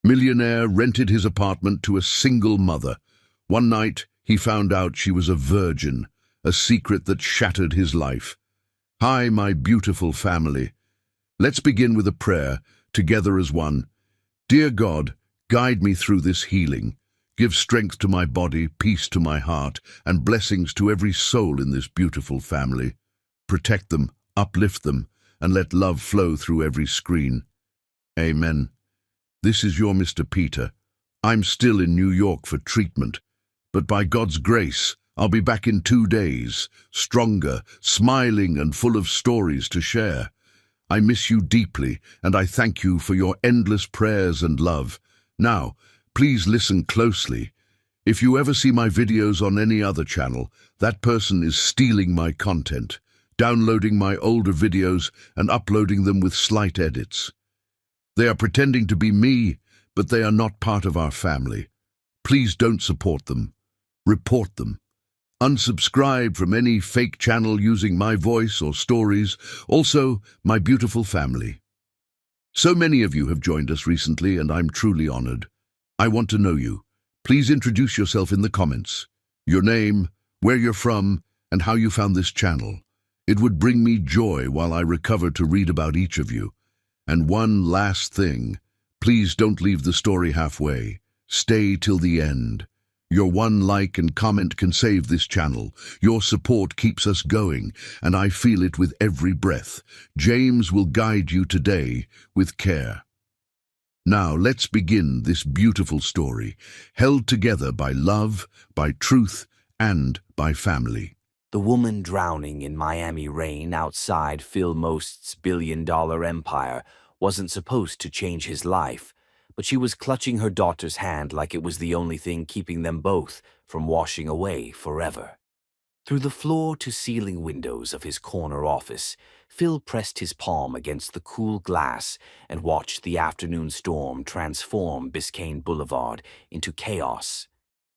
Millionaire rented his apartment to a single mother. One night, he found out she was a virgin, a secret that shattered his life. Hi, my beautiful family. Let's begin with a prayer, together as one. Dear God, guide me through this healing. Give strength to my body, peace to my heart, and blessings to every soul in this beautiful family. Protect them, uplift them, and let love flow through every screen. Amen. This is your Mr. Peter. I'm still in New York for treatment, but by God's grace, I'll be back in 2 days, stronger, smiling, and full of stories to share. I miss you deeply, and I thank you for your endless prayers and love. Now, please listen closely. If you ever see my videos on any other channel, that person is stealing my content, downloading my older videos and uploading them with slight edits. They are pretending to be me, but they are not part of our family. Please don't support them. Report them. Unsubscribe from any fake channel using my voice or stories. Also, my beautiful family. So many of you have joined us recently, and I'm truly honored. I want to know you. Please introduce yourself in the comments. Your name, where you're from, and how you found this channel. It would bring me joy while I recover to read about each of you. And one last thing, please don't leave the story halfway. Stay till the end. Your one like and comment can save this channel. Your support keeps us going, and I feel it with every breath. James will guide you today with care. Now let's begin this beautiful story, held together by love, by truth, and by family. The woman drowning in Miami rain outside Phil Most's billion-dollar empire wasn't supposed to change his life, but she was clutching her daughter's hand like it was the only thing keeping them both from washing away forever. Through the floor-to-ceiling windows of his corner office, Phil pressed his palm against the cool glass and watched the afternoon storm transform Biscayne Boulevard into chaos.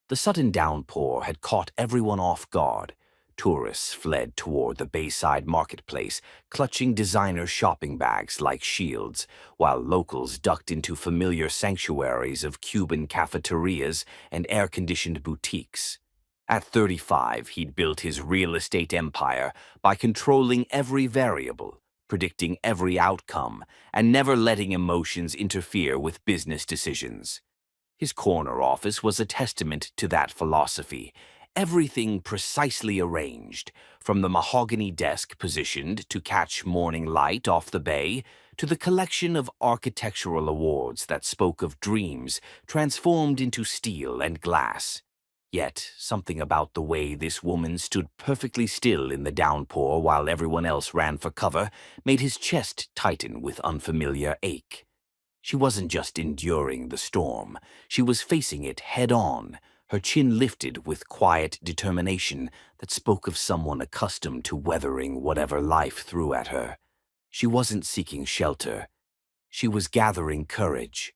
The sudden downpour had caught everyone off guard. Tourists fled toward the Bayside marketplace, clutching designer shopping bags like shields, while locals ducked into familiar sanctuaries of Cuban cafeterias and air-conditioned boutiques. At 35, he'd built his real estate empire by controlling every variable, predicting every outcome, and never letting emotions interfere with business decisions. His corner office was a testament to that philosophy. Everything precisely arranged, from the mahogany desk positioned to catch morning light off the bay, to the collection of architectural awards that spoke of dreams transformed into steel and glass. Yet, something about the way this woman stood perfectly still in the downpour while everyone else ran for cover made his chest tighten with unfamiliar ache. She wasn't just enduring the storm, she was facing it head-on, her chin lifted with quiet determination that spoke of someone accustomed to weathering whatever life threw at her. She wasn't seeking shelter. She was gathering courage.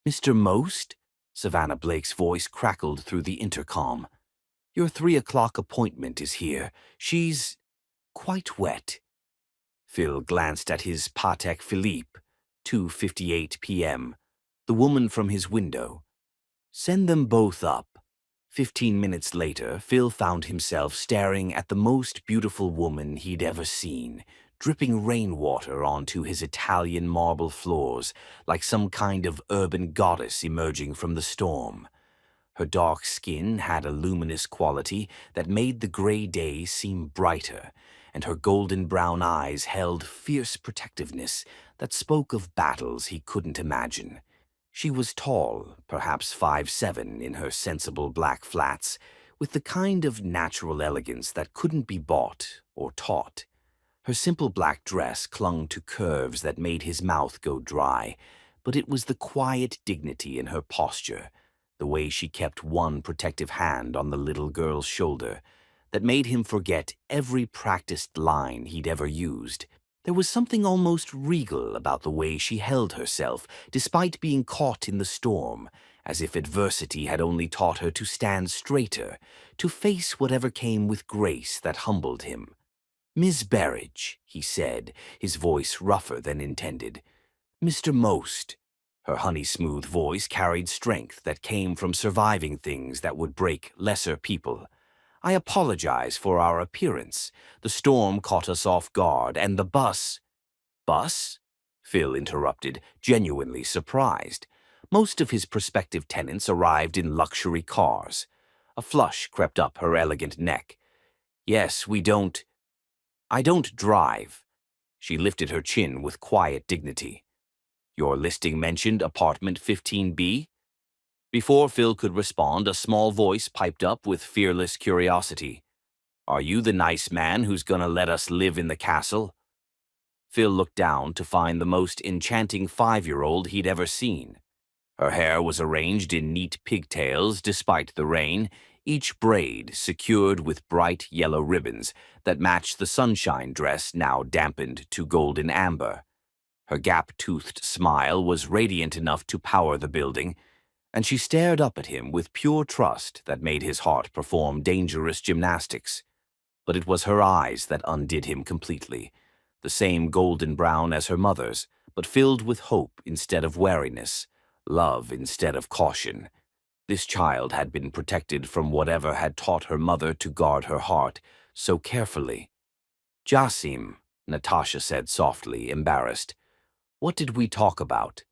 "Mr. Most?" Savannah Blake's voice crackled through the intercom. "Your 3 o'clock appointment is here. She's quite wet." Phil glanced at his Patek Philippe, 2:58 p.m., the woman from his window. "Send them both up." 15 minutes later, Phil found himself staring at the most beautiful woman he'd ever seen, dripping rainwater onto his Italian marble floors like some kind of urban goddess emerging from the storm. Her dark skin had a luminous quality that made the gray day seem brighter, and her golden brown eyes held fierce protectiveness that spoke of battles he couldn't imagine. She was tall, perhaps 5'7" in her sensible black flats, with the kind of natural elegance that couldn't be bought or taught. Her simple black dress clung to curves that made his mouth go dry, but it was the quiet dignity in her posture, the way she kept one protective hand on the little girl's shoulder, that made him forget every practiced line he'd ever used. There was something almost regal about the way she held herself, despite being caught in the storm, as if adversity had only taught her to stand straighter, to face whatever came with grace that humbled him. "Miss Berridge," he said, his voice rougher than intended. "Mr. Most." Her honey-smooth voice carried strength that came from surviving things that would break lesser people. "I apologize for our appearance. The storm caught us off guard, and the bus—" "Bus?" Phil interrupted, genuinely surprised. Most of his prospective tenants arrived in luxury cars. A flush crept up her elegant neck. "Yes, I don't drive." She lifted her chin with quiet dignity. "Your listing mentioned apartment 15B?" Before Phil could respond, a small voice piped up with fearless curiosity. "Are you the nice man who's gonna let us live in the castle?" Phil looked down to find the most enchanting 5-year-old he'd ever seen. Her hair was arranged in neat pigtails despite the rain, each braid secured with bright yellow ribbons that matched the sunshine dress now dampened to golden amber. Her gap-toothed smile was radiant enough to power the building, and she stared up at him with pure trust that made his heart perform dangerous gymnastics. But it was her eyes that undid him completely, the same golden brown as her mother's, but filled with hope instead of wariness, love instead of caution. This child had been protected from whatever had taught her mother to guard her heart so carefully. "Jasim," Natasha said softly, embarrassed. "What did we talk about?"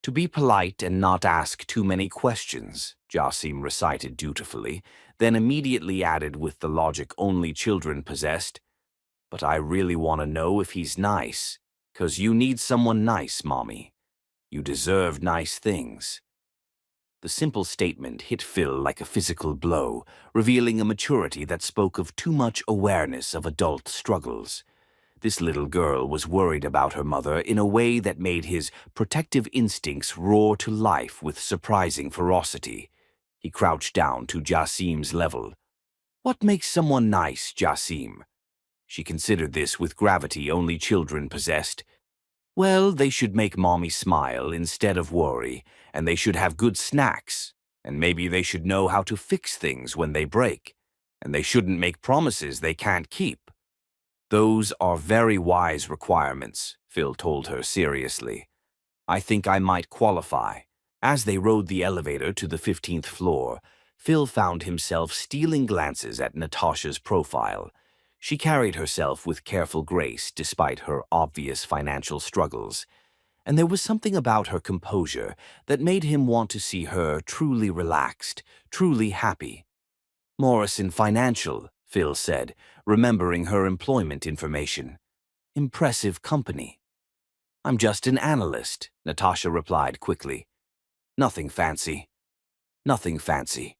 "To be polite and not ask too many questions," Jasim recited dutifully, then immediately added with the logic only children possessed, "But I really want to know if he's nice, 'cause you need someone nice, Mommy. You deserve nice things." The simple statement hit Phil like a physical blow, revealing a maturity that spoke of too much awareness of adult struggles. This little girl was worried about her mother in a way that made his protective instincts roar to life with surprising ferocity. He crouched down to Jasim's level. "What makes someone nice, Jasim?" She considered this with gravity only children possessed. "Well, they should make Mommy smile instead of worry, and they should have good snacks, and maybe they should know how to fix things when they break, and they shouldn't make promises they can't keep." "Those are very wise requirements," Phil told her seriously. "I think I might qualify." As they rode the elevator to the 15th floor, Phil found himself stealing glances at Natasha's profile. She carried herself with careful grace despite her obvious financial struggles, and there was something about her composure that made him want to see her truly relaxed, truly happy. "Morrison Financial," Phil said, remembering her employment information. "Impressive company." "I'm just an analyst," Natasha replied quickly. "Nothing fancy." Nothing fancy.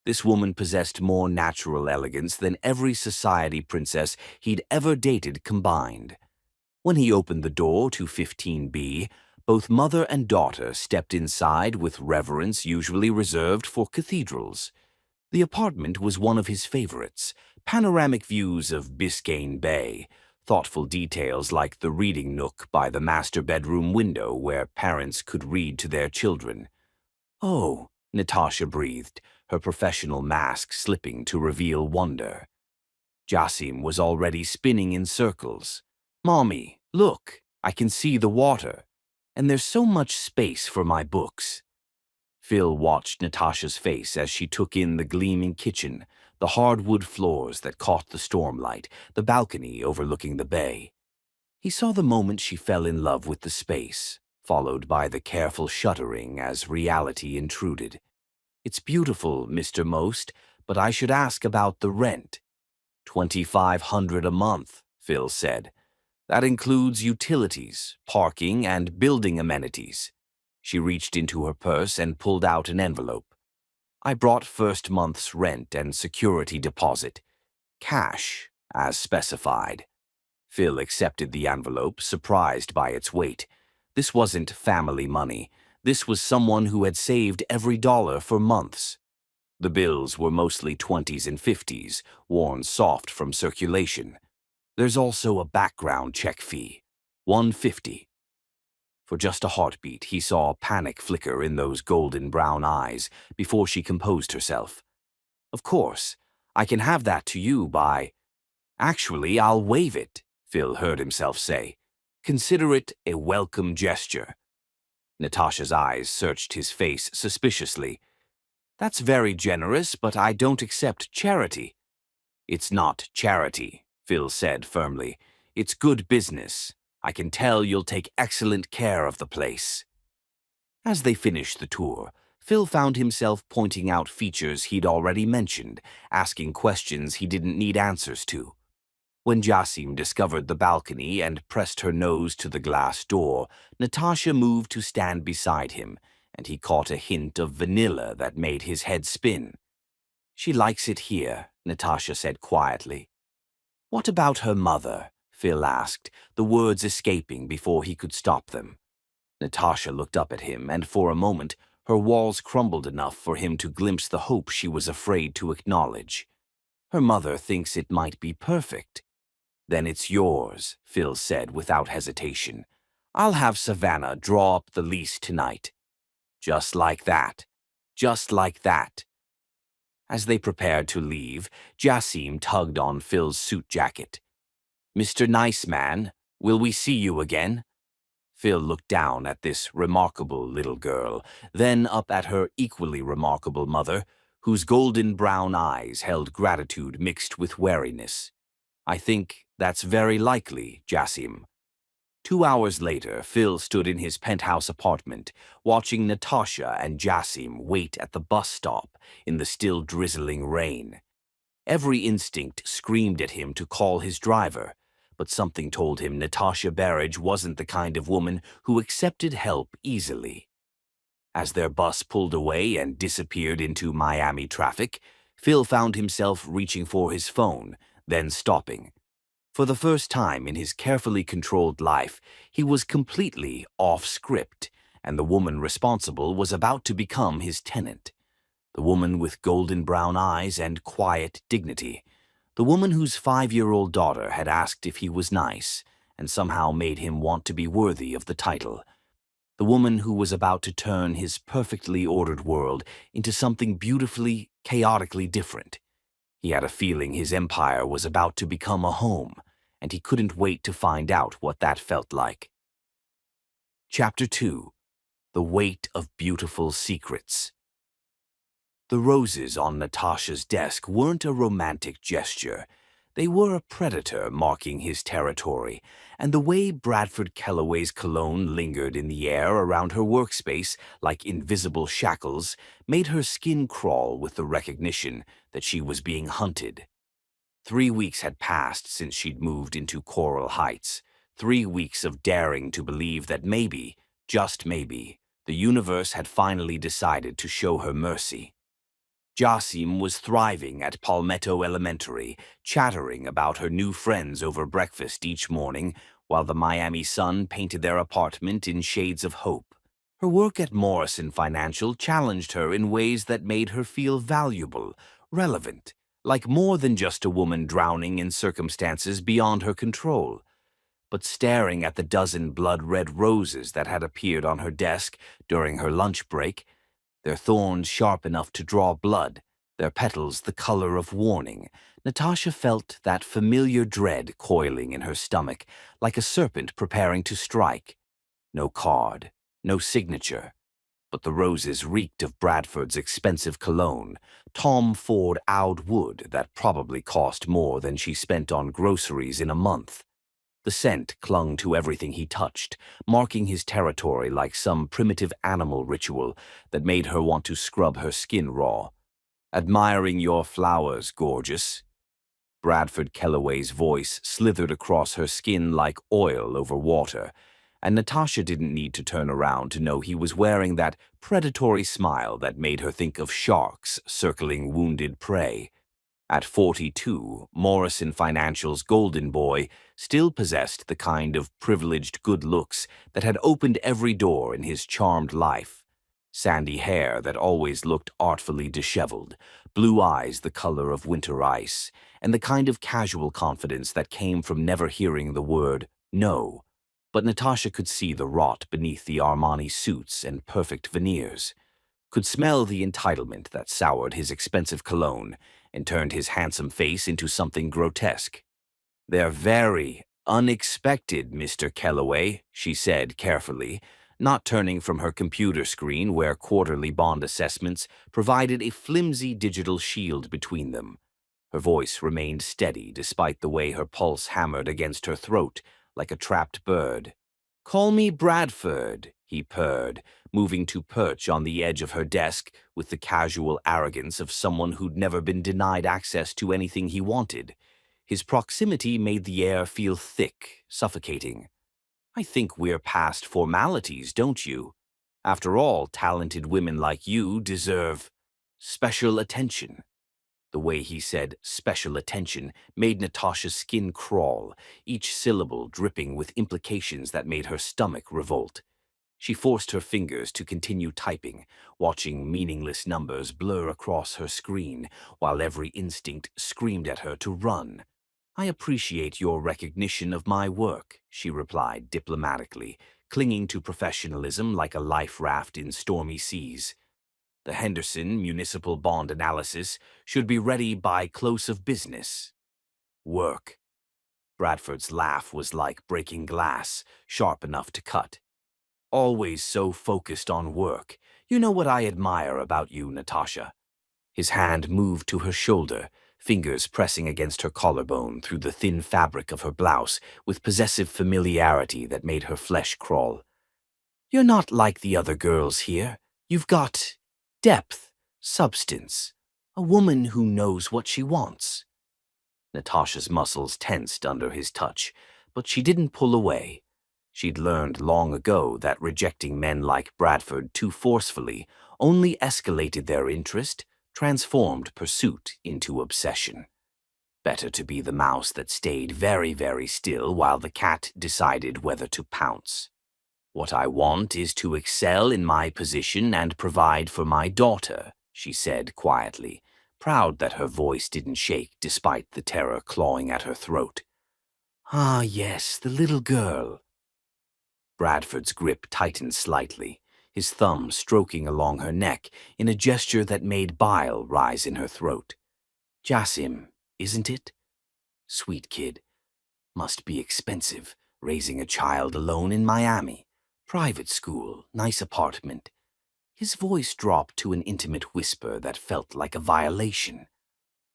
This woman possessed more natural elegance than every society princess he'd ever dated combined. When he opened the door to 15B, both mother and daughter stepped inside with reverence usually reserved for cathedrals. The apartment was one of his favorites, panoramic views of Biscayne Bay, thoughtful details like the reading nook by the master bedroom window where parents could read to their children. "Oh," Natasha breathed, her professional mask slipping to reveal wonder. Jasim was already spinning in circles. "Mommy, look, I can see the water, and there's so much space for my books." Phil watched Natasha's face as she took in the gleaming kitchen, the hardwood floors that caught the stormlight, the balcony overlooking the bay. He saw the moment she fell in love with the space, followed by the careful shuddering as reality intruded. "It's beautiful, Mr. Most, but I should ask about the rent." $2,500 a month, Phil said. "That includes utilities, parking, and building amenities." She reached into her purse and pulled out an envelope. "I brought first month's rent and security deposit. Cash, as specified." Phil accepted the envelope, surprised by its weight. This wasn't family money. This was someone who had saved every dollar for months. The bills were mostly 20s and 50s, worn soft from circulation. "There's also a background check fee, $150. For just a heartbeat, he saw a panic flicker in those golden brown eyes before she composed herself. "Of course, I can have that to you by—" "Actually, I'll waive it," Phil heard himself say. "Consider it a welcome gesture." Natasha's eyes searched his face suspiciously. That's very generous, but I don't accept charity. It's not charity, Phil said firmly. It's good business. I can tell you'll take excellent care of the place. As they finished the tour, Phil found himself pointing out features he'd already mentioned, asking questions he didn't need answers to. When Jassim discovered the balcony and pressed her nose to the glass door, Natasha moved to stand beside him, and he caught a hint of vanilla that made his head spin. She likes it here, Natasha said quietly. What about her mother? Phil asked, the words escaping before he could stop them. Natasha looked up at him, and for a moment her walls crumbled enough for him to glimpse the hope she was afraid to acknowledge. Her mother thinks it might be perfect. Then it's yours, Phil said without hesitation. I'll have Savannah draw up the lease tonight. Just like that. Just like that. As they prepared to leave, Jassim tugged on Phil's suit jacket. Mr. Nice Man, will we see you again? Phil looked down at this remarkable little girl, then up at her equally remarkable mother, whose golden brown eyes held gratitude mixed with wariness. I think that's very likely, Jassim. 2 hours later, Phil stood in his penthouse apartment, watching Natasha and Jassim wait at the bus stop in the still drizzling rain. Every instinct screamed at him to call his driver, but something told him Natasha Berridge wasn't the kind of woman who accepted help easily. As their bus pulled away and disappeared into Miami traffic, Phil found himself reaching for his phone, then stopping. For the first time in his carefully controlled life, he was completely off script, and the woman responsible was about to become his tenant. The woman with golden brown eyes and quiet dignity. The woman whose 5-year-old daughter had asked if he was nice, and somehow made him want to be worthy of the title. The woman who was about to turn his perfectly ordered world into something beautifully, chaotically different. He had a feeling his empire was about to become a home, and he couldn't wait to find out what that felt like. Chapter 2. The Weight of Beautiful Secrets. The roses on Natasha's desk weren't a romantic gesture. They were a predator marking his territory, and the way Bradford Kellaway's cologne lingered in the air around her workspace like invisible shackles made her skin crawl with the recognition that she was being hunted. 3 weeks had passed since she'd moved into Coral Heights. 3 weeks of daring to believe that maybe, just maybe, the universe had finally decided to show her mercy. Jassim was thriving at Palmetto Elementary, chattering about her new friends over breakfast each morning, while the Miami sun painted their apartment in shades of hope. Her work at Morrison Financial challenged her in ways that made her feel valuable, relevant, like more than just a woman drowning in circumstances beyond her control. But staring at the dozen blood-red roses that had appeared on her desk during her lunch break, their thorns sharp enough to draw blood, their petals the color of warning, Natasha felt that familiar dread coiling in her stomach, like a serpent preparing to strike. No card, no signature, but the roses reeked of Bradford's expensive cologne, Tom Ford Oud wood that probably cost more than she spent on groceries in a month. The scent clung to everything he touched, marking his territory like some primitive animal ritual that made her want to scrub her skin raw. Admiring your flowers, gorgeous. Bradford Kellaway's voice slithered across her skin like oil over water, and Natasha didn't need to turn around to know he was wearing that predatory smile that made her think of sharks circling wounded prey. At 42, Morrison Financial's golden boy still possessed the kind of privileged good looks that had opened every door in his charmed life. Sandy hair that always looked artfully disheveled, blue eyes the color of winter ice, and the kind of casual confidence that came from never hearing the word no. But Natasha could see the rot beneath the Armani suits and perfect veneers, could smell the entitlement that soured his expensive cologne and turned his handsome face into something grotesque. "They're very unexpected, Mr. Kellaway," she said carefully, not turning from her computer screen where quarterly bond assessments provided a flimsy digital shield between them. Her voice remained steady despite the way her pulse hammered against her throat like a trapped bird. "Call me Bradford," he purred, moving to perch on the edge of her desk with the casual arrogance of someone who'd never been denied access to anything he wanted. His proximity made the air feel thick, suffocating. "I think we're past formalities, don't you? After all, talented women like you deserve special attention." The way he said special attention made Natasha's skin crawl, each syllable dripping with implications that made her stomach revolt. She forced her fingers to continue typing, watching meaningless numbers blur across her screen, while every instinct screamed at her to run. "I appreciate your recognition of my work," she replied diplomatically, clinging to professionalism like a life raft in stormy seas. "The Henderson Municipal Bond Analysis should be ready by close of business." "Work." Bradford's laugh was like breaking glass, sharp enough to cut. "Always so focused on work. You know what I admire about you, Natasha." His hand moved to her shoulder, fingers pressing against her collarbone through the thin fabric of her blouse with possessive familiarity that made her flesh crawl. "You're not like the other girls here. You've got depth, substance, a woman who knows what she wants." Natasha's muscles tensed under his touch, but she didn't pull away. She'd learned long ago that rejecting men like Bradford too forcefully only escalated their interest, transformed pursuit into obsession. Better to be the mouse that stayed very, very still while the cat decided whether to pounce. "What I want is to excel in my position and provide for my daughter," she said quietly, proud that her voice didn't shake despite the terror clawing at her throat. "Ah, yes, the little girl." Bradford's grip tightened slightly, his thumb stroking along her neck in a gesture that made bile rise in her throat. "Jasim, isn't it? Sweet kid. Must be expensive, raising a child alone in Miami. Private school, nice apartment." His voice dropped to an intimate whisper that felt like a violation.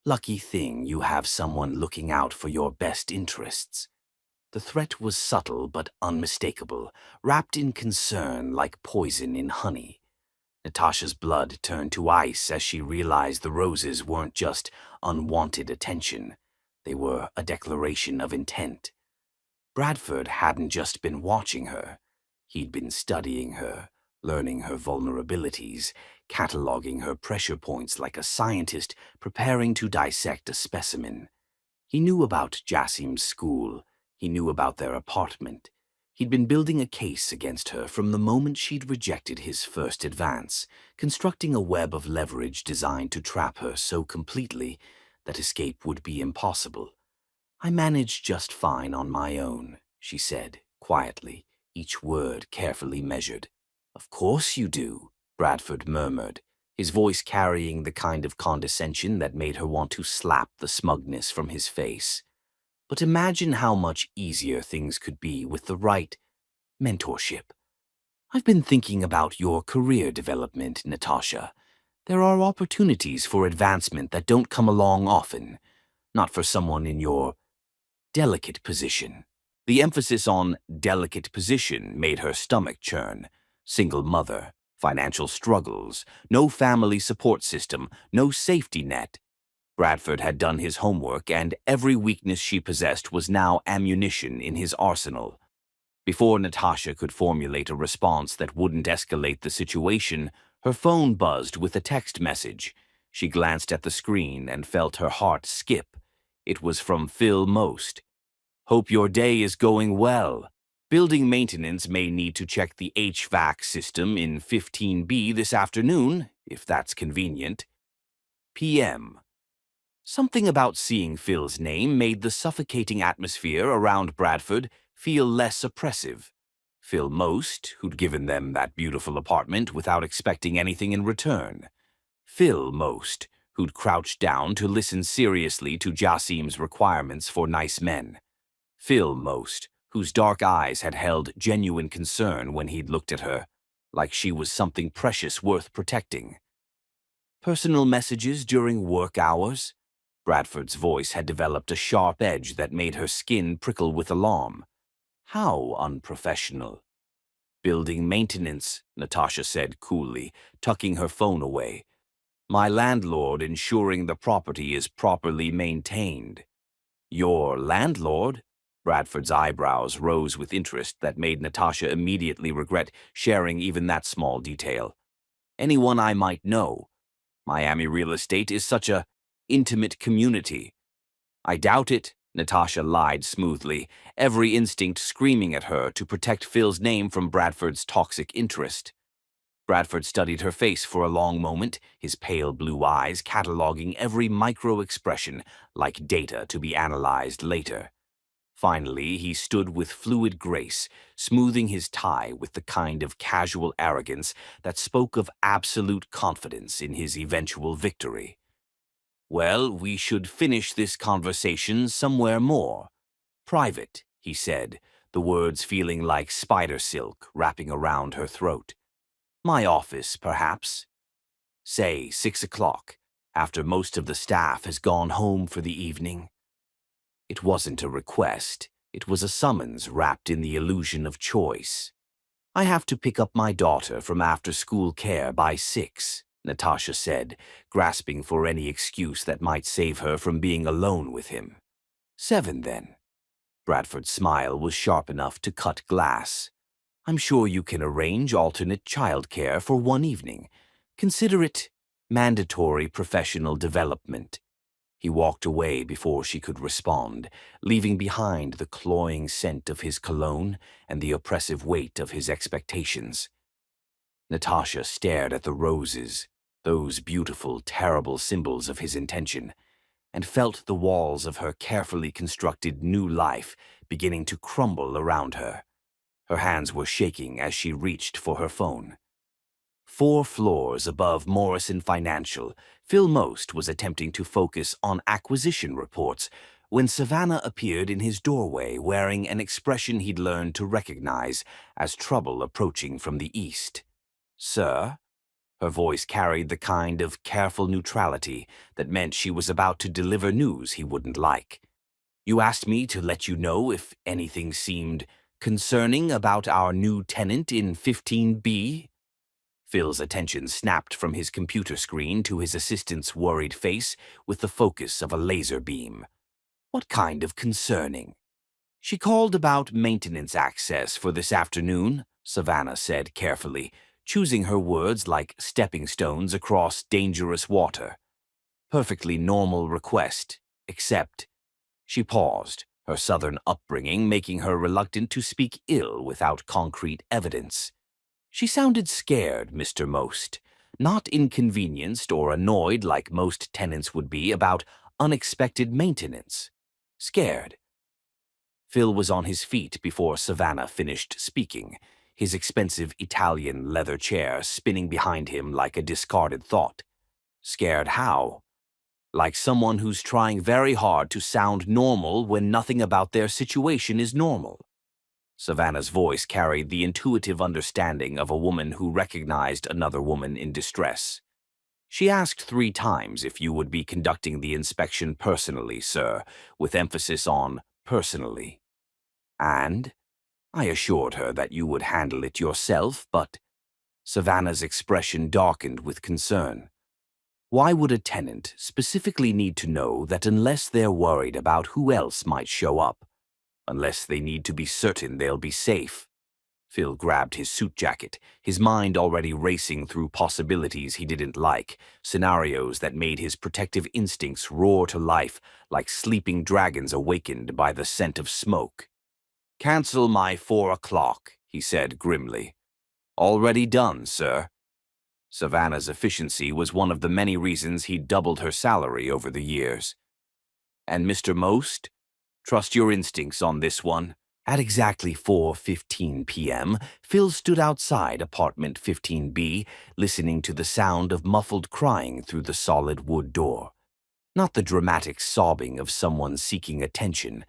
"Lucky thing you have someone looking out for your best interests." The threat was subtle but unmistakable, wrapped in concern like poison in honey. Natasha's blood turned to ice as she realized the roses weren't just unwanted attention. They were a declaration of intent. Bradford hadn't just been watching her. He'd been studying her, learning her vulnerabilities, cataloging her pressure points like a scientist preparing to dissect a specimen. He knew about Jasim's school. He knew about their apartment. He'd been building a case against her from the moment she'd rejected his first advance, constructing a web of leverage designed to trap her so completely that escape would be impossible. "I managed just fine on my own," she said, quietly, each word carefully measured. "Of course you do," Bradford murmured, his voice carrying the kind of condescension that made her want to slap the smugness from his face. "But imagine how much easier things could be with the right mentorship. I've been thinking about your career development, Natasha. There are opportunities for advancement that don't come along often, not for someone in your delicate position." The emphasis on delicate position made her stomach churn. Single mother, financial struggles, no family support system, no safety net. Bradford had done his homework, and every weakness she possessed was now ammunition in his arsenal. Before Natasha could formulate a response that wouldn't escalate the situation, her phone buzzed with a text message. She glanced at the screen and felt her heart skip. It was from Phil Most. "Hope your day is going well. Building maintenance may need to check the HVAC system in 15B this afternoon, if that's convenient. PM." Something about seeing Phil's name made the suffocating atmosphere around Bradford feel less oppressive. Phil Most, who'd given them that beautiful apartment without expecting anything in return. Phil Most, who'd crouched down to listen seriously to Jasim's requirements for nice men. Phil Most, whose dark eyes had held genuine concern when he'd looked at her, like she was something precious worth protecting. Personal messages during work hours? Bradford's voice had developed a sharp edge that made her skin prickle with alarm. How unprofessional. Building maintenance, Natasha said coolly, tucking her phone away. My landlord ensuring the property is properly maintained. Your landlord? Bradford's eyebrows rose with interest that made Natasha immediately regret sharing even that small detail. Anyone I might know. Miami real estate is such a intimate community. I doubt it, Natasha lied smoothly, every instinct screaming at her to protect Phil's name from Bradford's toxic interest. Bradford studied her face for a long moment, his pale blue eyes cataloging every micro-expression like data to be analyzed later. Finally, he stood with fluid grace, smoothing his tie with the kind of casual arrogance that spoke of absolute confidence in his eventual victory. Well, we should finish this conversation somewhere more. Private, he said, the words feeling like spider silk wrapping around her throat. My office, perhaps. Say 6 o'clock, after most of the staff has gone home for the evening. It wasn't a request. It was a summons wrapped in the illusion of choice. I have to pick up my daughter from after-school care by 6, Natasha said, grasping for any excuse that might save her from being alone with him. 7, then. Bradford's smile was sharp enough to cut glass. I'm sure you can arrange alternate childcare for one evening. Consider it mandatory professional development. He walked away before she could respond, leaving behind the cloying scent of his cologne and the oppressive weight of his expectations. Natasha stared at the roses, those beautiful, terrible symbols of his intention, and felt the walls of her carefully constructed new life beginning to crumble around her. Her hands were shaking as she reached for her phone. 4 floors above Morrison Financial, Phil Most was attempting to focus on acquisition reports when Savannah appeared in his doorway wearing an expression he'd learned to recognize as trouble approaching from the east. Sir? Her voice carried the kind of careful neutrality that meant she was about to deliver news he wouldn't like. You asked me to let you know if anything seemed concerning about our new tenant in 15B? Phil's attention snapped from his computer screen to his assistant's worried face with the focus of a laser beam. What kind of concerning? She called about maintenance access for this afternoon, Savannah said carefully, choosing her words like stepping stones across dangerous water. Perfectly normal request, except... She paused, her southern upbringing making her reluctant to speak ill without concrete evidence. She sounded scared, Mr. Most, not inconvenienced or annoyed like most tenants would be about unexpected maintenance. Scared. Phil was on his feet before Savannah finished speaking, his expensive Italian leather chair spinning behind him like a discarded thought. Scared how? Like someone who's trying very hard to sound normal when nothing about their situation is normal. Savannah's voice carried the intuitive understanding of a woman who recognized another woman in distress. She asked 3 times if you would be conducting the inspection personally, sir, with emphasis on personally. And I assured her that you would handle it yourself, but Savannah's expression darkened with concern. Why would a tenant specifically need to know that unless they're worried about who else might show up? Unless they need to be certain they'll be safe. Phil grabbed his suit jacket, his mind already racing through possibilities he didn't like, scenarios that made his protective instincts roar to life like sleeping dragons awakened by the scent of smoke. Cancel my 4 o'clock, he said grimly. Already done, sir. Savannah's efficiency was one of the many reasons he'd doubled her salary over the years. And Mr. Most? Trust your instincts on this one. At exactly 4:15 p.m., Phil stood outside apartment 15B, listening to the sound of muffled crying through the solid wood door. Not the dramatic sobbing of someone seeking attention,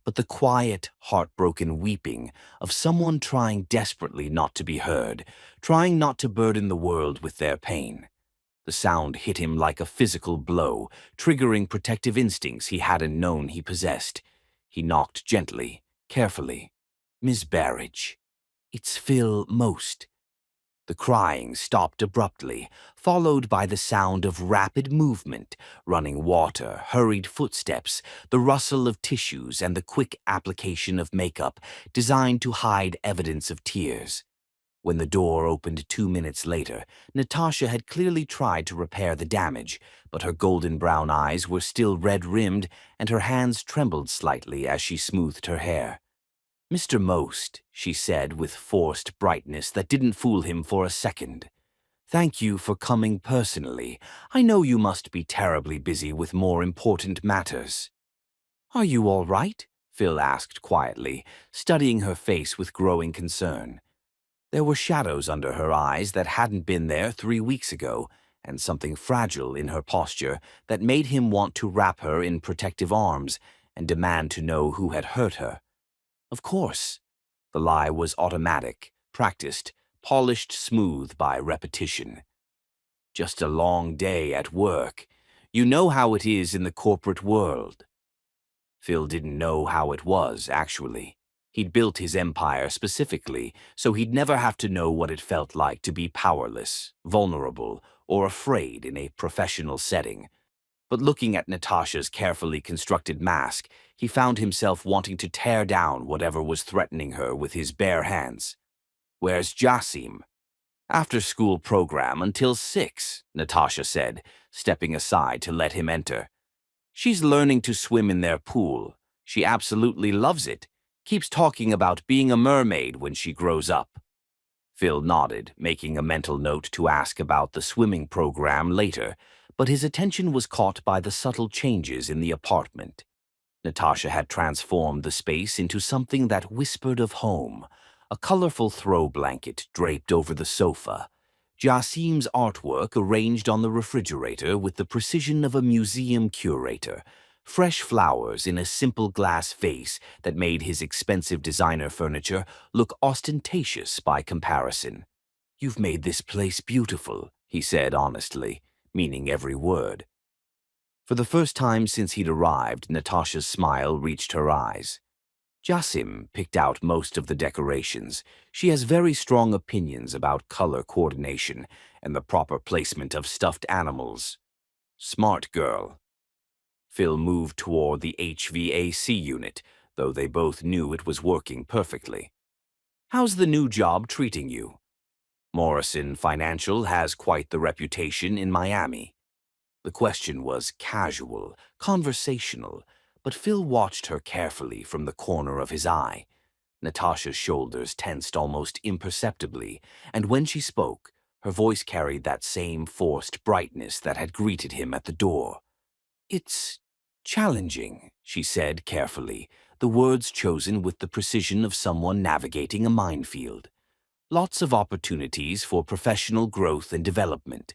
but the quiet, heartbroken weeping of someone trying desperately not to be heard, trying not to burden the world with their pain. The sound hit him like a physical blow, triggering protective instincts he hadn't known he possessed. He knocked gently, carefully. "Miss Barrage, it's Phil Most." The crying stopped abruptly, followed by the sound of rapid movement, running water, hurried footsteps, the rustle of tissues, and the quick application of makeup designed to hide evidence of tears. When the door opened 2 minutes later, Natasha had clearly tried to repair the damage, but her golden brown eyes were still red-rimmed and her hands trembled slightly as she smoothed her hair. "Mr. Most," she said with forced brightness that didn't fool him for a second. "Thank you for coming personally. I know you must be terribly busy with more important matters." "Are you all right?" Phil asked quietly, studying her face with growing concern. There were shadows under her eyes that hadn't been there 3 weeks ago, and something fragile in her posture that made him want to wrap her in protective arms and demand to know who had hurt her. Of course. The lie was automatic, practiced, polished smooth by repetition. "Just a long day at work. You know how it is in the corporate world." Phil didn't know how it was, actually. He'd built his empire specifically, so he'd never have to know what it felt like to be powerless, vulnerable, or afraid in a professional setting. But looking at Natasha's carefully constructed mask, he found himself wanting to tear down whatever was threatening her with his bare hands. "Where's Jasim?" "After-school program until 6, Natasha said, stepping aside to let him enter. "She's learning to swim in their pool. She absolutely loves it. Keeps talking about being a mermaid when she grows up." Phil nodded, making a mental note to ask about the swimming program later, but his attention was caught by the subtle changes in the apartment. Natasha had transformed the space into something that whispered of home. A colorful throw blanket draped over the sofa. Jasim's artwork arranged on the refrigerator with the precision of a museum curator. Fresh flowers in a simple glass vase that made his expensive designer furniture look ostentatious by comparison. "You've made this place beautiful," he said honestly, meaning every word. For the first time since he'd arrived, Natasha's smile reached her eyes. Jasim picked out most of the decorations. She has very strong opinions about color coordination and the proper placement of stuffed animals. Smart girl. Phil moved toward the HVAC unit, though they both knew it was working perfectly. "How's the new job treating you?" "Morrison Financial has quite the reputation in Miami." The question was casual, conversational, but Phil watched her carefully from the corner of his eye. Natasha's shoulders tensed almost imperceptibly, and when she spoke, her voice carried that same forced brightness that had greeted him at the door. "It's challenging," she said carefully, the words chosen with the precision of someone navigating a minefield. "Lots of opportunities for professional growth and development."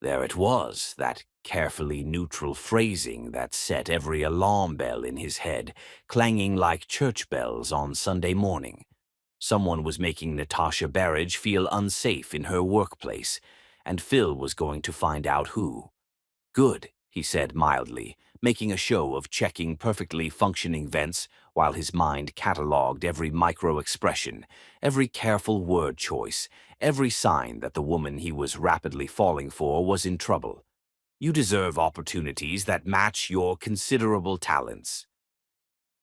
There it was, that carefully neutral phrasing that set every alarm bell in his head, clanging like church bells on Sunday morning. Someone was making Natasha Barrage feel unsafe in her workplace, and Phil was going to find out who. "Good," he said mildly, making a show of checking perfectly functioning vents while his mind catalogued every micro-expression, every careful word choice, every sign that the woman he was rapidly falling for was in trouble. "You deserve opportunities that match your considerable talents."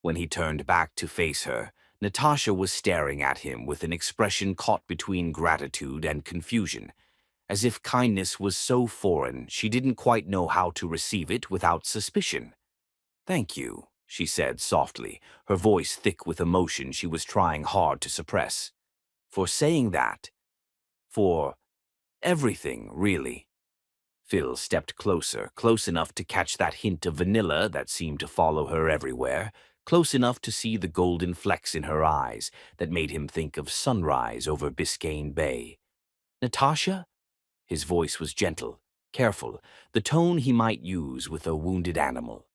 When he turned back to face her, Natasha was staring at him with an expression caught between gratitude and confusion, as if kindness was so foreign she didn't quite know how to receive it without suspicion. "Thank you," she said softly, her voice thick with emotion she was trying hard to suppress. "For saying that. For everything, really." Phil stepped closer, close enough to catch that hint of vanilla that seemed to follow her everywhere, close enough to see the golden flecks in her eyes that made him think of sunrise over Biscayne Bay. "Natasha?" His voice was gentle, careful, the tone he might use with a wounded animal.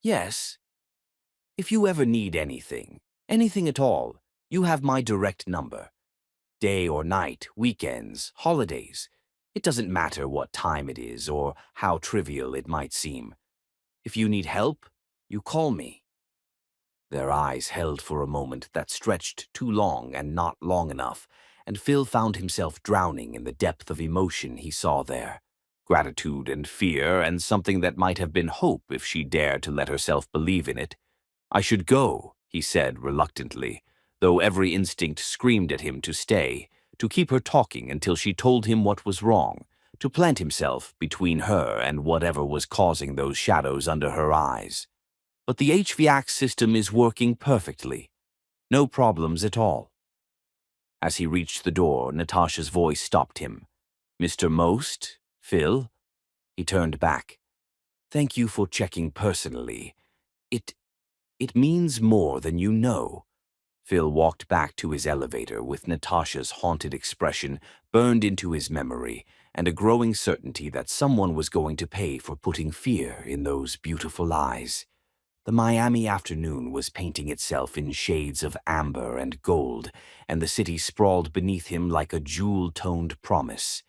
"Yes." If you ever need anything, anything at all, you have my direct number. Day or night, weekends, holidays. It doesn't matter what time it is or how trivial it might seem. If you need help, you call me." Their eyes held for a moment that stretched too long and not long enough, and Phil found himself drowning in the depth of emotion he saw there. Gratitude and fear, and something that might have been hope if she dared to let herself believe in it. "I should go," he said reluctantly, though every instinct screamed at him to stay, to keep her talking until she told him what was wrong, to plant himself between her and whatever was causing those shadows under her eyes. "But the HVAC system is working perfectly. No problems at all." As he reached the door, Natasha's voice stopped him. "Mr. Most? Phil?" He turned back. "Thank you for checking personally. It It means more than you know." Phil walked back to his elevator with Natasha's haunted expression burned into his memory and a growing certainty that someone was going to pay for putting fear in those beautiful eyes. The Miami afternoon was painting itself in shades of amber and gold, and the city sprawled beneath him like a jewel-toned promise.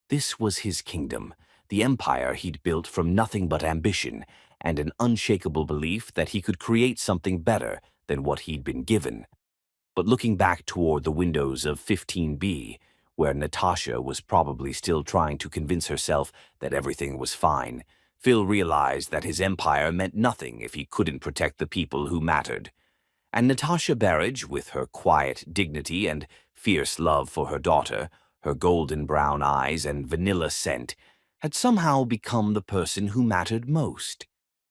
This was his kingdom, the empire he'd built from nothing but ambition and an unshakable belief that he could create something better than what he'd been given. But looking back toward the windows of 15B, where Natasha was probably still trying to convince herself that everything was fine, Phil realized that his empire meant nothing if he couldn't protect the people who mattered. And Natasha Berridge, with her quiet dignity and fierce love for her daughter, her golden brown eyes and vanilla scent, had somehow become the person who mattered most.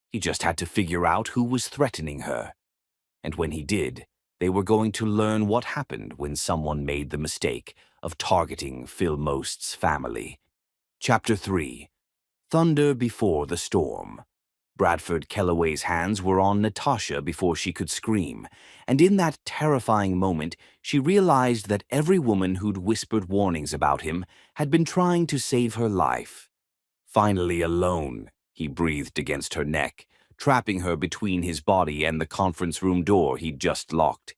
He just had to figure out who was threatening her. And when he did, they were going to learn what happened when someone made the mistake of targeting Phil Most's family. Chapter 3. Thunder Before the Storm. Bradford Kellaway's hands were on Natasha before she could scream, and in that terrifying moment she realized that every woman who'd whispered warnings about him had been trying to save her life. "Finally alone," he breathed against her neck, trapping her between his body and the conference room door he'd just locked.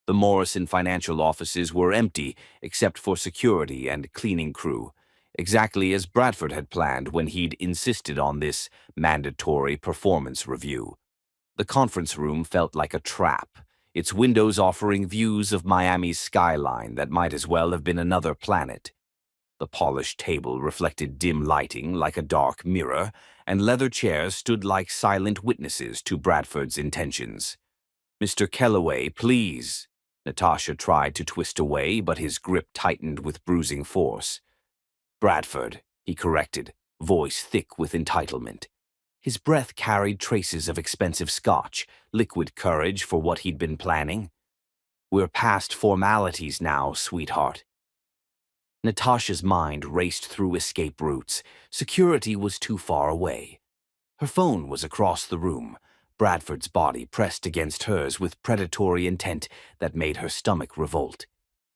The Morrison financial offices were empty except for security and cleaning crew, exactly as Bradford had planned when he'd insisted on this mandatory performance review. The conference room felt like a trap, its windows offering views of Miami's skyline that might as well have been another planet. The polished table reflected dim lighting like a dark mirror, and leather chairs stood like silent witnesses to Bradford's intentions. "Mr. Kellaway, please." Natasha tried to twist away, but his grip tightened with bruising force. "Bradford," he corrected, voice thick with entitlement. His breath carried traces of expensive scotch, liquid courage for what he'd been planning. "We're past formalities now, sweetheart." Natasha's mind raced through escape routes. Security was too far away. Her phone was across the room, Bradford's body pressed against hers with predatory intent that made her stomach revolt.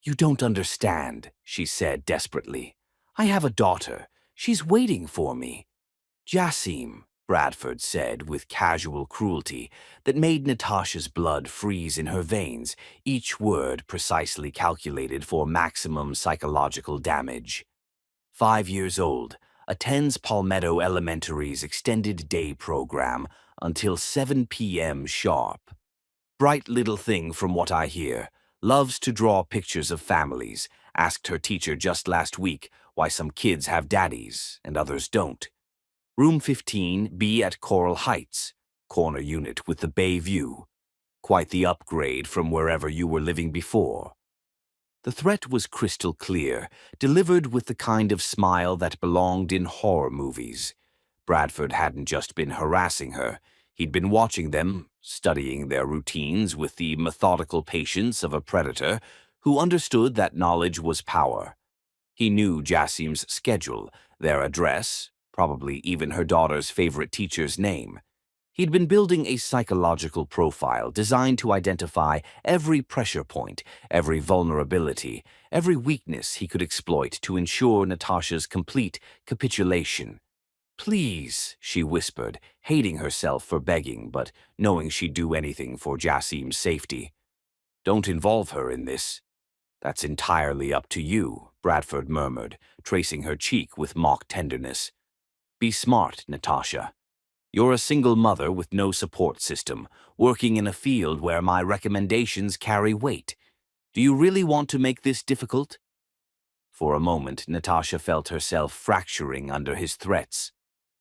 "You don't understand," she said desperately. "I have a daughter. She's waiting for me." "Jassim," Bradford said with casual cruelty that made Natasha's blood freeze in her veins, each word precisely calculated for maximum psychological damage. 5 years old, attends Palmetto Elementary's extended day program until 7 p.m. sharp. Bright little thing from what I hear. Loves to draw pictures of families. Asked her teacher just last week why some kids have daddies and others don't. Room 15, B at Coral Heights. Corner unit with the bay view. Quite the upgrade from wherever you were living before. The threat was crystal clear, delivered with the kind of smile that belonged in horror movies. Bradford hadn't just been harassing her. He'd been watching them, studying their routines with the methodical patience of a predator who understood that knowledge was power. He knew Jassim's schedule, their address, probably even her daughter's favorite teacher's name. He'd been building a psychological profile designed to identify every pressure point, every vulnerability, every weakness he could exploit to ensure Natasha's complete capitulation. Please, she whispered, hating herself for begging, but knowing she'd do anything for Jassim's safety. Don't involve her in this. That's entirely up to you, Bradford murmured, tracing her cheek with mock tenderness. Be smart, Natasha. You're a single mother with no support system, working in a field where my recommendations carry weight. Do you really want to make this difficult? For a moment, Natasha felt herself fracturing under his threats.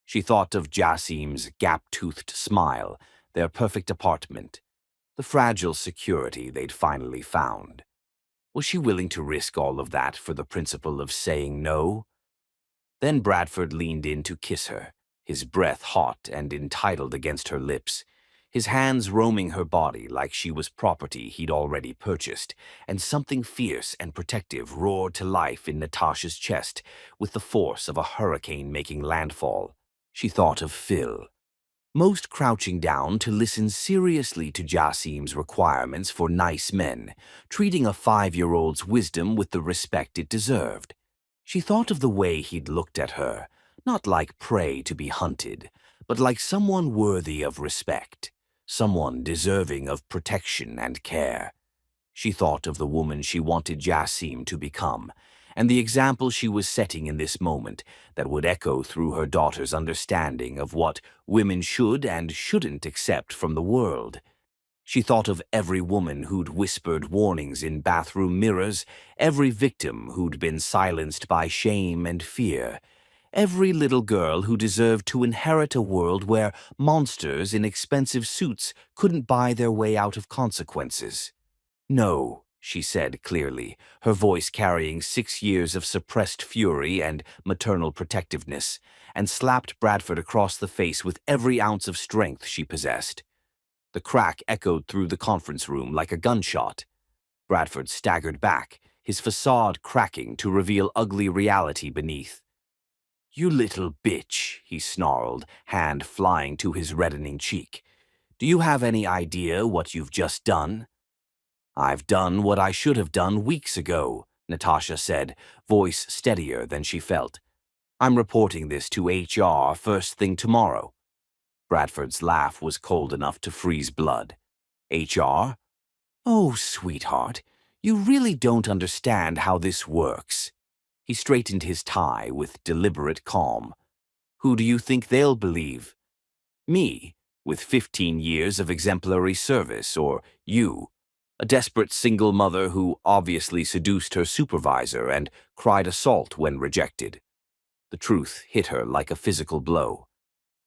She thought of Jassim's gap-toothed smile, their perfect apartment, the fragile security they'd finally found. Was she willing to risk all of that for the principle of saying no? Then Bradford leaned in to kiss her, his breath hot and entitled against her lips, his hands roaming her body like she was property he'd already purchased, and something fierce and protective roared to life in Natasha's chest with the force of a hurricane making landfall. She thought of Phil, most crouching down to listen seriously to Jassim's requirements for nice men, treating a 5-year-old's wisdom with the respect it deserved. She thought of the way he'd looked at her, not like prey to be hunted, but like someone worthy of respect, someone deserving of protection and care. She thought of the woman she wanted Jassim to become, and the example she was setting in this moment that would echo through her daughter's understanding of what women should and shouldn't accept from the world. She thought of every woman who'd whispered warnings in bathroom mirrors, every victim who'd been silenced by shame and fear, every little girl who deserved to inherit a world where monsters in expensive suits couldn't buy their way out of consequences. No, she said clearly, her voice carrying 6 years of suppressed fury and maternal protectiveness, and slapped Bradford across the face with every ounce of strength she possessed. The crack echoed through the conference room like a gunshot. Bradford staggered back, his facade cracking to reveal ugly reality beneath. "You little bitch," he snarled, hand flying to his reddening cheek. "Do you have any idea what you've just done?" "I've done what I should have done weeks ago," Natasha said, voice steadier than she felt. "I'm reporting this to HR first thing tomorrow." Bradford's laugh was cold enough to freeze blood. "HR? Oh, sweetheart, you really don't understand how this works." He straightened his tie with deliberate calm. "Who do you think they'll believe? Me, with 15 years of exemplary service, or you, a desperate single mother who obviously seduced her supervisor and cried assault when rejected?" The truth hit her like a physical blow.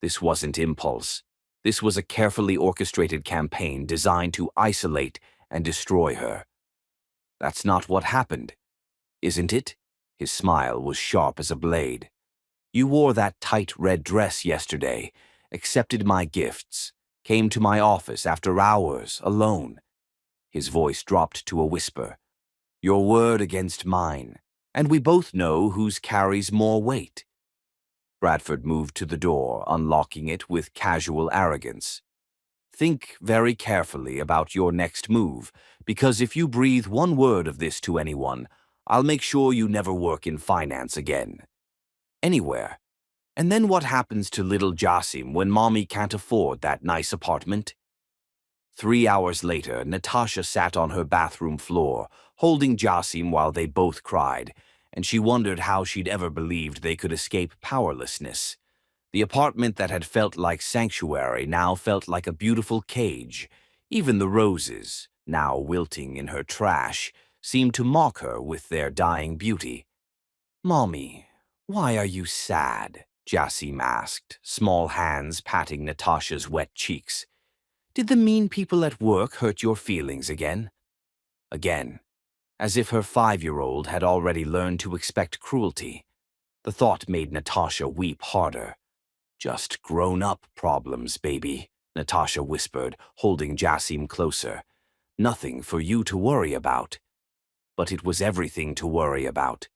This wasn't impulse. This was a carefully orchestrated campaign designed to isolate and destroy her. "That's not what happened, isn't it?" His smile was sharp as a blade. "You wore that tight red dress yesterday, accepted my gifts, came to my office after hours, alone." His voice dropped to a whisper. "Your word against mine, and we both know whose carries more weight." Bradford moved to the door, unlocking it with casual arrogance. "Think very carefully about your next move, because if you breathe one word of this to anyone, I'll make sure you never work in finance again. Anywhere. And then what happens to little Jassim when mommy can't afford that nice apartment?" 3 hours later, Natasha sat on her bathroom floor, holding Jassim while they both cried, and she wondered how she'd ever believed they could escape powerlessness. The apartment that had felt like sanctuary now felt like a beautiful cage. Even the roses, now wilting in her trash, seemed to mock her with their dying beauty. "Mommy, why are you sad?" Jassim asked, small hands patting Natasha's wet cheeks. "Did the mean people at work hurt your feelings again?" Again, as if her 5-year-old had already learned to expect cruelty. The thought made Natasha weep harder. "Just grown-up problems, baby," Natasha whispered, holding Jassim closer. "Nothing for you to worry about." But it was everything to worry about.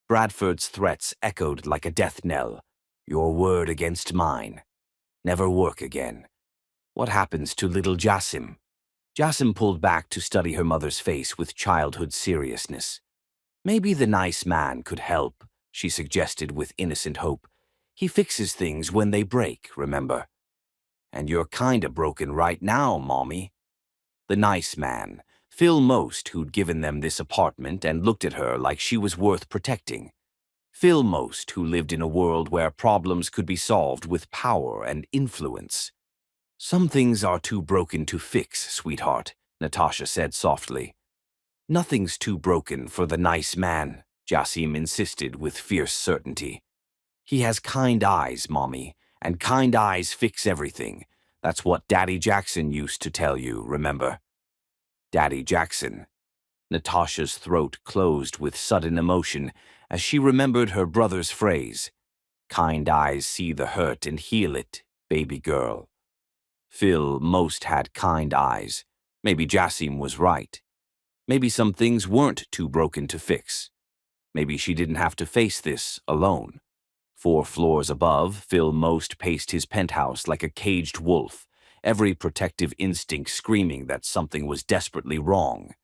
Bradford's threats echoed like a death knell. "Your word against mine. Never work again. What happens to little Jassim?" Jassim pulled back to study her mother's face with childhood seriousness. "Maybe the nice man could help," she suggested with innocent hope. He fixes things when they break, remember? And you're kinda broken right now, Mommy. The nice man, Phil Most, who'd given them this apartment and looked at her like she was worth protecting. Phil Most, who lived in a world where problems could be solved with power and influence. Some things are too broken to fix, sweetheart, Natasha said softly. Nothing's too broken for the nice man, Jassim insisted with fierce certainty. He has kind eyes, Mommy, and kind eyes fix everything. That's what Daddy Jackson used to tell you, remember? Daddy Jackson. Natasha's throat closed with sudden emotion as she remembered her brother's phrase. Kind eyes see the hurt and heal it, baby girl. Phil Most had kind eyes. Maybe Jassim was right. Maybe some things weren't too broken to fix. Maybe she didn't have to face this alone. 4 floors above, Phil Most paced his penthouse like a caged wolf, every protective instinct screaming that something was desperately wrong.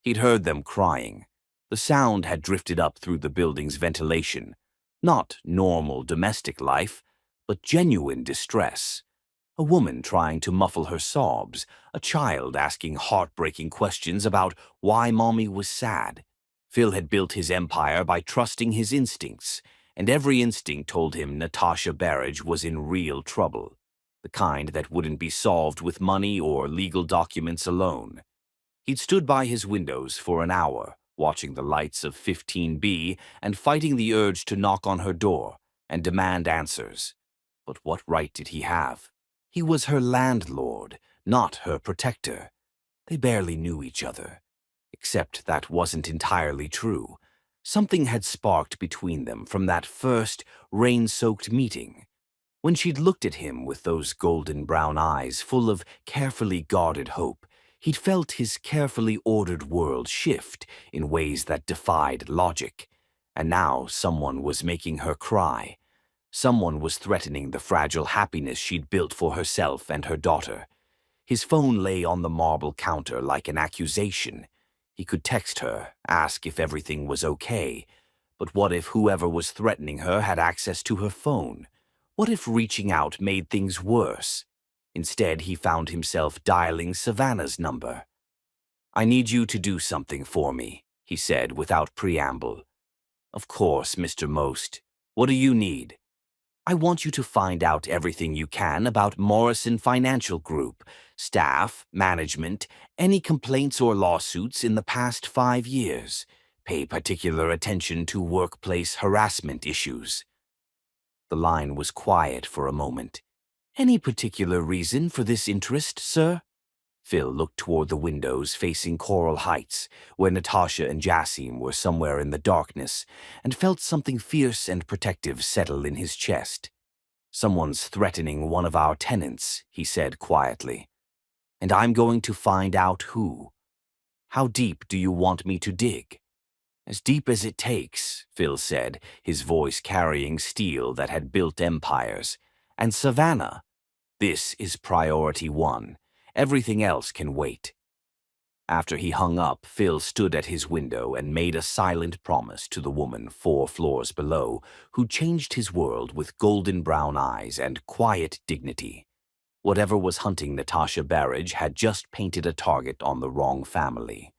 He'd heard them crying. The sound had drifted up through the building's ventilation. Not normal domestic life, but genuine distress. A woman trying to muffle her sobs, a child asking heartbreaking questions about why Mommy was sad. Phil had built his empire by trusting his instincts, and every instinct told him Natasha Barrage was in real trouble, the kind that wouldn't be solved with money or legal documents alone. He'd stood by his windows for an hour, watching the lights of 15B and fighting the urge to knock on her door and demand answers. But what right did he have? He was her landlord, not her protector. They barely knew each other. Except that wasn't entirely true. Something had sparked between them from that first rain-soaked meeting. When she'd looked at him with those golden brown eyes full of carefully guarded hope, he'd felt his carefully ordered world shift in ways that defied logic. And now someone was making her cry. Someone was threatening the fragile happiness she'd built for herself and her daughter. His phone lay on the marble counter like an accusation. He could text her, ask if everything was okay. But what if whoever was threatening her had access to her phone? What if reaching out made things worse? Instead, he found himself dialing Savannah's number. "I need you to do something for me," he said without preamble. "Of course, Mr. Most. What do you need?" "I want you to find out everything you can about Morrison Financial Group, staff, management, any complaints or lawsuits in the past 5 years. Pay particular attention to workplace harassment issues." The line was quiet for a moment. "Any particular reason for this interest, sir?" Phil looked toward the windows facing Coral Heights, where Natasha and Jassim were somewhere in the darkness, and felt something fierce and protective settle in his chest. "Someone's threatening one of our tenants," he said quietly. "And I'm going to find out who. How deep do you want me to dig?" "As deep as it takes," Phil said, his voice carrying steel that had built empires. "And Savannah, this is priority 1. Everything else can wait." After he hung up, Phil stood at his window and made a silent promise to the woman 4 floors below, who changed his world with golden brown eyes and quiet dignity. Whatever was hunting Natasha Barrage had just painted a target on the wrong family.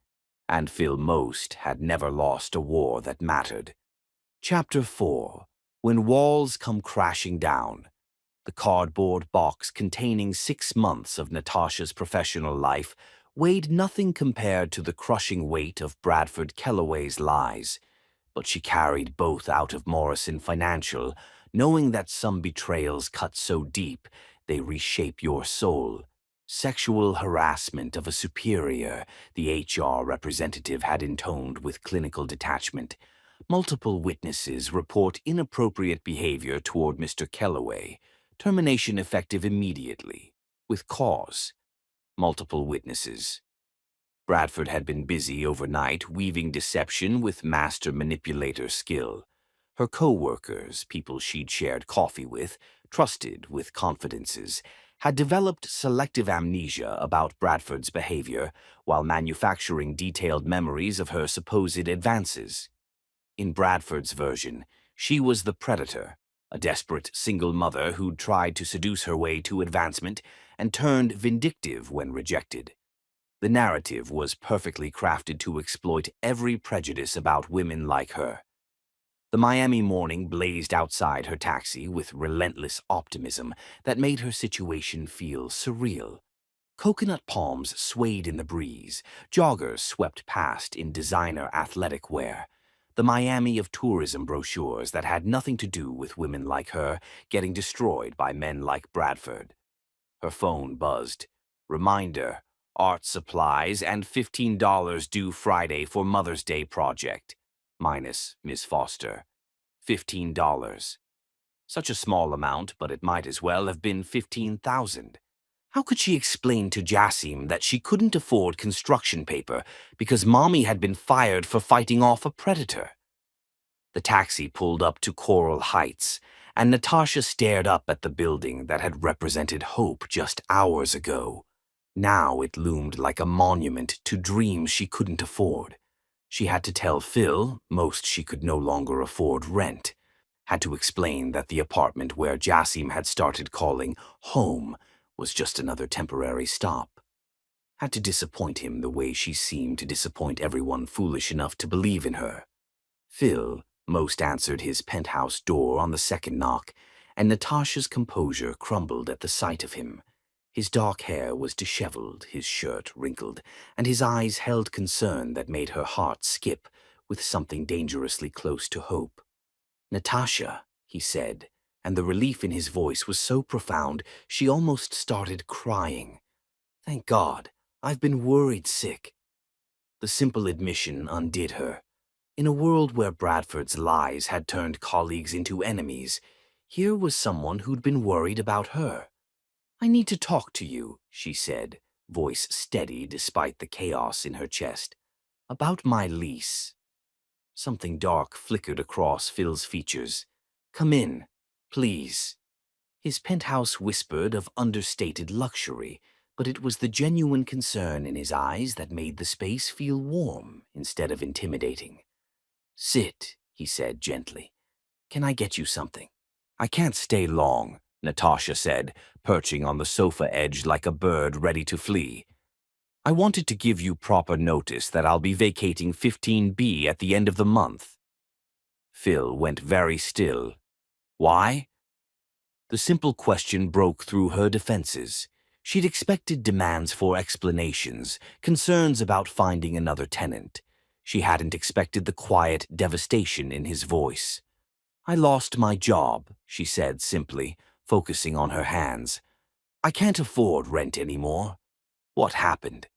And Phil Most had never lost a war that mattered. Chapter 4. When Walls Come Crashing Down. The cardboard box containing 6 months of Natasha's professional life weighed nothing compared to the crushing weight of Bradford Kellaway's lies. But she carried both out of Morrison Financial, knowing that some betrayals cut so deep they reshape your soul. Sexual harassment of a superior, the HR representative had intoned with clinical detachment. Multiple witnesses report inappropriate behavior toward Mr. Kellaway. Termination effective immediately, with cause. Multiple witnesses. Bradford had been busy overnight weaving deception with master manipulator skill. Her co-workers, people she'd shared coffee with, trusted with confidences, had developed selective amnesia about Bradford's behavior while manufacturing detailed memories of her supposed advances. In Bradford's version, she was the predator, a desperate single mother who'd tried to seduce her way to advancement and turned vindictive when rejected. The narrative was perfectly crafted to exploit every prejudice about women like her. The Miami morning blazed outside her taxi with relentless optimism that made her situation feel surreal. Coconut palms swayed in the breeze, joggers swept past in designer athletic wear. The Miami of tourism brochures that had nothing to do with women like her getting destroyed by men like Bradford. Her phone buzzed. Reminder, art supplies and $15 due Friday for Mother's Day project. Minus Miss Foster. $15. Such a small amount, but it might as well have been 15,000. How could she explain to Jassim that she couldn't afford construction paper because Mommy had been fired for fighting off a predator? The taxi pulled up to Coral Heights, and Natasha stared up at the building that had represented hope just hours ago. Now it loomed like a monument to dreams she couldn't afford. She had to tell Phil most she could no longer afford rent. Had to explain that the apartment where Jassim had started calling home was just another temporary stop. Had to disappoint him the way she seemed to disappoint everyone foolish enough to believe in her. Phil most answered his penthouse door on the second knock, and Natasha's composure crumbled at the sight of him. His dark hair was disheveled, his shirt wrinkled, and his eyes held concern that made her heart skip with something dangerously close to hope. "Natasha," he said, and the relief in his voice was so profound she almost started crying. "Thank God, I've been worried sick." The simple admission undid her. In a world where Bradford's lies had turned colleagues into enemies, here was someone who'd been worried about her. "I need to talk to you," she said, voice steady despite the chaos in her chest. "About my lease." Something dark flickered across Phil's features. "Come in, please." His penthouse whispered of understated luxury, but it was the genuine concern in his eyes that made the space feel warm instead of intimidating. "Sit," he said gently. "Can I get you something?" "I can't stay long," Natasha said, perching on the sofa edge like a bird ready to flee. "I wanted to give you proper notice that I'll be vacating 15B at the end of the month." Phil went very still. "Why?" The simple question broke through her defenses. She'd expected demands for explanations, concerns about finding another tenant. She hadn't expected the quiet devastation in his voice. "I lost my job," she said simply, focusing on her hands. "I can't afford rent anymore." What happened?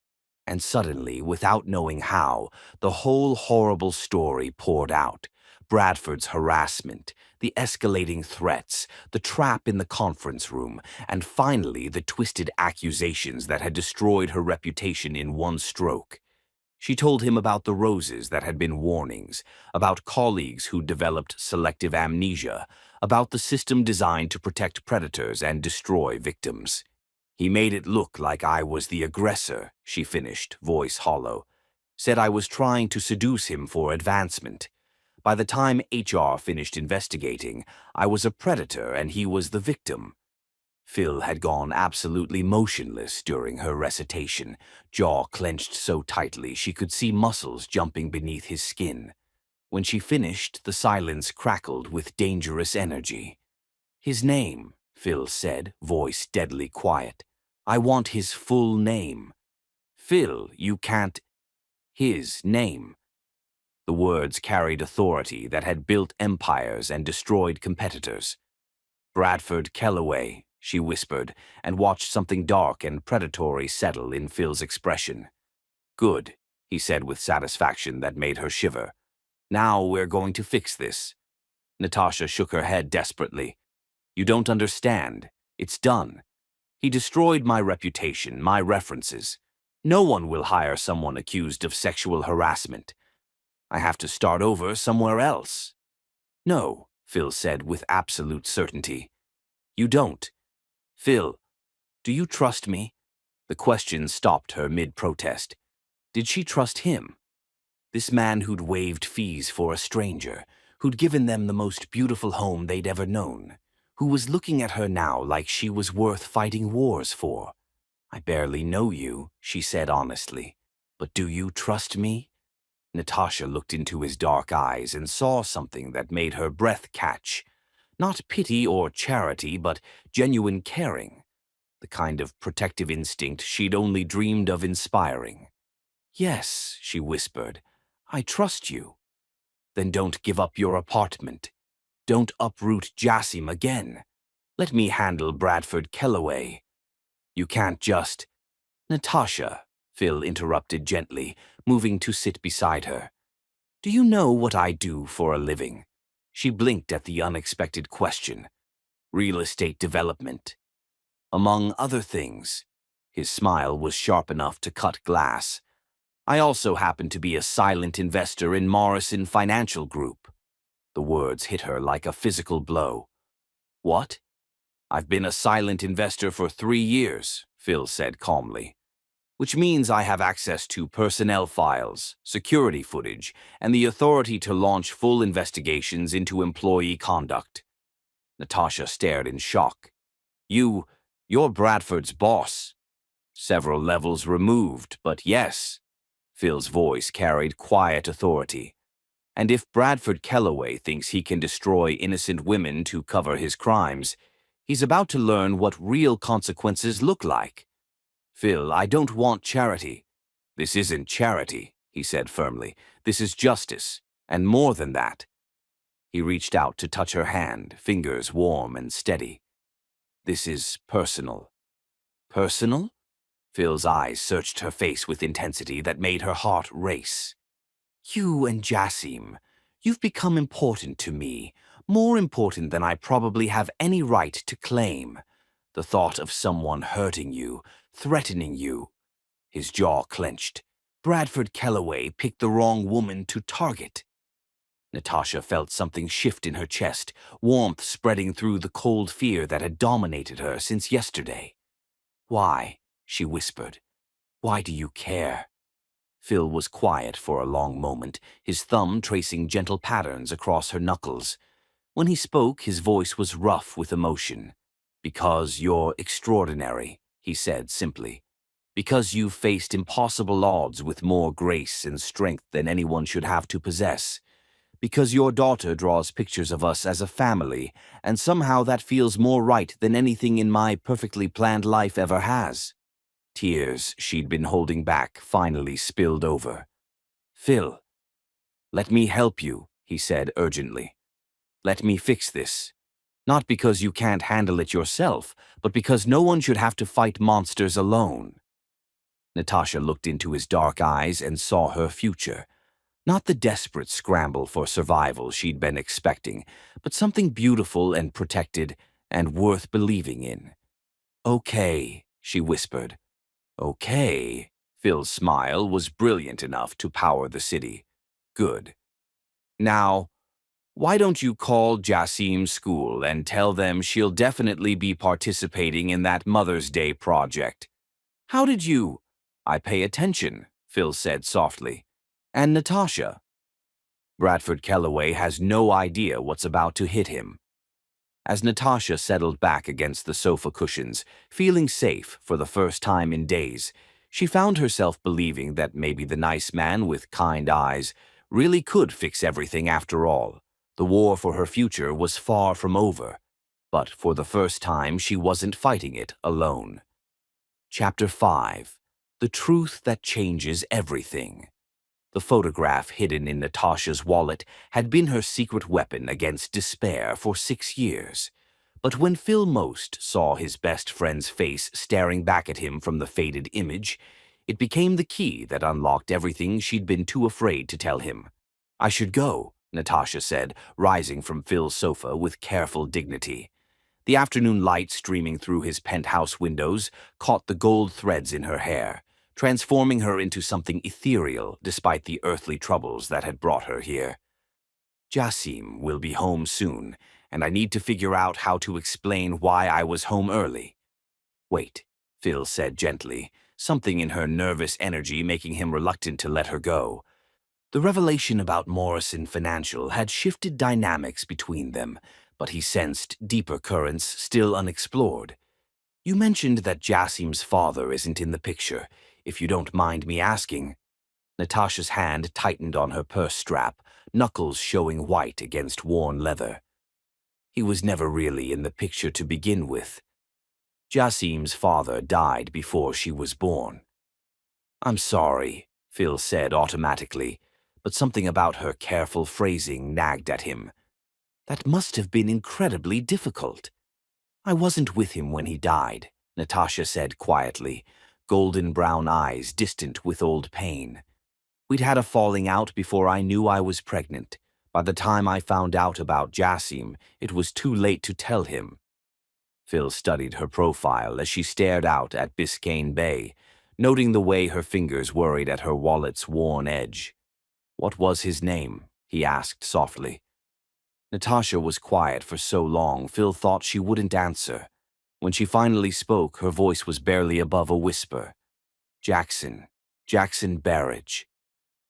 And suddenly, without knowing how, the whole horrible story poured out. Bradford's harassment, the escalating threats, the trap in the conference room, and finally the twisted accusations that had destroyed her reputation in one stroke. She told him about the roses that had been warnings, about colleagues who developed selective amnesia, about the system designed to protect predators and destroy victims. "He made it look like I was the aggressor," she finished, voice hollow. "Said I was trying to seduce him for advancement. By the time HR finished investigating, I was a predator and he was the victim." Phil had gone absolutely motionless during her recitation, jaw clenched so tightly she could see muscles jumping beneath his skin. When she finished, the silence crackled with dangerous energy. "His name," Phil said, voice deadly quiet. "I want his full name." "Phil, you can't—" "His name." The words carried authority that had built empires and destroyed competitors. "Bradford Kellaway," she whispered, and watched something dark and predatory settle in Phil's expression. "Good," he said with satisfaction that made her shiver. "Now we're going to fix this." Natasha shook her head desperately. "You don't understand. It's done. He destroyed my reputation, my references. No one will hire someone accused of sexual harassment. I have to start over somewhere else." "No," Phil said with absolute certainty. "You don't. Phil, do you trust me?" The question stopped her mid-protest. Did she trust him? This man who'd waived fees for a stranger, who'd given them the most beautiful home they'd ever known, who was looking at her now like she was worth fighting wars for. "I barely know you," she said honestly, "but do you trust me?" Natasha looked into his dark eyes and saw something that made her breath catch. Not pity or charity, but genuine caring. The kind of protective instinct she'd only dreamed of inspiring. "Yes," she whispered, "I trust you." "Then don't give up your apartment. Don't uproot Jassim again. Let me handle Bradford Kellaway. You can't just—" "Natasha," Phil interrupted gently, moving to sit beside her. "Do you know what I do for a living?" She blinked at the unexpected question. "Real estate development. Among other things." His smile was sharp enough to cut glass. "I also happen to be a silent investor in Morrison Financial Group." The words hit her like a physical blow. "What?" "I've been a silent investor for 3 years," Phil said calmly. "Which means I have access to personnel files, security footage, and the authority to launch full investigations into employee conduct." Natasha stared in shock. You're Bradford's boss." "Several levels removed, but yes." Phil's voice carried quiet authority. "And if Bradford Kellaway thinks he can destroy innocent women to cover his crimes, he's about to learn what real consequences look like." "Phil, I don't want charity." "This isn't charity," he said firmly. "This is justice, and more than that." He reached out to touch her hand, fingers warm and steady. "This is personal." "Personal?" Phil's eyes searched her face with intensity that made her heart race. "You and Jassim, you've become important to me, more important than I probably have any right to claim. The thought of someone hurting you, threatening you—" His jaw clenched. "Bradford Kellaway picked the wrong woman to target." Natasha felt something shift in her chest, warmth spreading through the cold fear that had dominated her since yesterday. "Why?" she whispered. "Why do you care?" Phil was quiet for a long moment, his thumb tracing gentle patterns across her knuckles. When he spoke, his voice was rough with emotion. "Because you're extraordinary," he said simply. "Because you've faced impossible odds with more grace and strength than anyone should have to possess. Because your daughter draws pictures of us as a family, and somehow that feels more right than anything in my perfectly planned life ever has." Tears she'd been holding back finally spilled over. "Phil, let me help you," he said urgently. "Let me fix this. Not because you can't handle it yourself, but because no one should have to fight monsters alone." Natasha looked into his dark eyes and saw her future. Not the desperate scramble for survival she'd been expecting, but something beautiful and protected and worth believing in. "Okay," she whispered. "Okay." Phil's smile was brilliant enough to power the city. "Good. Now, why don't you call Jassim's school and tell them she'll definitely be participating in that Mother's Day project?" "How did you—" "I pay attention," Phil said softly. "And Natasha?" "Bradford Kellaway has no idea what's about to hit him." As Natasha settled back against the sofa cushions, feeling safe for the first time in days, she found herself believing that maybe the nice man with kind eyes really could fix everything after all. The war for her future was far from over, but for the first time she wasn't fighting it alone. Chapter 5. The Truth That Changes Everything. The photograph hidden in Natasha's wallet had been her secret weapon against despair for 6 years. But when Phil Most saw his best friend's face staring back at him from the faded image, it became the key that unlocked everything she'd been too afraid to tell him. "I should go," Natasha said, rising from Phil's sofa with careful dignity. The afternoon light streaming through his penthouse windows caught the gold threads in her hair, transforming her into something ethereal despite the earthly troubles that had brought her here. "Jassim will be home soon, and I need to figure out how to explain why I was home early." "Wait," Phil said gently, something in her nervous energy making him reluctant to let her go. The revelation about Morrison Financial had shifted dynamics between them, but he sensed deeper currents still unexplored. You mentioned that Jasim's father isn't in the picture, if you don't mind me asking. Natasha's hand tightened on her purse strap, knuckles showing white against worn leather. He was never really in the picture to begin with. Jasim's father died before she was born. I'm sorry, Phil said automatically, but something about her careful phrasing nagged at him. That must have been incredibly difficult. I wasn't with him when he died, Natasha said quietly, golden brown eyes distant with old pain. We'd had a falling out before I knew I was pregnant. By the time I found out about Jasim, it was too late to tell him. Phil studied her profile as she stared out at Biscayne Bay, noting the way her fingers worried at her wallet's worn edge. What was his name? He asked softly. Natasha was quiet for so long, Phil thought she wouldn't answer. When she finally spoke, her voice was barely above a whisper. Jackson Barrage.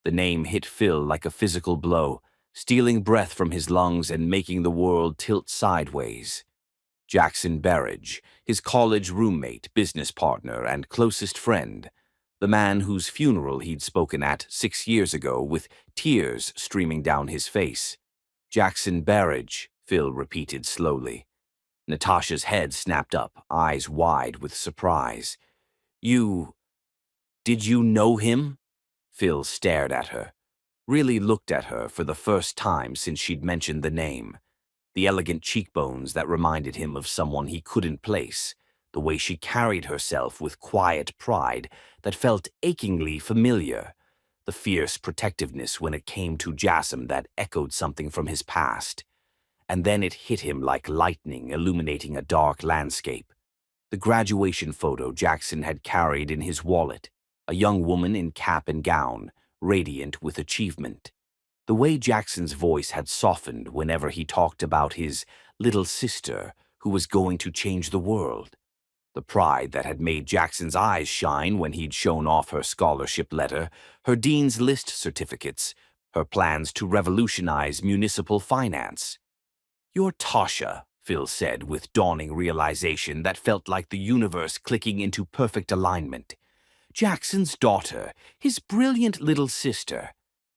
The name hit Phil like a physical blow, stealing breath from his lungs and making the world tilt sideways. Jackson Barrage, his college roommate, business partner, and closest friend. The man whose funeral he'd spoken at 6 years ago with tears streaming down his face. Jackson Barrage, Phil repeated slowly. Natasha's head snapped up, eyes wide with surprise. Did you know him? Phil stared at her, really looked at her for the first time since she'd mentioned the name. The elegant cheekbones that reminded him of someone he couldn't place, the way she carried herself with quiet pride that felt achingly familiar, the fierce protectiveness when it came to Jasim that echoed something from his past. And then it hit him like lightning illuminating a dark landscape. The graduation photo Jackson had carried in his wallet, a young woman in cap and gown, radiant with achievement. The way Jackson's voice had softened whenever he talked about his little sister who was going to change the world. The pride that had made Jackson's eyes shine when he'd shown off her scholarship letter, her dean's list certificates, her plans to revolutionize municipal finance. You're Tasha, Phil said with dawning realization that felt like the universe clicking into perfect alignment. Jackson's daughter, his brilliant little sister.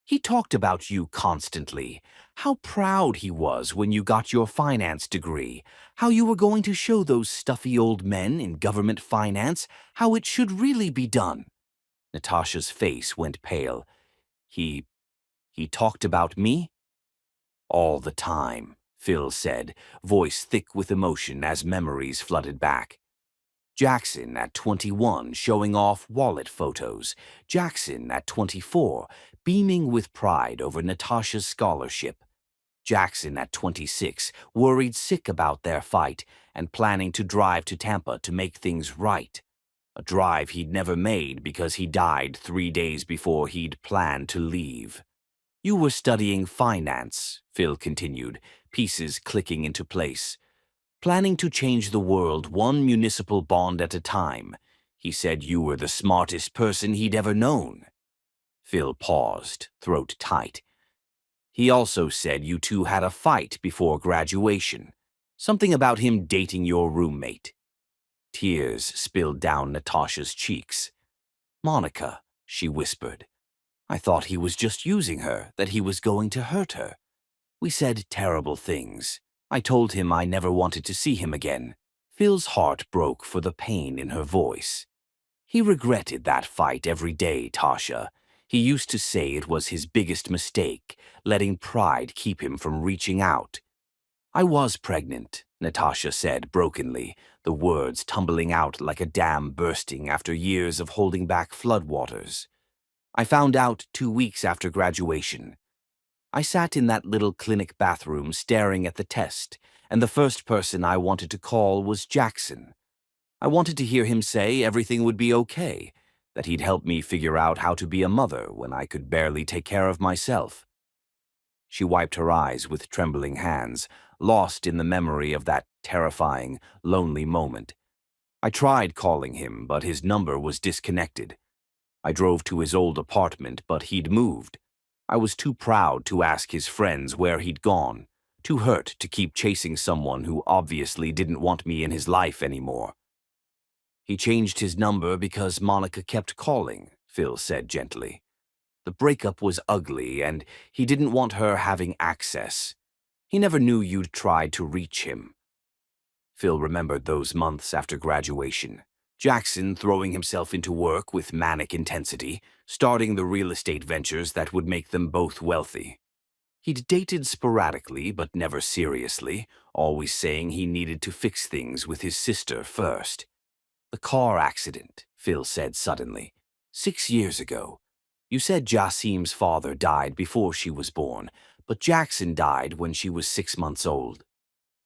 He talked about you constantly, how proud he was when you got your finance degree, how you were going to show those stuffy old men in government finance how it should really be done. Natasha's face went pale. He talked about me? All the time, Phil said, voice thick with emotion as memories flooded back. Jackson at 21 showing off wallet photos. Jackson at 24 beaming with pride over Natasha's scholarship. Jackson at 26 worried sick about their fight and planning to drive to Tampa to make things right. A drive he'd never made because he died 3 days before he'd planned to leave. You were studying finance, Phil continued, pieces clicking into place. Planning to change the world one municipal bond at a time. He said you were the smartest person he'd ever known. Phil paused, throat tight. He also said you two had a fight before graduation. Something about him dating your roommate. Tears spilled down Natasha's cheeks. Monica, she whispered. I thought he was just using her, that he was going to hurt her. We said terrible things. I told him I never wanted to see him again. Phil's heart broke for the pain in her voice. He regretted that fight every day, Tasha. He used to say it was his biggest mistake, letting pride keep him from reaching out. I was pregnant, Natasha said brokenly, the words tumbling out like a dam bursting after years of holding back floodwaters. I found out 2 weeks after graduation. I sat in that little clinic bathroom staring at the test, and the first person I wanted to call was Jackson. I wanted to hear him say everything would be okay, that he'd help me figure out how to be a mother when I could barely take care of myself. She wiped her eyes with trembling hands, lost in the memory of that terrifying, lonely moment. I tried calling him, but his number was disconnected. I drove to his old apartment, but he'd moved. I was too proud to ask his friends where he'd gone, too hurt to keep chasing someone who obviously didn't want me in his life anymore. He changed his number because Monica kept calling, Phil said gently. The breakup was ugly, and he didn't want her having access. He never knew you'd tried to reach him. Phil remembered those months after graduation. Jackson throwing himself into work with manic intensity, starting the real estate ventures that would make them both wealthy. He'd dated sporadically, but never seriously, always saying he needed to fix things with his sister first. The car accident, Phil said suddenly. 6 years ago. You said Jasim's father died before she was born, but Jackson died when she was 6 months old.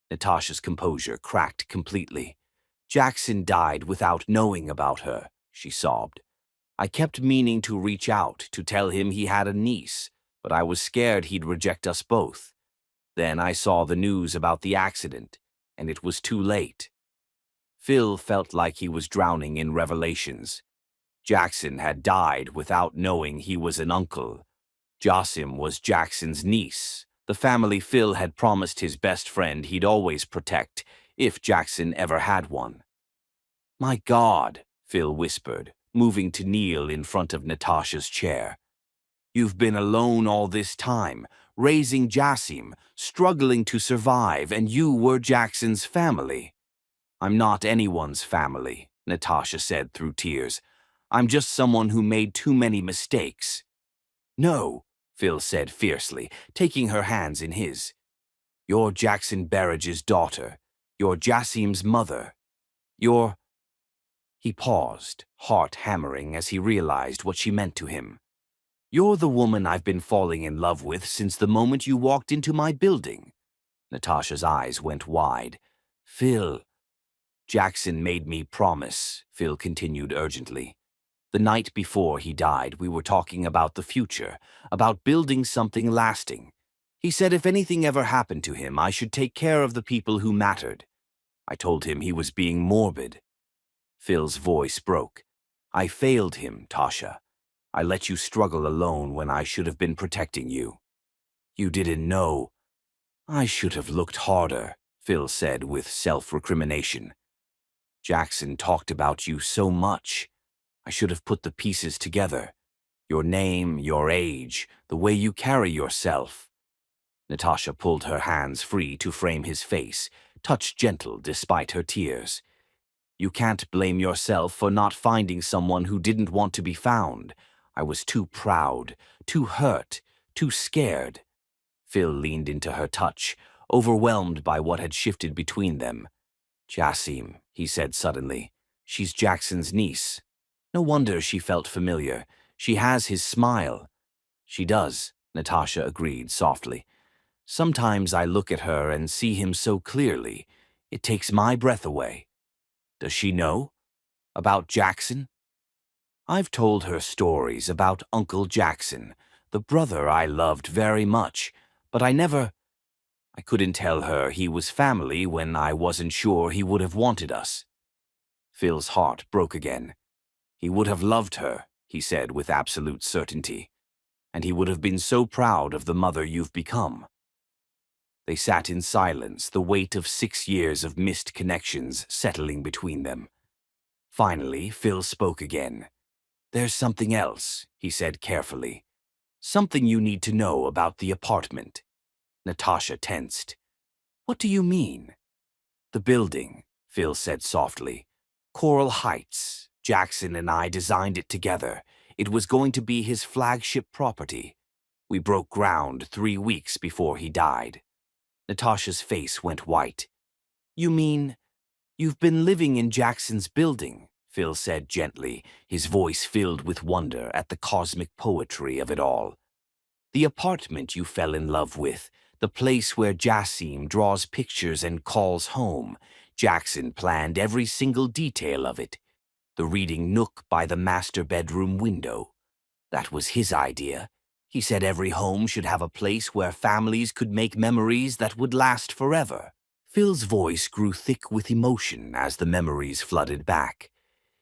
Natasha's composure cracked completely. Jackson died without knowing about her, she sobbed. I kept meaning to reach out to tell him he had a niece, but I was scared he'd reject us both. Then I saw the news about the accident, and it was too late. Phil felt like he was drowning in revelations. Jackson had died without knowing he was an uncle. Jasim was Jackson's niece, the family Phil had promised his best friend he'd always protect if Jackson ever had one. My God, Phil whispered, moving to kneel in front of Natasha's chair. You've been alone all this time, raising Jasim, struggling to survive, and you were Jackson's family. I'm not anyone's family, Natasha said through tears. I'm just someone who made too many mistakes. No, Phil said fiercely, taking her hands in his. You're Jackson Berridge's daughter. You're Jasim's mother. You're... He paused, heart hammering as he realized what she meant to him. You're the woman I've been falling in love with since the moment you walked into my building. Natasha's eyes went wide. Phil... Jackson made me promise, Phil continued urgently. The night before he died, we were talking about the future, about building something lasting. He said if anything ever happened to him, I should take care of the people who mattered. I told him he was being morbid. Phil's voice broke. I failed him, Tasha. I let you struggle alone when I should have been protecting you. You didn't know. I should have looked harder, Phil said with self-recrimination. Jackson talked about you so much. I should have put the pieces together. Your name, your age, the way you carry yourself. Natasha pulled her hands free to frame his face, touch gentle despite her tears. You can't blame yourself for not finding someone who didn't want to be found. I was too proud, too hurt, too scared. Phil leaned into her touch, overwhelmed by what had shifted between them. Jasim, he said suddenly. She's Jackson's niece. No wonder she felt familiar. She has his smile. She does, Natasha agreed softly. Sometimes I look at her and see him so clearly. It takes my breath away. Does she know? About Jackson? I've told her stories about Uncle Jackson, the brother I loved very much, but I couldn't tell her he was family when I wasn't sure he would have wanted us. Phil's heart broke again. He would have loved her, he said with absolute certainty, and he would have been so proud of the mother you've become. They sat in silence, the weight of 6 years of missed connections settling between them. Finally, Phil spoke again. There's something else, he said carefully. Something you need to know about the apartment. Natasha tensed. What do you mean? The building, Phil said softly. Coral Heights. Jackson and I designed it together. It was going to be his flagship property. We broke ground 3 weeks before he died. Natasha's face went white. You mean, you've been living in Jackson's building, Phil said gently, his voice filled with wonder at the cosmic poetry of it all. The apartment you fell in love with, the place where Jasim draws pictures and calls home. Jackson planned every single detail of it. The reading nook by the master bedroom window. That was his idea. He said every home should have a place where families could make memories that would last forever. Phil's voice grew thick with emotion as the memories flooded back.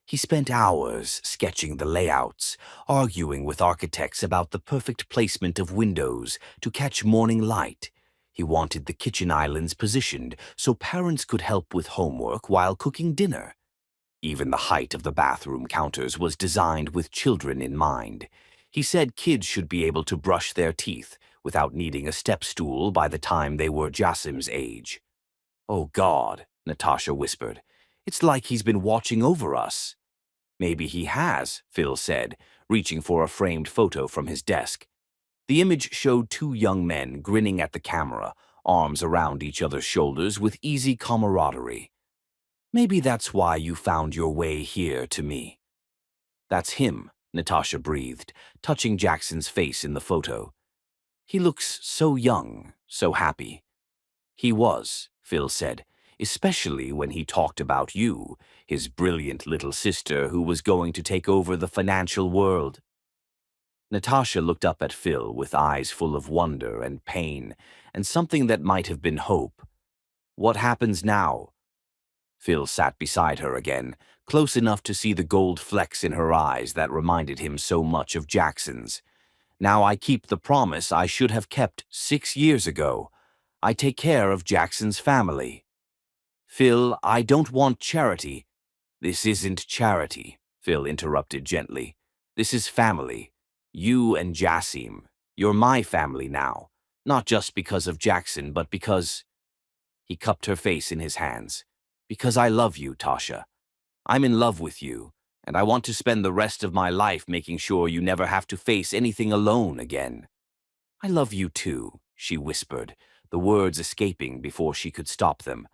He spent hours sketching the layouts, arguing with architects about the perfect placement of windows to catch morning light. He wanted the kitchen islands positioned so parents could help with homework while cooking dinner. Even the height of the bathroom counters was designed with children in mind. He said kids should be able to brush their teeth without needing a step stool by the time they were Jasim's age. "Oh God," Natasha whispered. "It's like he's been watching over us." "Maybe he has," Phil said, reaching for a framed photo from his desk. The image showed two young men grinning at the camera, arms around each other's shoulders with easy camaraderie. "Maybe that's why you found your way here to me." "That's him," Natasha breathed, touching Jackson's face in the photo. "He looks so young, so happy." "He was," Phil said, "especially when he talked about you, his brilliant little sister who was going to take over the financial world." Natasha looked up at Phil with eyes full of wonder and pain, and something that might have been hope. "What happens now?" Phil sat beside her again, close enough to see the gold flecks in her eyes that reminded him so much of Jackson's. "Now I keep the promise I should have kept 6 years ago. I take care of Jackson's family." "Phil, I don't want charity." "This isn't charity," Phil interrupted gently. "This is family. You and Jasim. You're my family now. Not just because of Jackson, but because—" He cupped her face in his hands. "Because I love you, Tasha. I'm in love with you, and I want to spend the rest of my life making sure you never have to face anything alone again." "I love you too," she whispered, the words escaping before she could stop them.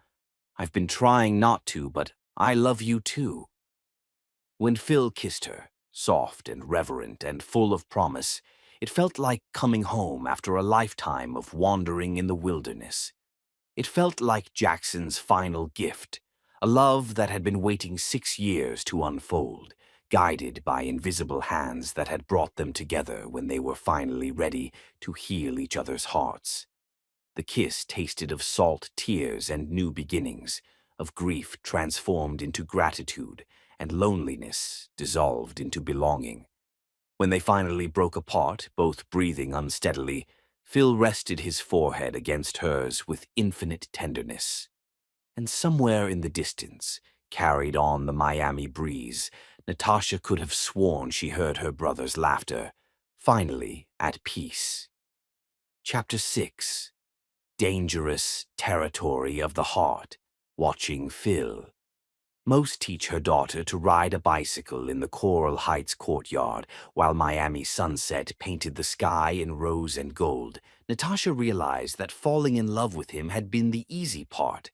"I've been trying not to, but I love you too." When Phil kissed her, soft and reverent and full of promise, it felt like coming home after a lifetime of wandering in the wilderness. It felt like Jackson's final gift, a love that had been waiting 6 years to unfold, guided by invisible hands that had brought them together when they were finally ready to heal each other's hearts. The kiss tasted of salt tears and new beginnings, of grief transformed into gratitude, and loneliness dissolved into belonging. When they finally broke apart, both breathing unsteadily, Phil rested his forehead against hers with infinite tenderness. And somewhere in the distance, carried on the Miami breeze, Natasha could have sworn she heard her brother's laughter, finally at peace. Chapter 6. Dangerous territory of the heart. Watching Phil. Most teach her daughter to ride a bicycle in the Coral Heights courtyard while Miami sunset painted the sky in rose and gold. Natasha realized that falling in love with him had been the easy part.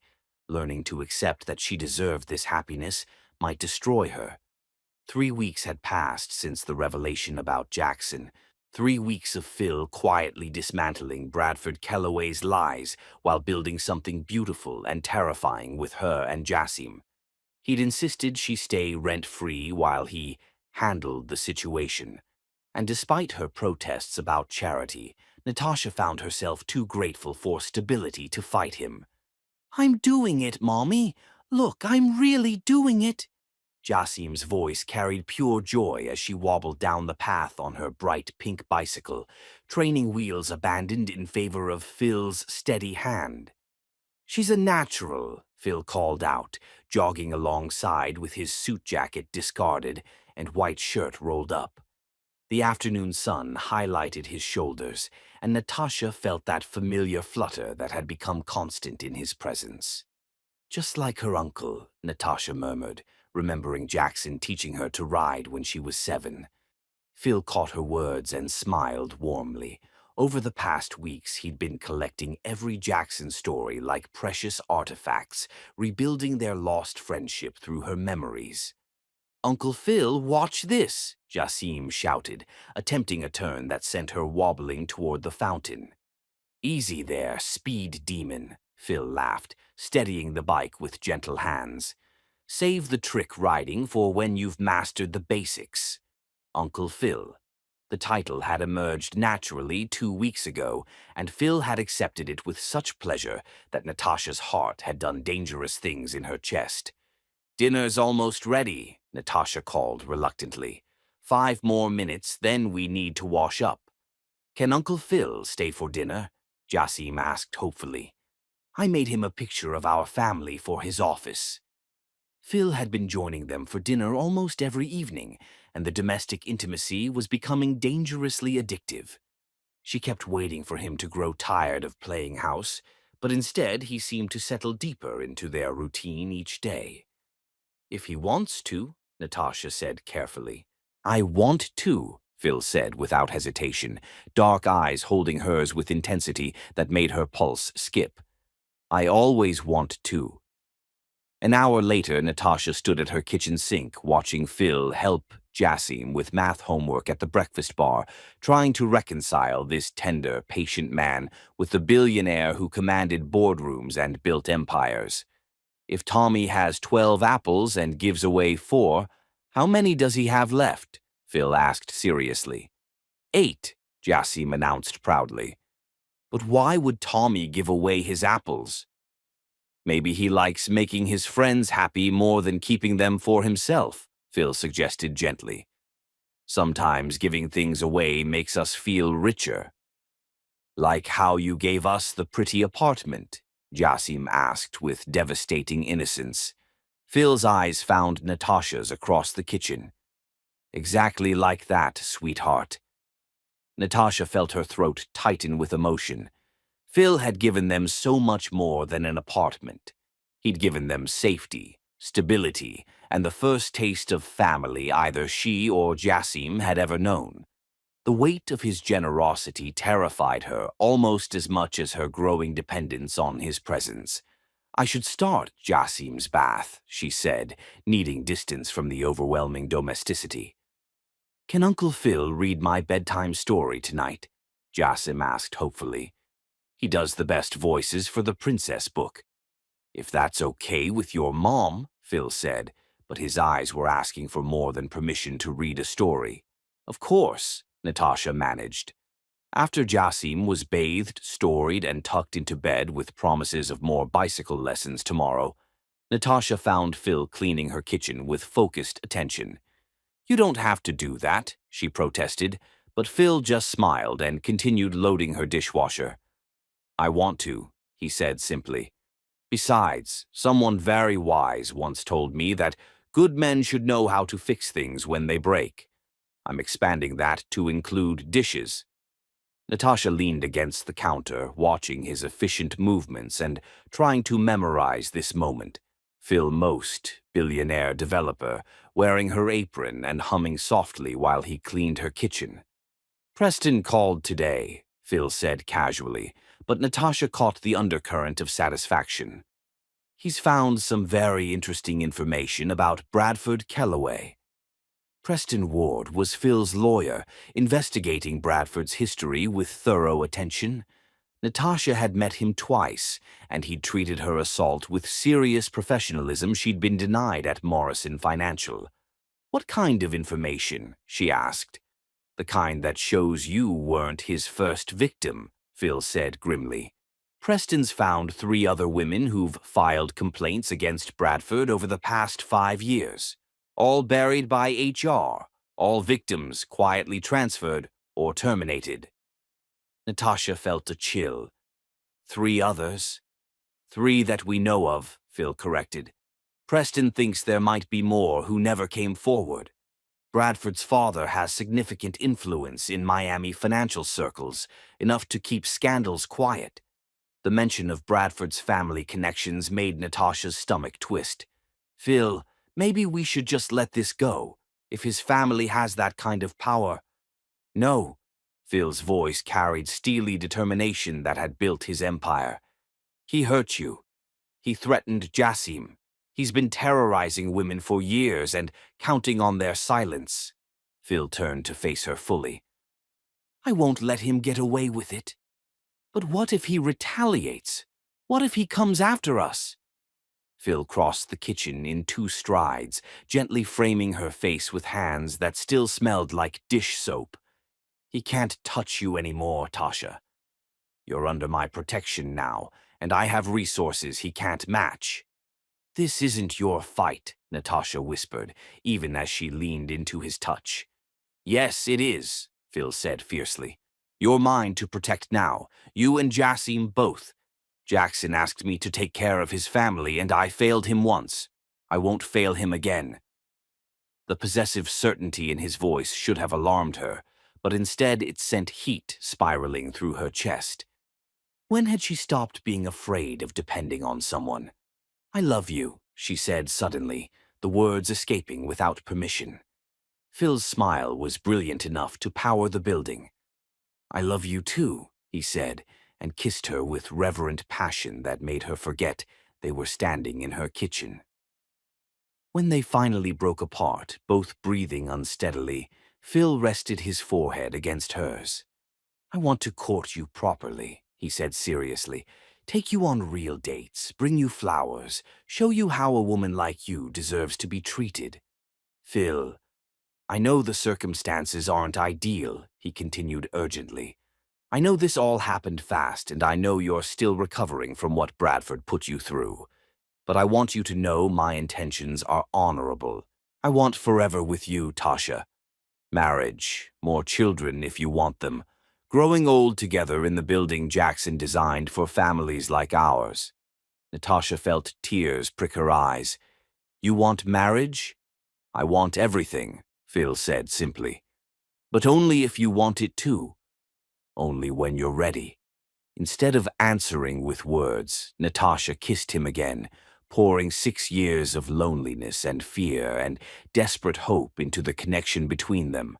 Learning to accept that she deserved this happiness might destroy her. 3 weeks had passed since the revelation about Jackson. 3 weeks of Phil quietly dismantling Bradford Kellaway's lies while building something beautiful and terrifying with her and Jasim. He'd insisted she stay rent-free while he handled the situation. And despite her protests about charity, Natasha found herself too grateful for stability to fight him. "I'm doing it, Mommy. Look, I'm really doing it." Jasim's voice carried pure joy as she wobbled down the path on her bright pink bicycle, training wheels abandoned in favor of Phil's steady hand. "She's a natural," Phil called out, jogging alongside with his suit jacket discarded and white shirt rolled up. The afternoon sun highlighted his shoulders, and Natasha felt that familiar flutter that had become constant in his presence. "Just like her uncle," Natasha murmured, remembering Jackson teaching her to ride when she was 7. Phil caught her words and smiled warmly. Over the past weeks, he'd been collecting every Jackson story like precious artifacts, rebuilding their lost friendship through her memories. "Uncle Phil, watch this!" Jasim shouted, attempting a turn that sent her wobbling toward the fountain. "Easy there, speed demon," Phil laughed, steadying the bike with gentle hands. "Save the trick riding for when you've mastered the basics." Uncle Phil. The title had emerged naturally 2 weeks ago, and Phil had accepted it with such pleasure that Natasha's heart had done dangerous things in her chest. "Dinner's almost ready," Natasha called reluctantly. 5 more minutes, then we need to wash up. Can Uncle Phil stay for dinner? Jassim asked hopefully. I made him a picture of our family for his office. Phil had been joining them for dinner almost every evening, and the domestic intimacy was becoming dangerously addictive. She kept waiting for him to grow tired of playing house, but instead he seemed to settle deeper into their routine each day. If he wants to, Natasha said carefully. I want to, Phil said without hesitation, dark eyes holding hers with intensity that made her pulse skip. I always want to. An hour later, Natasha stood at her kitchen sink, watching Phil help Jassim with math homework at the breakfast bar, trying to reconcile this tender, patient man with the billionaire who commanded boardrooms and built empires. If Tommy has 12 apples and gives away 4, how many does he have left? Phil asked seriously. 8, Jassim announced proudly. But why would Tommy give away his apples? Maybe he likes making his friends happy more than keeping them for himself, Phil suggested gently. Sometimes giving things away makes us feel richer. Like how you gave us the pretty apartment, Jassim asked with devastating innocence. Phil's eyes found Natasha's across the kitchen. Exactly like that, sweetheart. Natasha felt her throat tighten with emotion. Phil had given them so much more than an apartment. He'd given them safety, stability, and the first taste of family either she or Jassim had ever known. The weight of his generosity terrified her almost as much as her growing dependence on his presence. I should start Jassim's bath, she said, needing distance from the overwhelming domesticity. Can Uncle Phil read my bedtime story tonight? Jassim asked hopefully. He does the best voices for the princess book. If that's okay with your mom, Phil said, but his eyes were asking for more than permission to read a story. Of course, Natasha managed. After Jassim was bathed, storied, and tucked into bed with promises of more bicycle lessons tomorrow, Natasha found Phil cleaning her kitchen with focused attention. You don't have to do that, she protested, but Phil just smiled and continued loading her dishwasher. I want to, he said simply. Besides, someone very wise once told me that good men should know how to fix things when they break. I'm expanding that to include dishes. Natasha leaned against the counter, watching his efficient movements and trying to memorize this moment. Phil Most, billionaire developer, wearing her apron and humming softly while he cleaned her kitchen. Preston called today, Phil said casually, but Natasha caught the undercurrent of satisfaction. He's found some very interesting information about Bradford Kellaway. Preston Ward was Phil's lawyer, investigating Bradford's history with thorough attention. Natasha had met him twice, and he'd treated her assault with serious professionalism she'd been denied at Morrison Financial. What kind of information? She asked. The kind that shows you weren't his first victim, Phil said grimly. Preston's found 3 other women who've filed complaints against Bradford over the past 5 years. All buried by HR, all victims quietly transferred or terminated. Natasha felt a chill. 3 others? 3 that we know of, Phil corrected. Preston thinks there might be more who never came forward. Bradford's father has significant influence in Miami financial circles, enough to keep scandals quiet. The mention of Bradford's family connections made Natasha's stomach twist. Phil, maybe we should just let this go, if his family has that kind of power. No, Phil's voice carried steely determination that had built his empire. He hurt you. He threatened Jassim. He's been terrorizing women for years and counting on their silence. Phil turned to face her fully. I won't let him get away with it. But what if he retaliates? What if he comes after us? Phil crossed the kitchen in 2 strides, gently framing her face with hands that still smelled like dish soap. He can't touch you anymore, Tasha. You're under my protection now, and I have resources he can't match. "This isn't your fight," Natasha whispered, even as she leaned into his touch. "Yes, it is," Phil said fiercely. "You're mine to protect now, you and Jassim both. Jackson asked me to take care of his family, and I failed him once. I won't fail him again." The possessive certainty in his voice should have alarmed her, but instead it sent heat spiraling through her chest. When had she stopped being afraid of depending on someone? "I love you," she said suddenly, the words escaping without permission. Phil's smile was brilliant enough to power the building. "I love you too," he said, and kissed her with reverent passion that made her forget they were standing in her kitchen. When they finally broke apart, both breathing unsteadily, Phil rested his forehead against hers. "I want to court you properly," he said seriously. "Take you on real dates, bring you flowers, show you how a woman like you deserves to be treated." "Phil, I know the circumstances aren't ideal," he continued urgently. "I know this all happened fast, and I know you're still recovering from what Bradford put you through. But I want you to know my intentions are honorable. I want forever with you, Tasha. Marriage, more children if you want them, growing old together in the building Jackson designed for families like ours." Natasha felt tears prick her eyes. "You want marriage?" "I want everything," Phil said simply. "But only if you want it too. Only when you're ready." Instead of answering with words, Natasha kissed him again, pouring 6 years of loneliness and fear and desperate hope into the connection between them.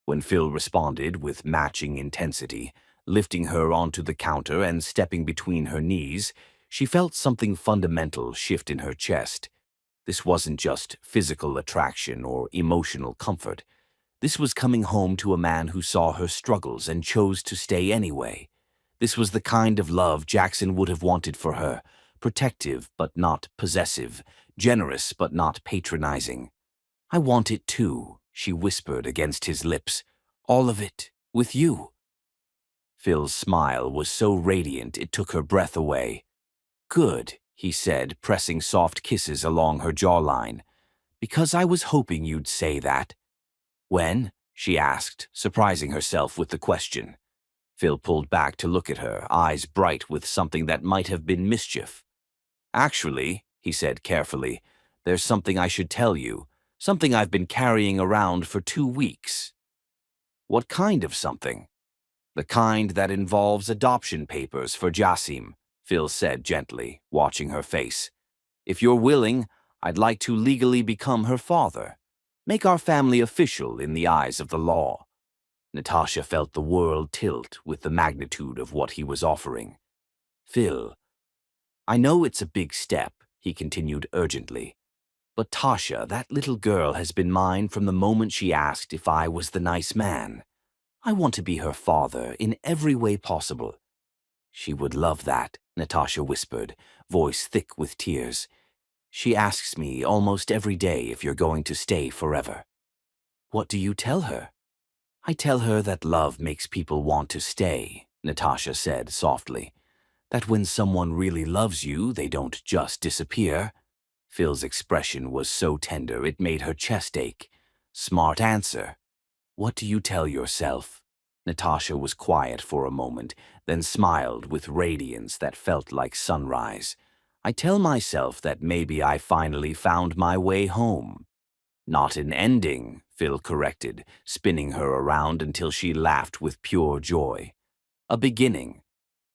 When Phil responded with matching intensity, lifting her onto the counter and stepping between her knees, she felt something fundamental shift in her chest. This wasn't just physical attraction or emotional comfort. This was coming home to a man who saw her struggles and chose to stay anyway. This was the kind of love Jackson would have wanted for her, protective but not possessive, generous but not patronizing. "I want it too," she whispered against his lips. "All of it, with you." Phil's smile was so radiant it took her breath away. "Good," he said, pressing soft kisses along her jawline. "Because I was hoping you'd say that." "When?" she asked, surprising herself with the question. Phil pulled back to look at her, eyes bright with something that might have been mischief. "Actually," he said carefully, "there's something I should tell you, something I've been carrying around for 2 weeks." "What kind of something?" "The kind that involves adoption papers for Jassim," Phil said gently, watching her face. "If you're willing, I'd like to legally become her father. Make our family official in the eyes of the law." Natasha felt the world tilt with the magnitude of what he was offering. "Phil, I know it's a big step," he continued urgently. "But Tasha, that little girl has been mine from the moment she asked if I was the nice man. I want to be her father in every way possible." "She would love that," Natasha whispered, voice thick with tears. "She asks me almost every day if you're going to stay forever." "What do you tell her?" "I tell her that love makes people want to stay," Natasha said softly. "That when someone really loves you, they don't just disappear." Phil's expression was so tender it made her chest ache. "Smart answer." "What do you tell yourself?" Natasha was quiet for a moment, then smiled with radiance that felt like sunrise. "I tell myself that maybe I finally found my way home." "Not an ending," Phil corrected, spinning her around until she laughed with pure joy. "A beginning.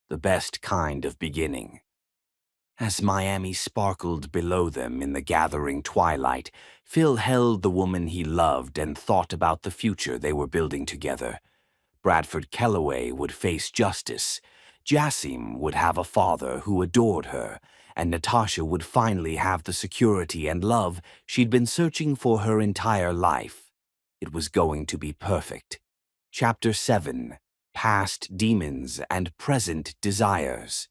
The best kind of beginning." As Miami sparkled below them in the gathering twilight, Phil held the woman he loved and thought about the future they were building together. Bradford Kellaway would face justice. Jassim would have a father who adored her, and Natasha would finally have the security and love she'd been searching for her entire life. It was going to be perfect. Chapter 7: Past Demons and Present Desires.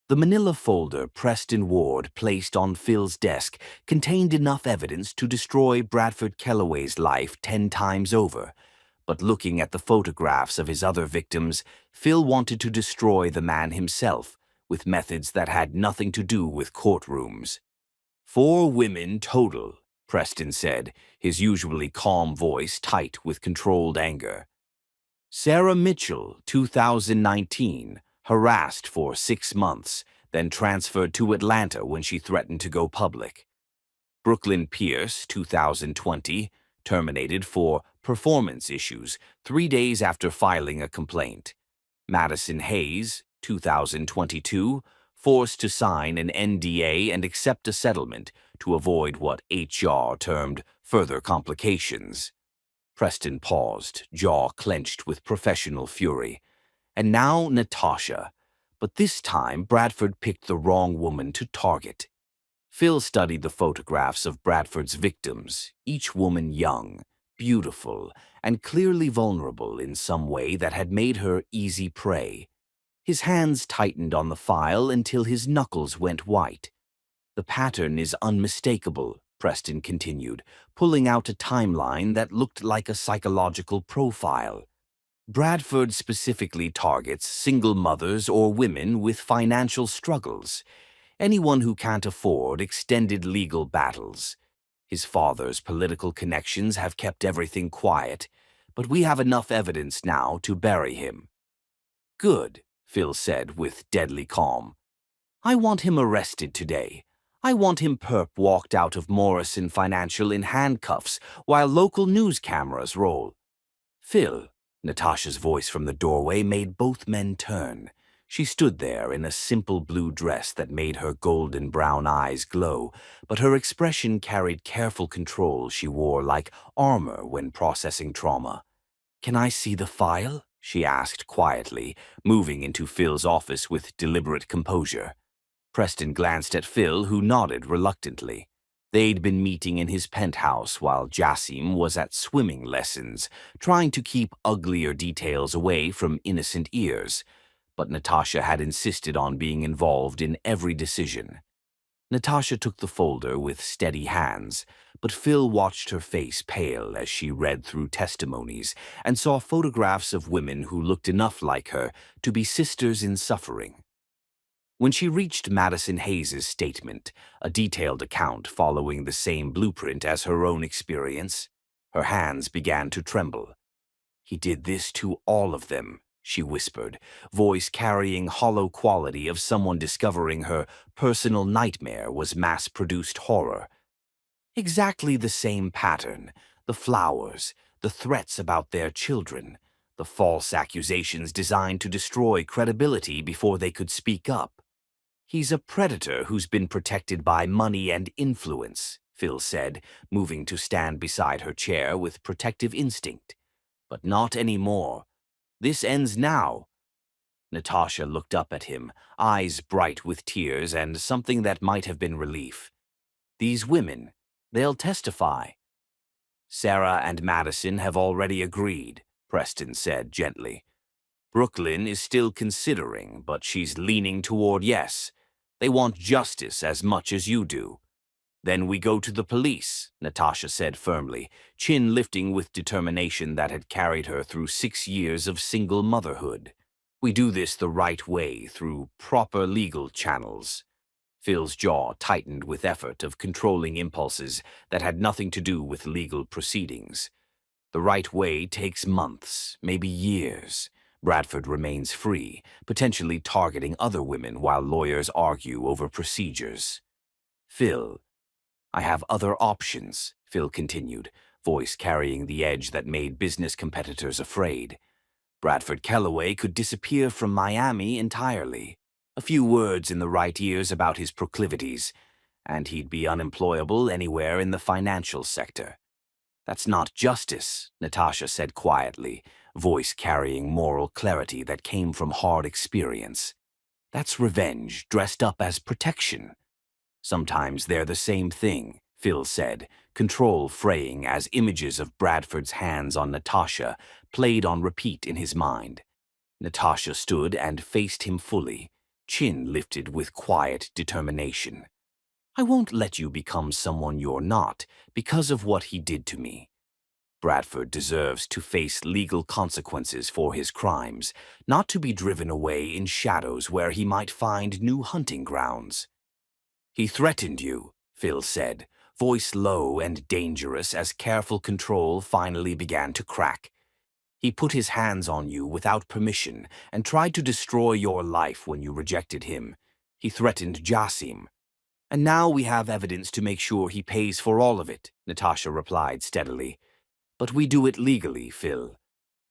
The manila folder Preston Ward placed on Phil's desk contained enough evidence to destroy Bradford Kellaway's life 10 times over. But looking at the photographs of his other victims, Phil wanted to destroy the man himself, with methods that had nothing to do with courtrooms. 4 women total, Preston said, his usually calm voice tight with controlled anger. Sarah Mitchell, 2019, harassed for 6 months, then transferred to Atlanta when she threatened to go public. Brooklyn Pierce, 2020, terminated for performance issues 3 days after filing a complaint. Madison Hayes, 2022, forced to sign an NDA and accept a settlement to avoid what HR termed further complications. Preston paused, jaw clenched with professional fury. And now Natasha. But this time Bradford picked the wrong woman to target. Phil studied the photographs of Bradford's victims, each woman young, beautiful, and clearly vulnerable in some way that had made her easy prey. His hands tightened on the file until his knuckles went white. The pattern is unmistakable, Preston continued, pulling out a timeline that looked like a psychological profile. Bradford specifically targets single mothers or women with financial struggles, anyone who can't afford extended legal battles. His father's political connections have kept everything quiet, but we have enough evidence now to bury him. Good, Phil said with deadly calm. I want him arrested today. I want him perp walked out of Morrison Financial in handcuffs while local news cameras roll. Phil, Natasha's voice from the doorway made both men turn. She stood there in a simple blue dress that made her golden brown eyes glow, but her expression carried careful control she wore like armor when processing trauma. Can I see the file? She asked quietly, moving into Phil's office with deliberate composure. Preston glanced at Phil, who nodded reluctantly. They'd been meeting in his penthouse while Jassim was at swimming lessons, trying to keep uglier details away from innocent ears. But Natasha had insisted on being involved in every decision. Natasha took the folder with steady hands, but Phil watched her face pale as she read through testimonies and saw photographs of women who looked enough like her to be sisters in suffering. When she reached Madison Hayes's statement, a detailed account following the same blueprint as her own experience, her hands began to tremble. He did this to all of them, she whispered, voice carrying hollow quality of someone discovering her personal nightmare was mass-produced horror. Exactly the same pattern, the flowers, the threats about their children, the false accusations designed to destroy credibility before they could speak up. He's a predator who's been protected by money and influence, Phil said, moving to stand beside her chair with protective instinct. But not anymore. This ends now. Natasha looked up at him, eyes bright with tears and something that might have been relief. These women, they'll testify. Sarah and Madison have already agreed, Preston said gently. Brooklyn is still considering, but she's leaning toward yes. They want justice as much as you do. Then we go to the police, Natasha said firmly, chin lifting with determination that had carried her through 6 years of single motherhood. We do this the right way, through proper legal channels. Phil's jaw tightened with effort of controlling impulses that had nothing to do with legal proceedings. The right way takes months, maybe years. Bradford remains free, potentially targeting other women while lawyers argue over procedures. Phil, I have other options, Phil continued, voice carrying the edge that made business competitors afraid. Bradford Kellaway could disappear from Miami entirely. A few words in the right ears about his proclivities, and he'd be unemployable anywhere in the financial sector. That's not justice, Natasha said quietly, voice carrying moral clarity that came from hard experience. That's revenge dressed up as protection. Sometimes they're the same thing, Phil said, control fraying as images of Bradford's hands on Natasha played on repeat in his mind. Natasha stood and faced him fully, chin lifted with quiet determination. I won't let you become someone you're not because of what he did to me. Bradford deserves to face legal consequences for his crimes, not to be driven away in shadows where he might find new hunting grounds. He threatened you, Phil said, voice low and dangerous as careful control finally began to crack. He put his hands on you without permission and tried to destroy your life when you rejected him. He threatened Jassim. And now we have evidence to make sure he pays for all of it, Natasha replied steadily. But we do it legally, Phil.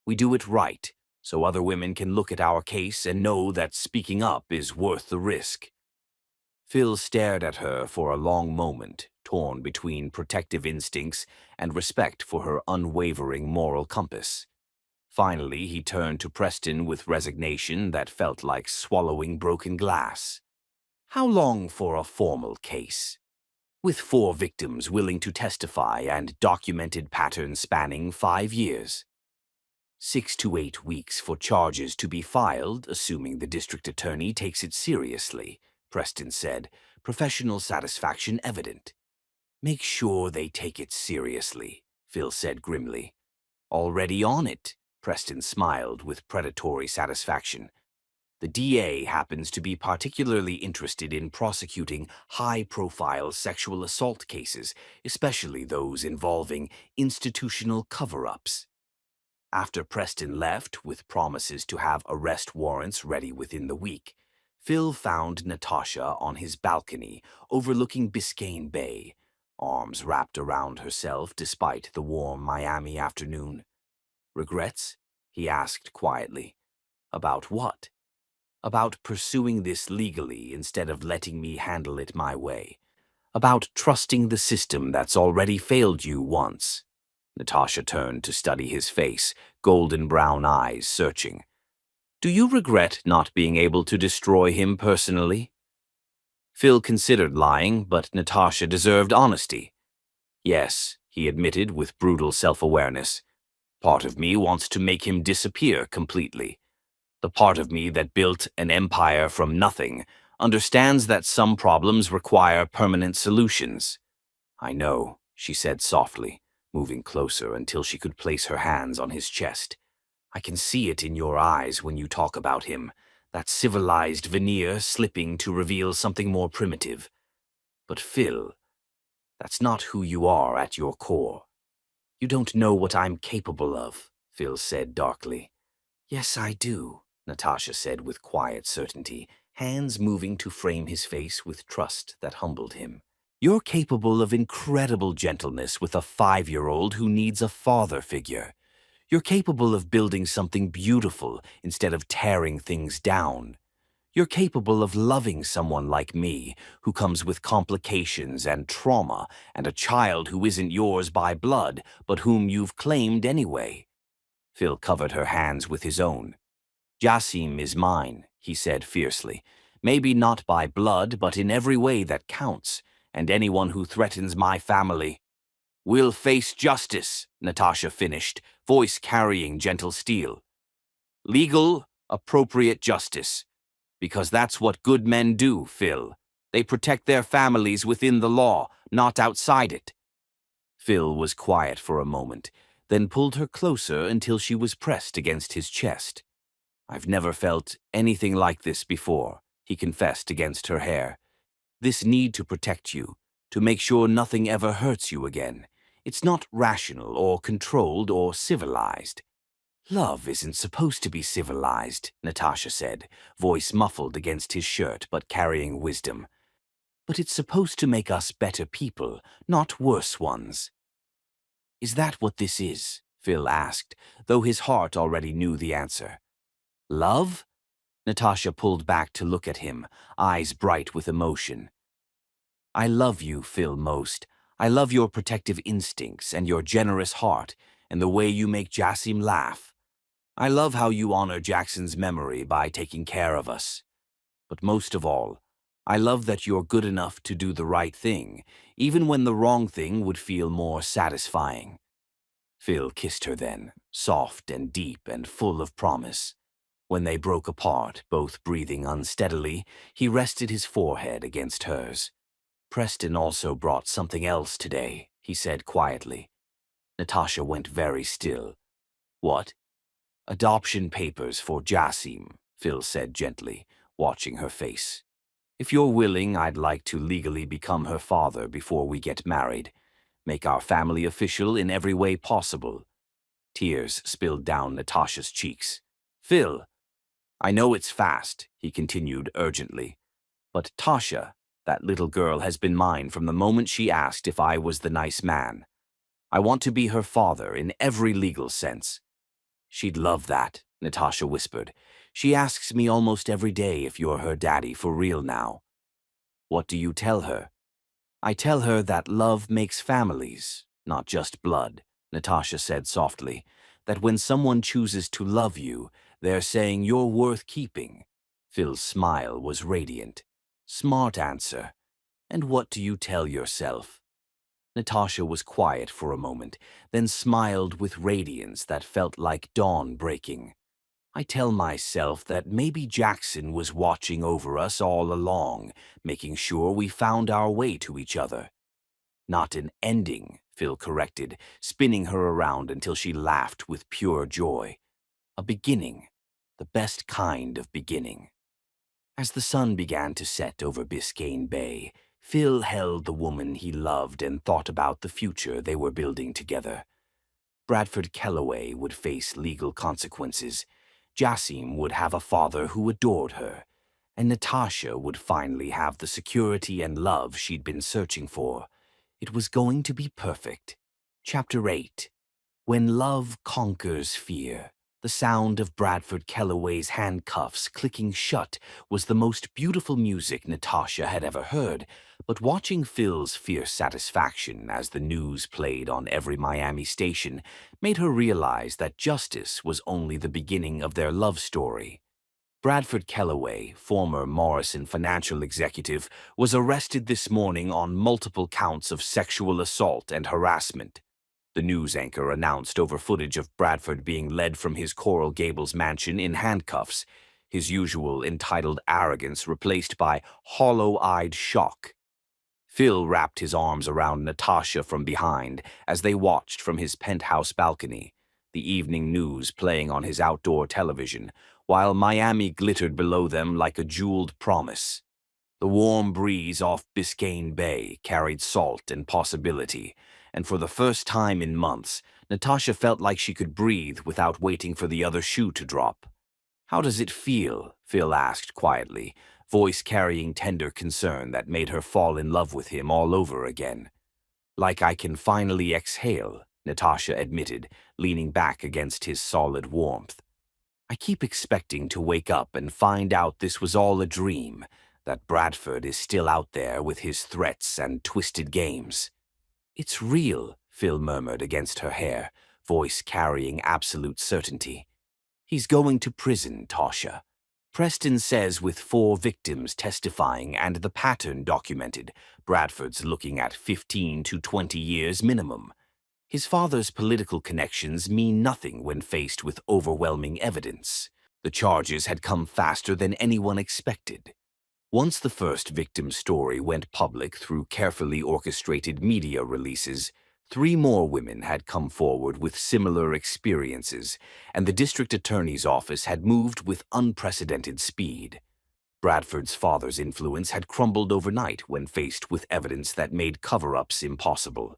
We do it right, so other women can look at our case and know that speaking up is worth the risk. Phil stared at her for a long moment, torn between protective instincts and respect for her unwavering moral compass. Finally, he turned to Preston with resignation that felt like swallowing broken glass. How long for a formal case? With 4 victims willing to testify and documented patterns spanning 5 years. 6 to 8 weeks for charges to be filed, assuming the district attorney takes it seriously, Preston said, professional satisfaction evident. Make sure they take it seriously, Phil said grimly. Already on it, Preston smiled with predatory satisfaction. The DA happens to be particularly interested in prosecuting high-profile sexual assault cases, especially those involving institutional cover-ups. After Preston left with promises to have arrest warrants ready within the week, Phil found Natasha on his balcony overlooking Biscayne Bay, arms wrapped around herself despite the warm Miami afternoon. Regrets? He asked quietly. About what? About pursuing this legally instead of letting me handle it my way. About trusting the system that's already failed you once. Natasha turned to study his face, golden brown eyes searching. Do you regret not being able to destroy him personally? Phil considered lying, but Natasha deserved honesty. Yes, he admitted with brutal self-awareness. Part of me wants to make him disappear completely. The part of me that built an empire from nothing understands that some problems require permanent solutions. I know, she said softly, moving closer until she could place her hands on his chest. I can see it in your eyes when you talk about him, that civilized veneer slipping to reveal something more primitive. But Phil, that's not who you are at your core. You don't know what I'm capable of, Phil said darkly. Yes, I do, Natasha said with quiet certainty, hands moving to frame his face with trust that humbled him. You're capable of incredible gentleness with a 5-year-old who needs a father figure. You're capable of building something beautiful instead of tearing things down. You're capable of loving someone like me, who comes with complications and trauma, and a child who isn't yours by blood, but whom you've claimed anyway. Phil covered her hands with his own. Jassim is mine, he said fiercely. Maybe not by blood, but in every way that counts, and anyone who threatens my family will face justice, Natasha finished, voice carrying gentle steel. Legal, appropriate justice. Because that's what good men do, Phil. They protect their families within the law, not outside it. Phil was quiet for a moment, then pulled her closer until she was pressed against his chest. I've never felt anything like this before, he confessed against her hair. This need to protect you, to make sure nothing ever hurts you again. It's not rational or controlled or civilized. Love isn't supposed to be civilized, Natasha said, voice muffled against his shirt but carrying wisdom. But it's supposed to make us better people, not worse ones. Is that what this is? Phil asked, though his heart already knew the answer. Love? Natasha pulled back to look at him, eyes bright with emotion. I love you, Phil, most. I love your protective instincts and your generous heart and the way you make Jassim laugh. I love how you honor Jackson's memory by taking care of us. But most of all, I love that you're good enough to do the right thing, even when the wrong thing would feel more satisfying. Phil kissed her then, soft and deep and full of promise. When they broke apart, both breathing unsteadily, he rested his forehead against hers. Preston also brought something else today, he said quietly. Natasha went very still. What? Adoption papers for Jassim, Phil said gently, watching her face. If you're willing, I'd like to legally become her father before we get married. Make our family official in every way possible. Tears spilled down Natasha's cheeks. Phil, I know it's fast, he continued urgently. But Tasha, that little girl, has been mine from the moment she asked if I was the nice man. I want to be her father in every legal sense. She'd love that, Natasha whispered. She asks me almost every day if you're her daddy for real now. What do you tell her? I tell her that love makes families, not just blood, Natasha said softly. That when someone chooses to love you, they're saying you're worth keeping. Phil's smile was radiant. Smart answer. And what do you tell yourself? Natasha was quiet for a moment, then smiled with radiance that felt like dawn breaking. I tell myself that maybe Jackson was watching over us all along, making sure we found our way to each other. Not an ending, Phil corrected, spinning her around until she laughed with pure joy. A beginning, the best kind of beginning. As the sun began to set over Biscayne Bay, Phil held the woman he loved and thought about the future they were building together. Bradford Kellaway would face legal consequences. Jassim would have a father who adored her, and Natasha would finally have the security and love she'd been searching for. It was going to be perfect. Chapter 8. When Love Conquers Fear. The sound of Bradford Kellaway's handcuffs clicking shut was the most beautiful music Natasha had ever heard, but watching Phil's fierce satisfaction as the news played on every Miami station made her realize that justice was only the beginning of their love story. Bradford Kellaway, former Morrison financial executive, was arrested this morning on multiple counts of sexual assault and harassment. The news anchor announced over footage of Bradford being led from his Coral Gables mansion in handcuffs, his usual entitled arrogance replaced by hollow-eyed shock. Phil wrapped his arms around Natasha from behind as they watched from his penthouse balcony, the evening news playing on his outdoor television, while Miami glittered below them like a jeweled promise. The warm breeze off Biscayne Bay carried salt and possibility, and for the first time in months, Natasha felt like she could breathe without waiting for the other shoe to drop. How does it feel? Phil asked quietly, voice carrying tender concern that made her fall in love with him all over again. Like I can finally exhale, Natasha admitted, leaning back against his solid warmth. I keep expecting to wake up and find out this was all a dream, that Bradford is still out there with his threats and twisted games. It's real, Phil murmured against her hair, voice carrying absolute certainty. He's going to prison, Tasha. Preston says with 4 victims testifying and the pattern documented, Bradford's looking at 15 to 20 years minimum. His father's political connections mean nothing when faced with overwhelming evidence. The charges had come faster than anyone expected. Once the first victim's story went public through carefully orchestrated media releases, 3 more women had come forward with similar experiences, and the district attorney's office had moved with unprecedented speed. Bradford's father's influence had crumbled overnight when faced with evidence that made cover-ups impossible.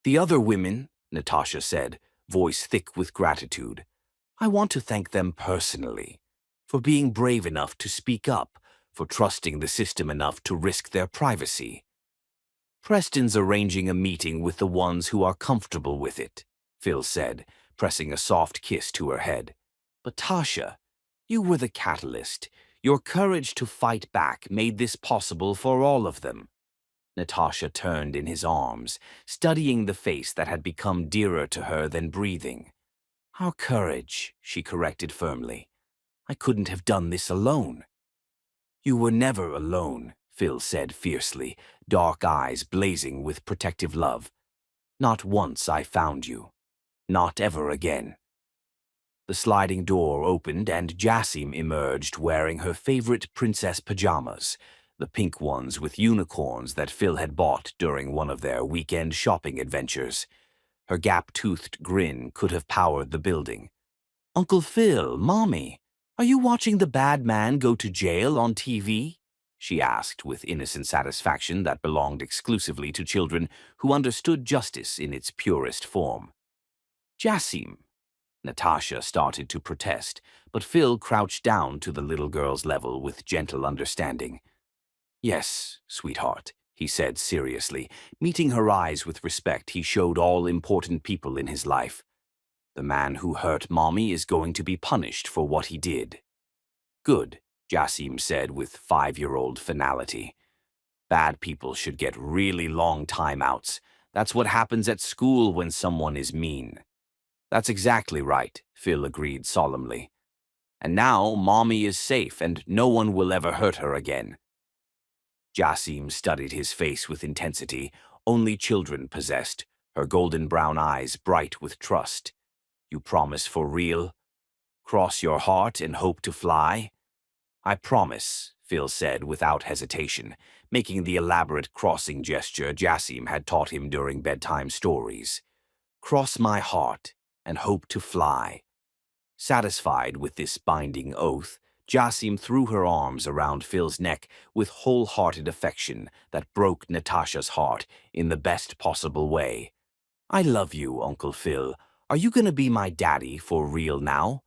The other women, Natasha said, voice thick with gratitude. I want to thank them personally, for being brave enough to speak up, for trusting the system enough to risk their privacy. Preston's arranging a meeting with the ones who are comfortable with it, Phil said, pressing a soft kiss to her head. But Tasha, you were the catalyst. Your courage to fight back made this possible for all of them. Natasha turned in his arms, studying the face that had become dearer to her than breathing. Our courage, she corrected firmly. I couldn't have done this alone. You were never alone, Phil said fiercely, dark eyes blazing with protective love. Not once I found you. Not ever again. The sliding door opened and Jassim emerged wearing her favorite princess pajamas, the pink ones with unicorns that Phil had bought during one of their weekend shopping adventures. Her gap-toothed grin could have powered the building. "Uncle Phil, Mommy, are you watching the bad man go to jail on TV?" she asked with innocent satisfaction that belonged exclusively to children who understood justice in its purest form. "Jassim," Natasha started to protest, but Phil crouched down to the little girl's level with gentle understanding. "Yes, sweetheart," he said seriously. Meeting her eyes with respect, he showed all important people in his life. "The man who hurt Mommy is going to be punished for what he did." "Good," Jassim said with 5-year-old finality. "Bad people should get really long timeouts. That's what happens at school when someone is mean." "That's exactly right," Phil agreed solemnly. "And now Mommy is safe and no one will ever hurt her again." Jassim studied his face with intensity only children possessed, her golden brown eyes bright with trust. "You promise for real? Cross your heart and hope to fly?" "I promise," Phil said without hesitation, making the elaborate crossing gesture Jassim had taught him during bedtime stories. "Cross my heart and hope to fly." Satisfied with this binding oath, Jassim threw her arms around Phil's neck with wholehearted affection that broke Natasha's heart in the best possible way. "I love you, Uncle Phil. Are you gonna be my daddy for real now?"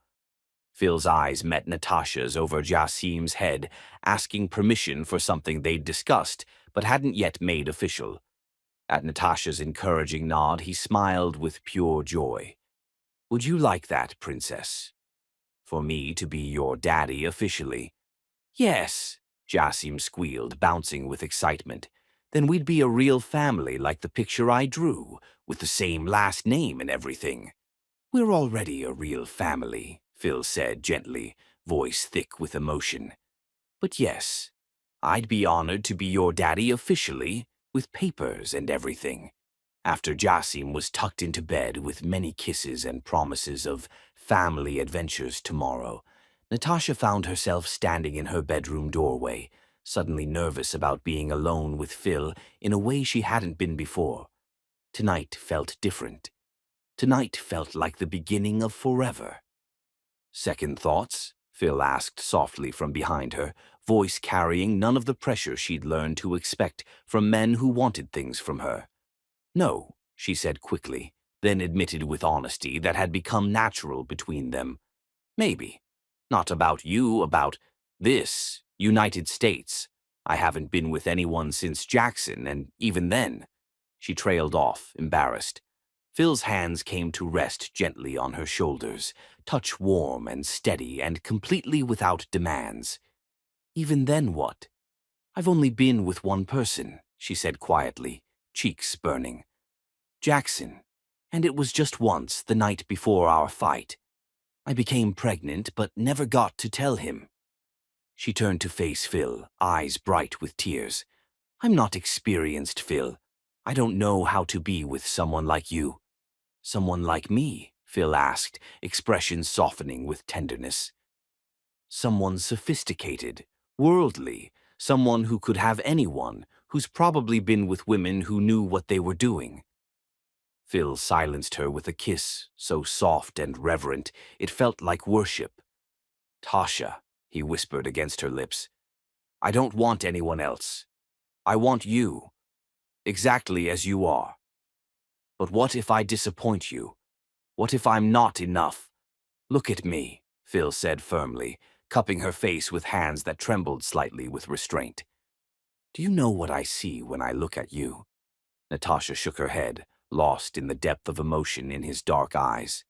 Phil's eyes met Natasha's over Jassim's head, asking permission for something they'd discussed but hadn't yet made official. At Natasha's encouraging nod, he smiled with pure joy. "Would you like that, Princess? For me to be your daddy officially?" "Yes," Jassim squealed, bouncing with excitement. "Then we'd be a real family like the picture I drew, with the same last name and everything." "We're already a real family," Phil said gently, voice thick with emotion. "But yes, I'd be honored to be your daddy officially, with papers and everything." After Jassim was tucked into bed with many kisses and promises of family adventures tomorrow, Natasha found herself standing in her bedroom doorway, suddenly nervous about being alone with Phil in a way she hadn't been before. Tonight felt different. Tonight felt like the beginning of forever. "Second thoughts?" Phil asked softly from behind her, voice carrying none of the pressure she'd learned to expect from men who wanted things from her. "No," she said quickly, then admitted with honesty that had become natural between them. "Maybe. Not about you, about this, United States. I haven't been with anyone since Jackson, and even then." She trailed off, embarrassed. Phil's hands came to rest gently on her shoulders, touch warm and steady and completely without demands. "Even then what?" "I've only been with one person," she said quietly, cheeks burning. "Jackson. And it was just once, the night before our fight. I became pregnant but never got to tell him." She turned to face Phil, eyes bright with tears. "I'm not experienced, Phil. I don't know how to be with someone like you." "Someone like me?" Phil asked, expression softening with tenderness. "Someone sophisticated, worldly, someone who could have anyone, who's probably been with women who knew what they were doing." Phil silenced her with a kiss, so soft and reverent, it felt like worship. "Tasha," he whispered against her lips, "I don't want anyone else. I want you, exactly as you are. But what if I disappoint you? What if I'm not enough? Look at me," Phil said firmly, cupping her face with hands that trembled slightly with restraint. "Do you know what I see when I look at you?" Natasha shook her head, lost in the depth of emotion in his dark eyes.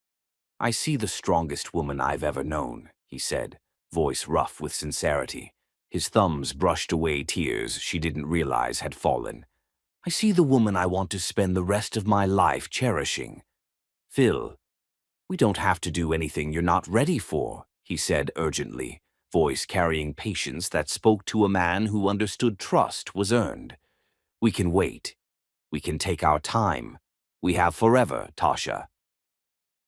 "I see the strongest woman I've ever known," he said, voice rough with sincerity. His thumbs brushed away tears she didn't realize had fallen. "I see the woman I want to spend the rest of my life cherishing." "Phil, we don't have to do anything you're not ready for," he said urgently, voice carrying patience that spoke to a man who understood trust was earned. "We can wait. We can take our time. We have forever, Tasha."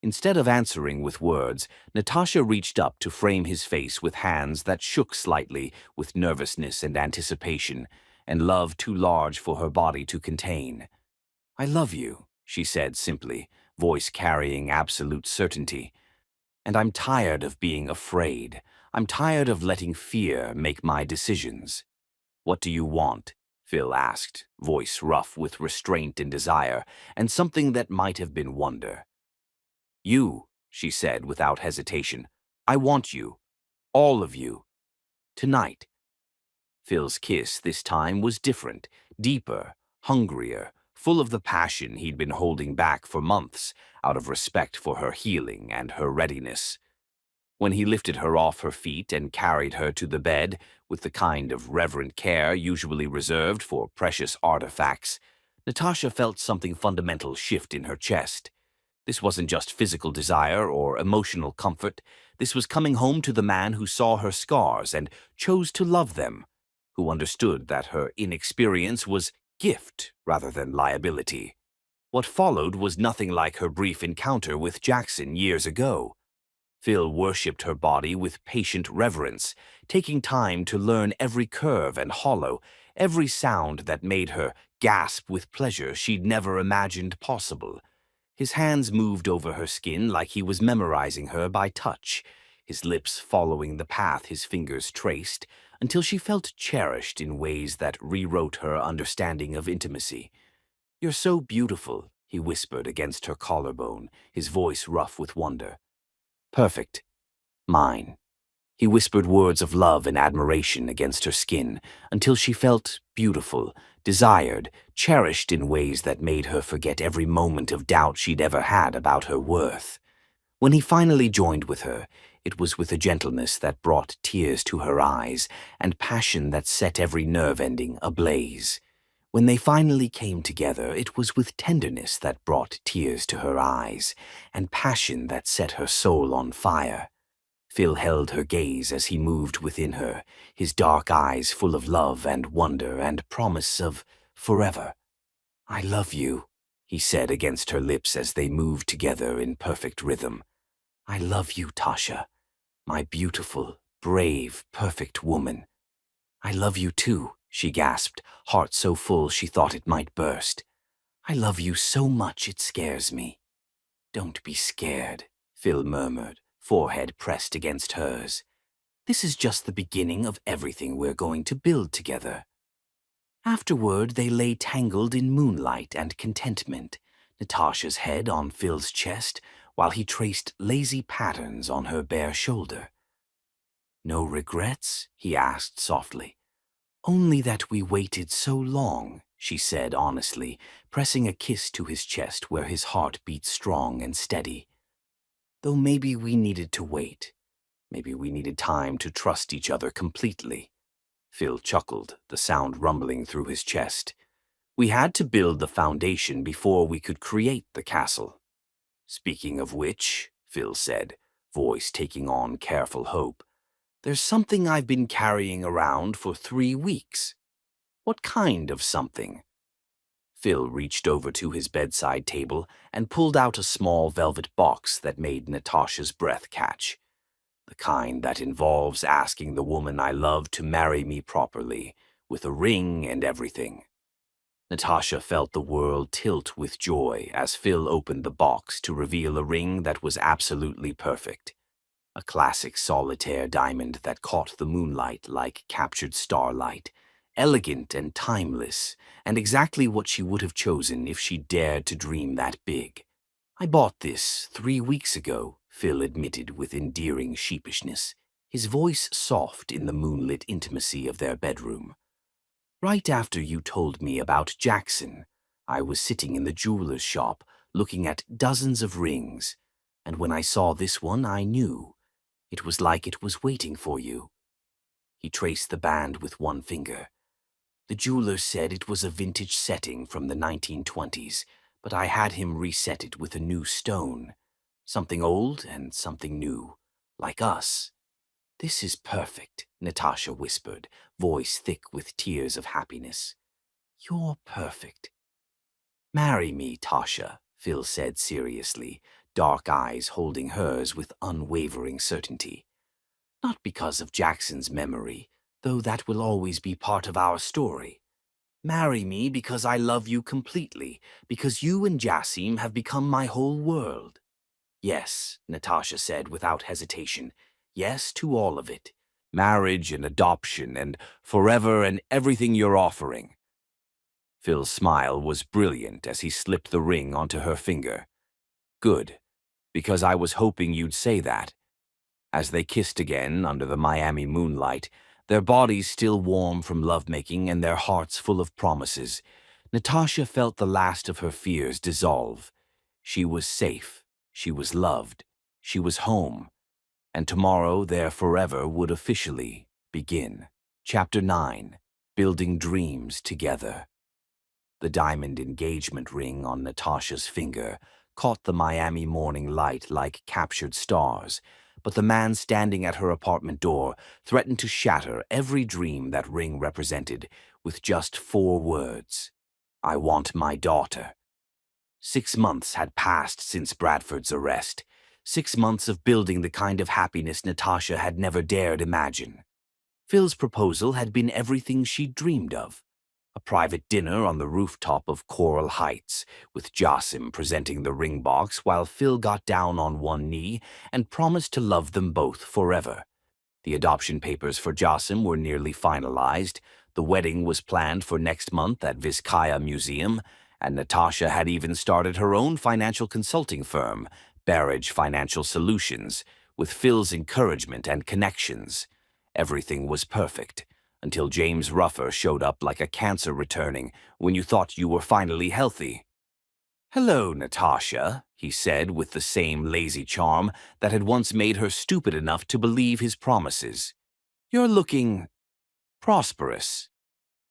Instead of answering with words, Natasha reached up to frame his face with hands that shook slightly with nervousness and anticipation, and love too large for her body to contain. "I love you," she said simply, voice carrying absolute certainty. And I'm tired of being afraid. I'm tired of letting fear make my decisions. What do you want? Phil asked, voice rough with restraint and desire, and something that might have been wonder. You, she said without hesitation. I want you. All of you. Tonight. Phil's kiss this time was different, deeper, hungrier, full of the passion he'd been holding back for months out of respect for her healing and her readiness. When he lifted her off her feet and carried her to the bed with the kind of reverent care usually reserved for precious artifacts, Natasha felt something fundamental shift in her chest. This wasn't just physical desire or emotional comfort. This was coming home to the man who saw her scars and chose to love them, who understood that her inexperience was gift rather than liability. What followed was nothing like her brief encounter with Jackson years ago. Phil worshipped her body with patient reverence, taking time to learn every curve and hollow, every sound that made her gasp with pleasure she'd never imagined possible. His hands moved over her skin like he was memorizing her by touch, his lips following the path his fingers traced, until she felt cherished in ways that rewrote her understanding of intimacy. "You're so beautiful," he whispered against her collarbone, his voice rough with wonder. "Perfect. Mine." He whispered words of love and admiration against her skin until she felt beautiful, desired, cherished in ways that made her forget every moment of doubt she'd ever had about her worth. When he finally joined with her, it was with a gentleness that brought tears to her eyes and passion that set every nerve ending ablaze. When they finally came together, it was with tenderness that brought tears to her eyes and passion that set her soul on fire. Phil held her gaze as he moved within her, his dark eyes full of love and wonder and promise of forever. "I love you," he said against her lips as they moved together in perfect rhythm. "I love you, Tasha, my beautiful, brave, perfect woman." "I love you too," she gasped, heart so full she thought it might burst. "I love you so much it scares me." "Don't be scared," Phil murmured, forehead pressed against hers. "This is just the beginning of everything we're going to build together." Afterward, they lay tangled in moonlight and contentment, Natasha's head on Phil's chest, while he traced lazy patterns on her bare shoulder. "No regrets?" he asked softly. "Only that we waited so long," she said honestly, pressing a kiss to his chest where his heart beat strong and steady. "Though maybe we needed to wait. Maybe we needed time to trust each other completely." Phil chuckled, the sound rumbling through his chest. "We had to build the foundation before we could create the castle." "Speaking of which," Phil said, voice taking on careful hope, "there's something I've been carrying around for 3 weeks." "What kind of something?" Phil reached over to his bedside table and pulled out a small velvet box that made Natasha's breath catch. "The kind that involves asking the woman I love to marry me properly, with a ring and everything." Natasha felt the world tilt with joy as Phil opened the box to reveal a ring that was absolutely perfect. A classic solitaire diamond that caught the moonlight like captured starlight, elegant and timeless, and exactly what she would have chosen if she dared to dream that big. "I bought this 3 weeks ago," Phil admitted with endearing sheepishness, his voice soft in the moonlit intimacy of their bedroom. "Right after you told me about Jackson, I was sitting in the jeweler's shop looking at dozens of rings, and when I saw this one I knew. It was like it was waiting for you." He traced the band with one finger. "The jeweler said it was a vintage setting from the 1920s, but I had him reset it with a new stone. Something old and something new, like us." "This is perfect," Natasha whispered, voice thick with tears of happiness. "You're perfect." "Marry me, Tasha," Phil said seriously, dark eyes holding hers with unwavering certainty. "Not because of Jackson's memory, though that will always be part of our story. Marry me because I love you completely, because you and Jassim have become my whole world. Yes, Natasha said without hesitation. Yes to all of it. Marriage and adoption and forever and everything you're offering. Phil's smile was brilliant as he slipped the ring onto her finger. Good, because I was hoping you'd say that. As they kissed again under the Miami moonlight, their bodies still warm from lovemaking and their hearts full of promises, Natasha felt the last of her fears dissolve. She was safe, she was loved, she was home, and tomorrow their forever would officially begin. Chapter 9. Building Dreams Together. The diamond engagement ring on Natasha's finger caught the Miami morning light like captured stars, but the man standing at her apartment door threatened to shatter every dream that ring represented with just 4 words. I want my daughter. 6 months had passed since Bradford's arrest. 6 months of building the kind of happiness Natasha had never dared imagine. Phil's proposal had been everything she'd dreamed of. A private dinner on the rooftop of Coral Heights, with Jassim presenting the ring box while Phil got down on one knee and promised to love them both forever. The adoption papers for Jassim were nearly finalized, the wedding was planned for next month at Vizcaya Museum, and Natasha had even started her own financial consulting firm, Barrage Financial Solutions, with Phil's encouragement and connections. Everything was perfect, until James Ruffer showed up like a cancer returning when you thought you were finally healthy. "Hello, Natasha," he said with the same lazy charm that had once made her stupid enough to believe his promises. "You're looking prosperous."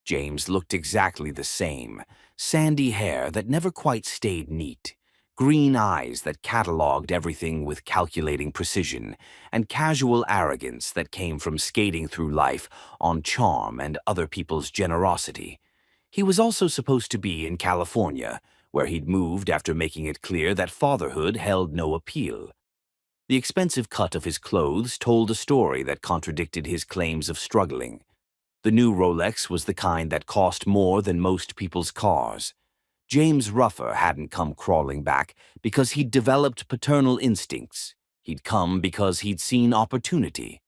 James looked exactly the same, sandy hair that never quite stayed neat, green eyes that catalogued everything with calculating precision, and casual arrogance that came from skating through life on charm and other people's generosity. He was also supposed to be in California, where he'd moved after making it clear that fatherhood held no appeal. The expensive cut of his clothes told a story that contradicted his claims of struggling. The new Rolex was the kind that cost more than most people's cars. James Ruffer hadn't come crawling back because he'd developed paternal instincts. He'd come because he'd seen opportunity.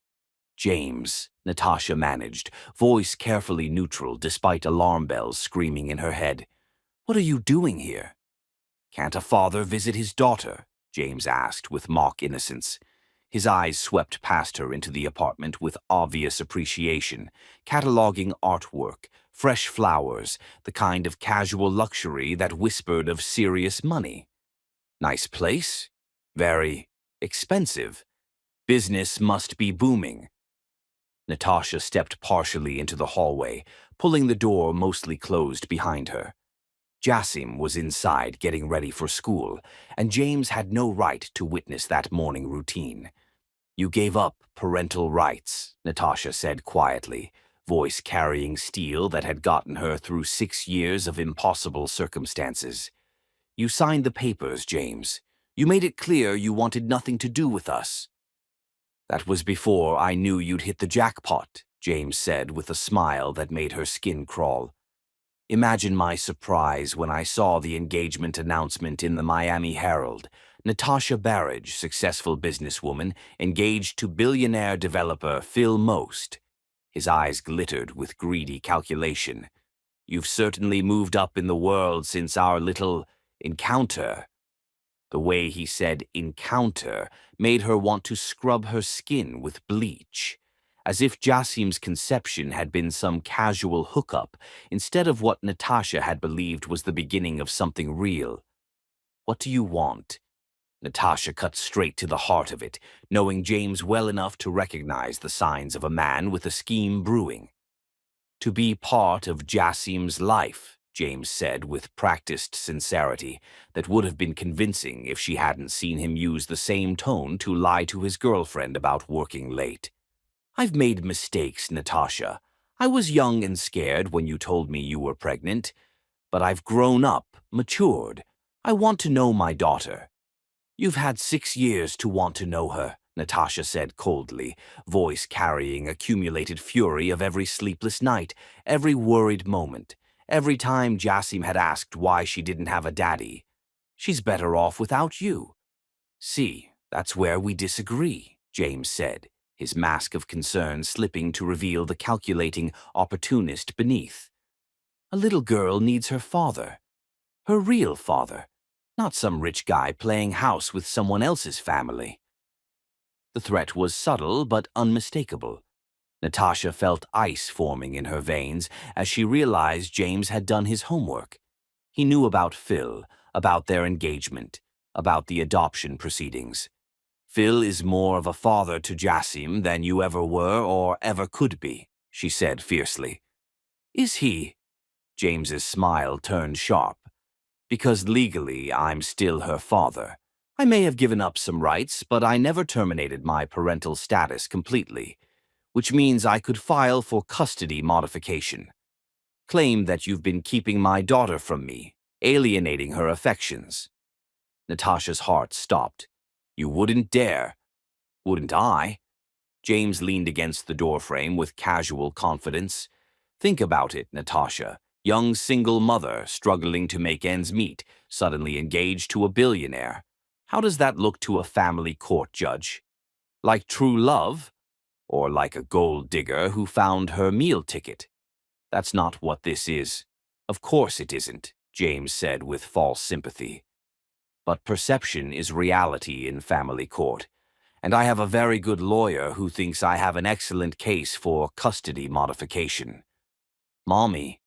"James," Natasha managed, voice carefully neutral despite alarm bells screaming in her head. "What are you doing here?" "Can't a father visit his daughter?" James asked with mock innocence. His eyes swept past her into the apartment with obvious appreciation, cataloging artwork, fresh flowers, the kind of casual luxury that whispered of serious money. "Nice place? Very expensive. Business must be booming." Natasha stepped partially into the hallway, pulling the door mostly closed behind her. Jassim was inside getting ready for school, and James had no right to witness that morning routine. "You gave up parental rights," Natasha said quietly, voice carrying steel that had gotten her through 6 years of impossible circumstances. "You signed the papers, James. You made it clear you wanted nothing to do with us." "That was before I knew you'd hit the jackpot," James said with a smile that made her skin crawl. Imagine my surprise when I saw the engagement announcement in the Miami Herald. Natasha Barrage, successful businesswoman, engaged to billionaire developer Phil Most. His eyes glittered with greedy calculation. "You've certainly moved up in the world since our little encounter." The way he said encounter made her want to scrub her skin with bleach, as if Jassim's conception had been some casual hookup instead of what Natasha had believed was the beginning of something real. "What do you want?" Natasha cut straight to the heart of it, knowing James well enough to recognize the signs of a man with a scheme brewing. "To be part of Jassim's life," James said with practiced sincerity that would have been convincing if she hadn't seen him use the same tone to lie to his girlfriend about working late. "I've made mistakes, Natasha. I was young and scared when you told me you were pregnant. But I've grown up, matured. I want to know my daughter." "You've had 6 years to want to know her," Natasha said coldly, voice carrying accumulated fury of every sleepless night, every worried moment, Every time Jassim had asked why she didn't have a daddy, "She's better off without you." "See, that's where we disagree," James said, his mask of concern slipping to reveal the calculating opportunist beneath. "A little girl needs her father. Her real father, not some rich guy playing house with someone else's family." The threat was subtle but unmistakable. Natasha felt ice forming in her veins as she realized James had done his homework. He knew about Phil, about their engagement, about the adoption proceedings. "Phil is more of a father to Jassim than you ever were or ever could be," she said fiercely. "Is he?" James's smile turned sharp. "Because legally I'm still her father. I may have given up some rights, but I never terminated my parental status completely, which means I could file for custody modification. Claim that you've been keeping my daughter from me, alienating her affections." Natasha's heart stopped. "You wouldn't dare." "Wouldn't I?" James leaned against the doorframe with casual confidence. "Think about it, Natasha. Young single mother struggling to make ends meet, suddenly engaged to a billionaire. How does that look to a family court judge? Like true love? Or like a gold digger who found her meal ticket? That's not what this is." "Of course it isn't," James said with false sympathy. "But perception is reality in family court, and I have a very good lawyer who thinks I have an excellent case for custody modification." "Mommy,"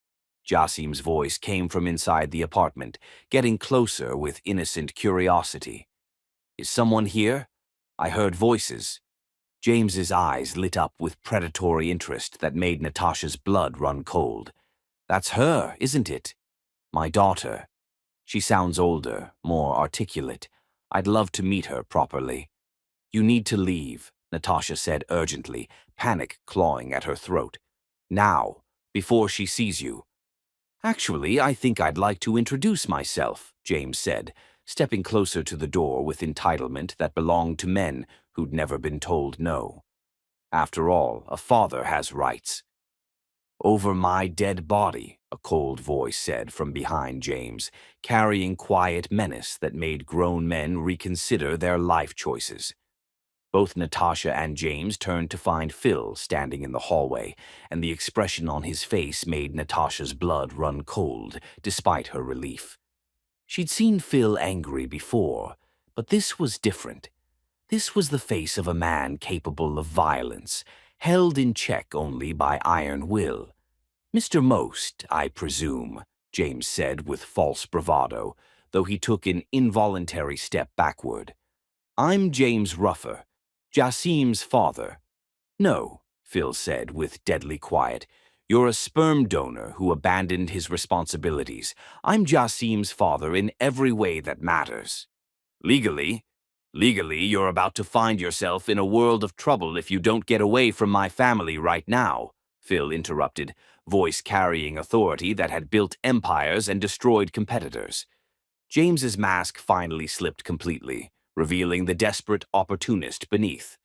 Jassim's voice came from inside the apartment, getting closer with innocent curiosity. "Is someone here? I heard voices." James's eyes lit up with predatory interest that made Natasha's blood run cold. "That's her, isn't it? My daughter. She sounds older, more articulate. I'd love to meet her properly." "You need to leave," Natasha said urgently, panic clawing at her throat. "Now, before she sees you." "Actually, I think I'd like to introduce myself," James said, stepping closer to the door with entitlement that belonged to men who'd never been told no. "After all, a father has rights." "Over my dead body," a cold voice said from behind James, carrying quiet menace that made grown men reconsider their life choices. Both Natasha and James turned to find Phil standing in the hallway, and the expression on his face made Natasha's blood run cold, despite her relief. She'd seen Phil angry before, but this was different. This was the face of a man capable of violence, held in check only by iron will. "Mr. Most, I presume," James said with false bravado, though he took an involuntary step backward. "I'm James Ruffer, Jassim's father." "No," Phil said with deadly quiet. "You're a sperm donor who abandoned his responsibilities. I'm Jassim's father in every way that matters." "Legally? Legally, you're about to find yourself in a world of trouble if you don't get away from my family right now," Phil interrupted, voice carrying authority that had built empires and destroyed competitors. James's mask finally slipped completely, revealing the desperate opportunist beneath.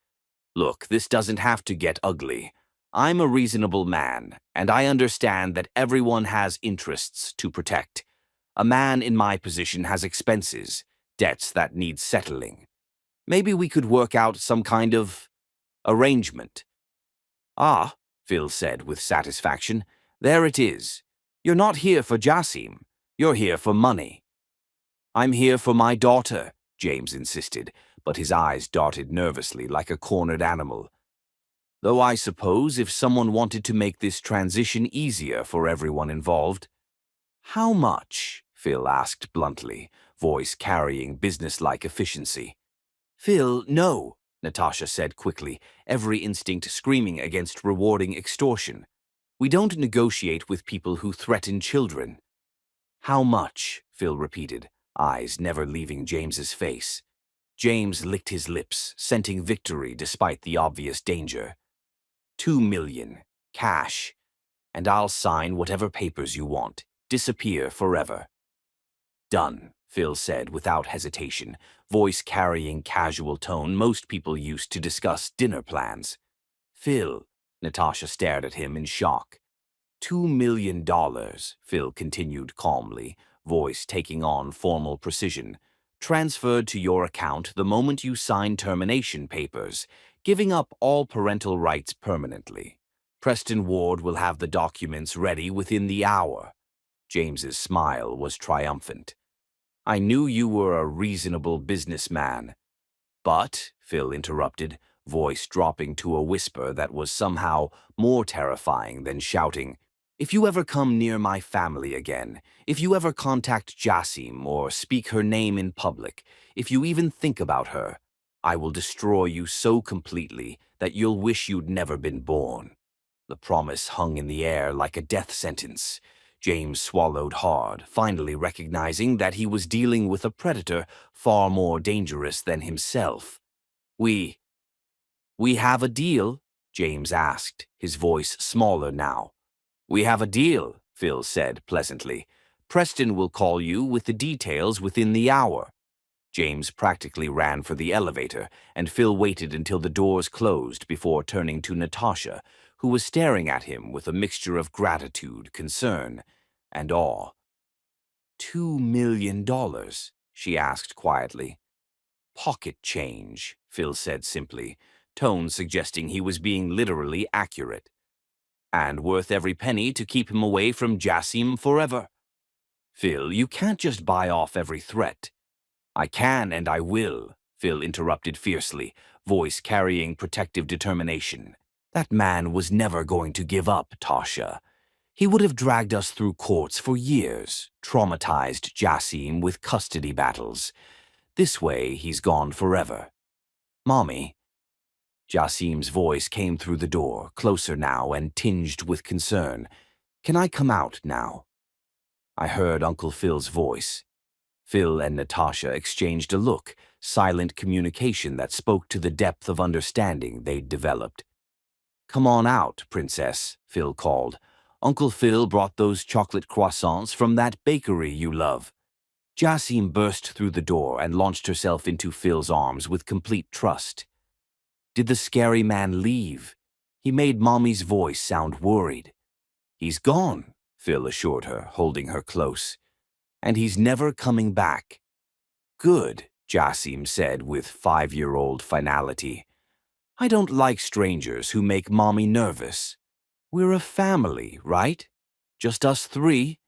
"Look, this doesn't have to get ugly. I'm a reasonable man, and I understand that everyone has interests to protect. A man in my position has expenses, debts that need settling. Maybe we could work out some kind of arrangement." "Ah," Phil said with satisfaction, "there it is. You're not here for Jassim. You're here for money." "I'm here for my daughter," James insisted, but his eyes darted nervously like a cornered animal. "Though I suppose if someone wanted to make this transition easier for everyone involved." "How much?" Phil asked bluntly, voice carrying businesslike efficiency. "Phil, no," Natasha said quickly, every instinct screaming against rewarding extortion. "We don't negotiate with people who threaten children." "How much?" Phil repeated, eyes never leaving James's face. James licked his lips, scenting victory despite the obvious danger. "2 million, cash, and I'll sign whatever papers you want. Disappear forever." "Done," Phil said without hesitation, voice carrying casual tone most people used to discuss dinner plans. "Phil," Natasha stared at him in shock. $2 million, Phil continued calmly, voice taking on formal precision, transferred to your account the moment you sign termination papers, giving up all parental rights permanently. Preston Ward will have the documents ready within the hour. James's smile was triumphant. I knew you were a reasonable businessman. But, Phil interrupted, voice dropping to a whisper that was somehow more terrifying than shouting, if you ever come near my family again, if you ever contact Jassim or speak her name in public, if you even think about her, I will destroy you so completely that you'll wish you'd never been born. The promise hung in the air like a death sentence. James swallowed hard, finally recognizing that he was dealing with a predator far more dangerous than himself. We have a deal? James asked, his voice smaller now. We have a deal, Phil said pleasantly. Preston will call you with the details within the hour. James practically ran for the elevator, and Phil waited until the doors closed before turning to Natasha, who was staring at him with a mixture of gratitude, concern, and awe. $2 million, she asked quietly. Pocket change, Phil said simply, tone suggesting he was being literally accurate. And worth every penny to keep him away from Jassim forever. Phil, you can't just buy off every threat. I can and I will, Phil interrupted fiercely, voice carrying protective determination. That man was never going to give up, Tasha. He would have dragged us through courts for years, traumatized Jassim with custody battles. This way, he's gone forever. Mommy. Jassim's voice came through the door, closer now and tinged with concern. Can I come out now? I heard Uncle Phil's voice. Phil and Natasha exchanged a look, silent communication that spoke to the depth of understanding they'd developed. Come on out, Princess, Phil called. Uncle Phil brought those chocolate croissants from that bakery you love. Jassim burst through the door and launched herself into Phil's arms with complete trust. Did the scary man leave? He made Mommy's voice sound worried. He's gone, Phil assured her, holding her close. And he's never coming back. Good, Jassim said with 5-year-old finality. I don't like strangers who make Mommy nervous. We're a family, right? Just us three?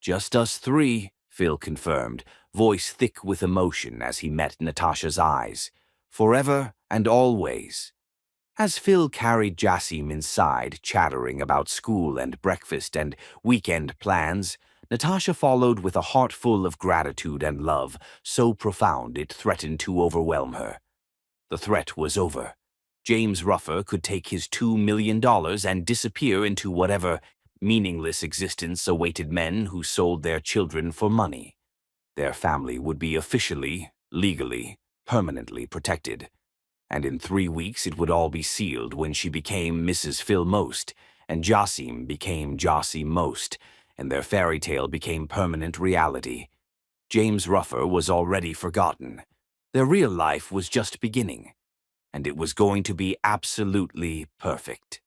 Just us three, Phil confirmed, voice thick with emotion as he met Natasha's eyes. Forever and always. As Phil carried Jassim inside, chattering about school and breakfast and weekend plans, Natasha followed with a heart full of gratitude and love, so profound it threatened to overwhelm her. The threat was over. James Ruffer could take his $2 million and disappear into whatever meaningless existence awaited men who sold their children for money. Their family would be officially, legally, permanently protected. And in 3 weeks it would all be sealed when she became Mrs. Phil Most, and Jassim became Jassim Most, and their fairy tale became permanent reality. James Ruffer was already forgotten. Their real life was just beginning, and it was going to be absolutely perfect.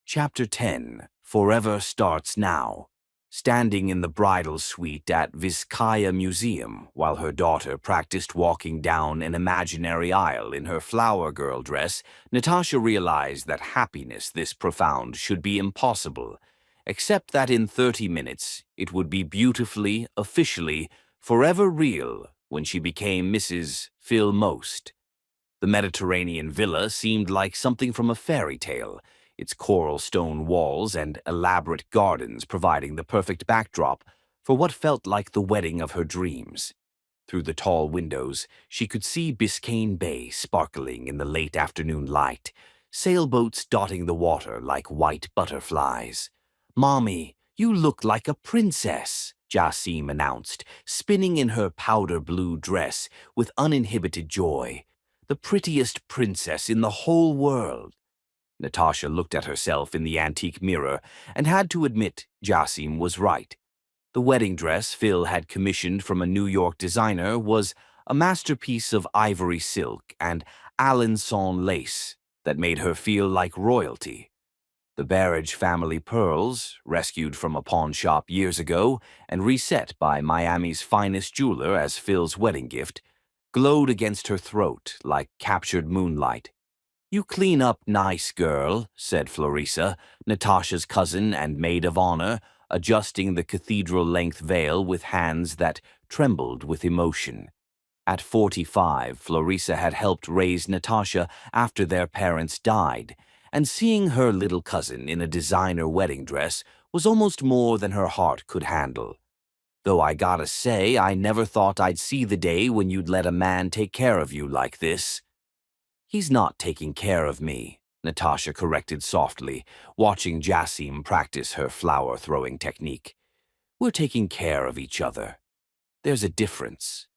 Chapter 10, Forever Starts Now. Standing in the bridal suite at Vizcaya Museum while her daughter practiced walking down an imaginary aisle in her flower girl dress, Natasha realized that happiness this profound should be impossible, except that in 30 minutes it would be beautifully, officially, forever real when she became Mrs. Phil Most. The Mediterranean villa seemed like something from a fairy tale, its coral stone walls and elaborate gardens providing the perfect backdrop for what felt like the wedding of her dreams. Through the tall windows, she could see Biscayne Bay sparkling in the late afternoon light, sailboats dotting the water like white butterflies. "Mommy, you look like a princess," Jassim announced, spinning in her powder blue dress with uninhibited joy. "The prettiest princess in the whole world." Natasha looked at herself in the antique mirror and had to admit Jassim was right. The wedding dress Phil had commissioned from a New York designer was a masterpiece of ivory silk and Alençon lace that made her feel like royalty. The Barrage family pearls, rescued from a pawn shop years ago and reset by Miami's finest jeweler as Phil's wedding gift, glowed against her throat like captured moonlight. "You clean up nice, girl," said Florissa, Natasha's cousin and maid of honor, adjusting the cathedral-length veil with hands that trembled with emotion. At 45, Florissa had helped raise Natasha after their parents died, and seeing her little cousin in a designer wedding dress was almost more than her heart could handle. "Though I gotta say, I never thought I'd see the day when you'd let a man take care of you like this." "He's not taking care of me," Natasha corrected softly, watching Jassim practice her flower-throwing technique. "We're taking care of each other. There's a difference."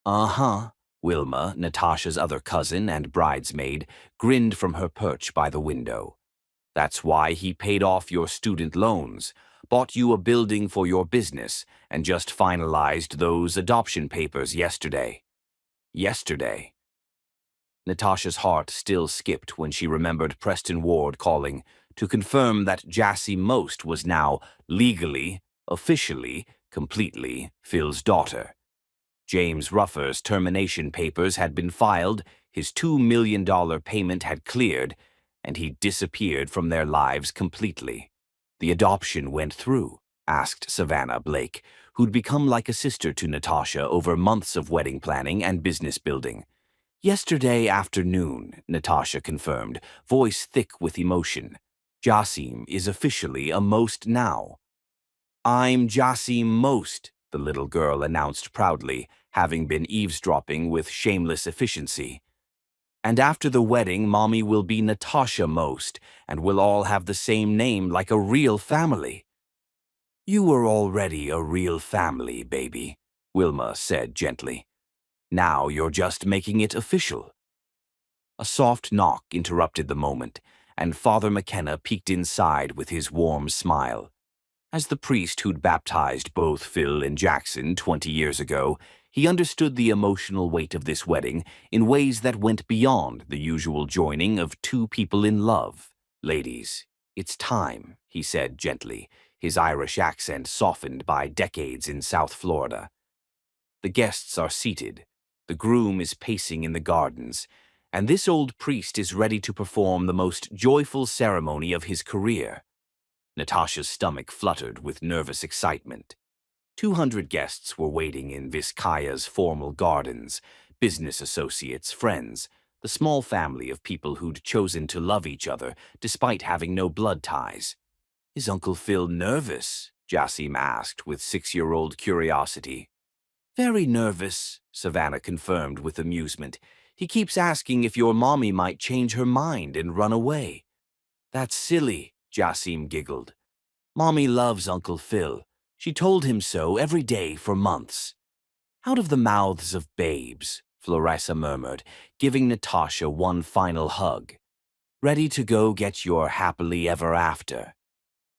"Uh-huh." Wilma, Natasha's other cousin and bridesmaid, grinned from her perch by the window. "That's why he paid off your student loans, bought you a building for your business, and just finalized those adoption papers yesterday." Yesterday. Natasha's heart still skipped when she remembered Preston Ward calling to confirm that Jassy Most was now legally, officially, completely Phil's daughter. James Ruffer's termination papers had been filed, his $2 million payment had cleared, and he disappeared from their lives completely. "The adoption went through?" asked Savannah Blake, who'd become like a sister to Natasha over months of wedding planning and business building. "Yesterday afternoon," Natasha confirmed, voice thick with emotion. "Jassim is officially a Most now." "I'm Jassim Most," the little girl announced proudly, having been eavesdropping with shameless efficiency. "And after the wedding, Mommy will be Natasha Most, and we'll all have the same name like a real family." "You were already a real family, baby," Wilma said gently. "Now you're just making it official." A soft knock interrupted the moment, and Father McKenna peeked inside with his warm smile. As the priest who'd baptized both Phil and Jackson 20 years ago, he understood the emotional weight of this wedding in ways that went beyond the usual joining of two people in love. "Ladies, it's time," he said gently, his Irish accent softened by decades in South Florida. "The guests are seated, the groom is pacing in the gardens, and this old priest is ready to perform the most joyful ceremony of his career." Natasha's stomach fluttered with nervous excitement. 200 guests were waiting in Vizcaya's formal gardens, business associates, friends, the small family of people who'd chosen to love each other despite having no blood ties. "Is Uncle Phil nervous?" Jassim asked with 6-year-old curiosity. "Very nervous," Savannah confirmed with amusement. "He keeps asking if your mommy might change her mind and run away." "That's silly," Jassim giggled. "Mommy loves Uncle Phil. She told him so every day for months." "Out of the mouths of babes," Florissa murmured, giving Natasha one final hug. "Ready to go get your happily ever after."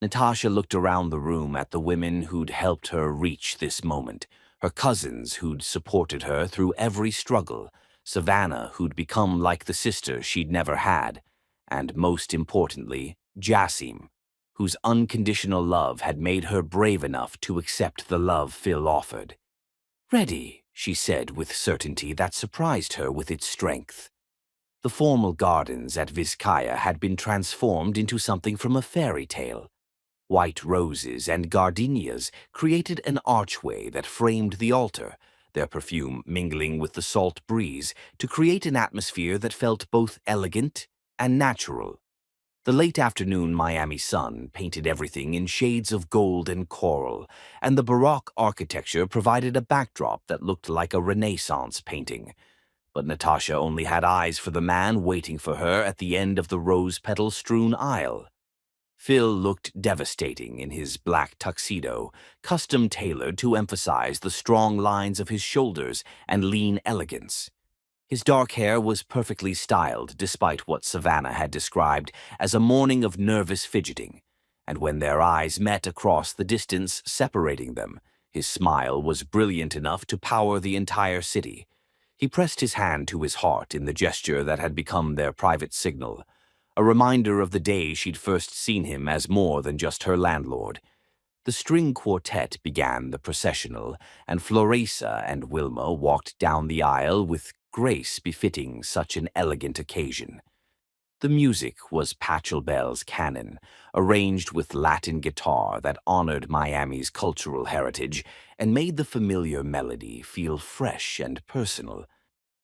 Natasha looked around the room at the women who'd helped her reach this moment, her cousins who'd supported her through every struggle, Savannah who'd become like the sister she'd never had, and most importantly, Jassim, whose unconditional love had made her brave enough to accept the love Phil offered. "Ready," she said with certainty that surprised her with its strength. The formal gardens at Vizcaya had been transformed into something from a fairy tale. White roses and gardenias created an archway that framed the altar, their perfume mingling with the salt breeze to create an atmosphere that felt both elegant and natural. The late afternoon Miami sun painted everything in shades of gold and coral, and the Baroque architecture provided a backdrop that looked like a Renaissance painting. But Natasha only had eyes for the man waiting for her at the end of the rose-petal-strewn aisle. Phil looked devastating in his black tuxedo, custom-tailored to emphasize the strong lines of his shoulders and lean elegance. His dark hair was perfectly styled despite what Savannah had described as a morning of nervous fidgeting, and when their eyes met across the distance separating them, his smile was brilliant enough to power the entire city. He pressed his hand to his heart in the gesture that had become their private signal, a reminder of the day she'd first seen him as more than just her landlord. The string quartet began the processional, and Floresa and Wilma walked down the aisle with grace befitting such an elegant occasion. The music was Pachelbel's canon, arranged with Latin guitar that honored Miami's cultural heritage and made the familiar melody feel fresh and personal.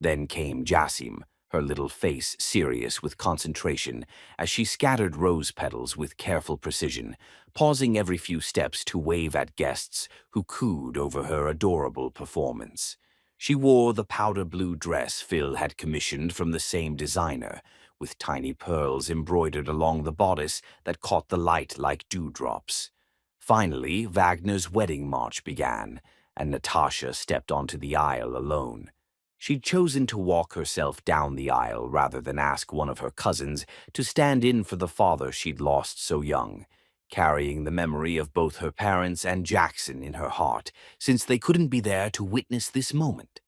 Then came Jassim, her little face serious with concentration as she scattered rose petals with careful precision, pausing every few steps to wave at guests who cooed over her adorable performance. She wore the powder blue dress Phil had commissioned from the same designer, with tiny pearls embroidered along the bodice that caught the light like dewdrops. Finally, Wagner's wedding march began, and Natasha stepped onto the aisle alone. She'd chosen to walk herself down the aisle rather than ask one of her cousins to stand in for the father she'd lost so young, carrying the memory of both her parents and Jackson in her heart, since they couldn't be there to witness this moment.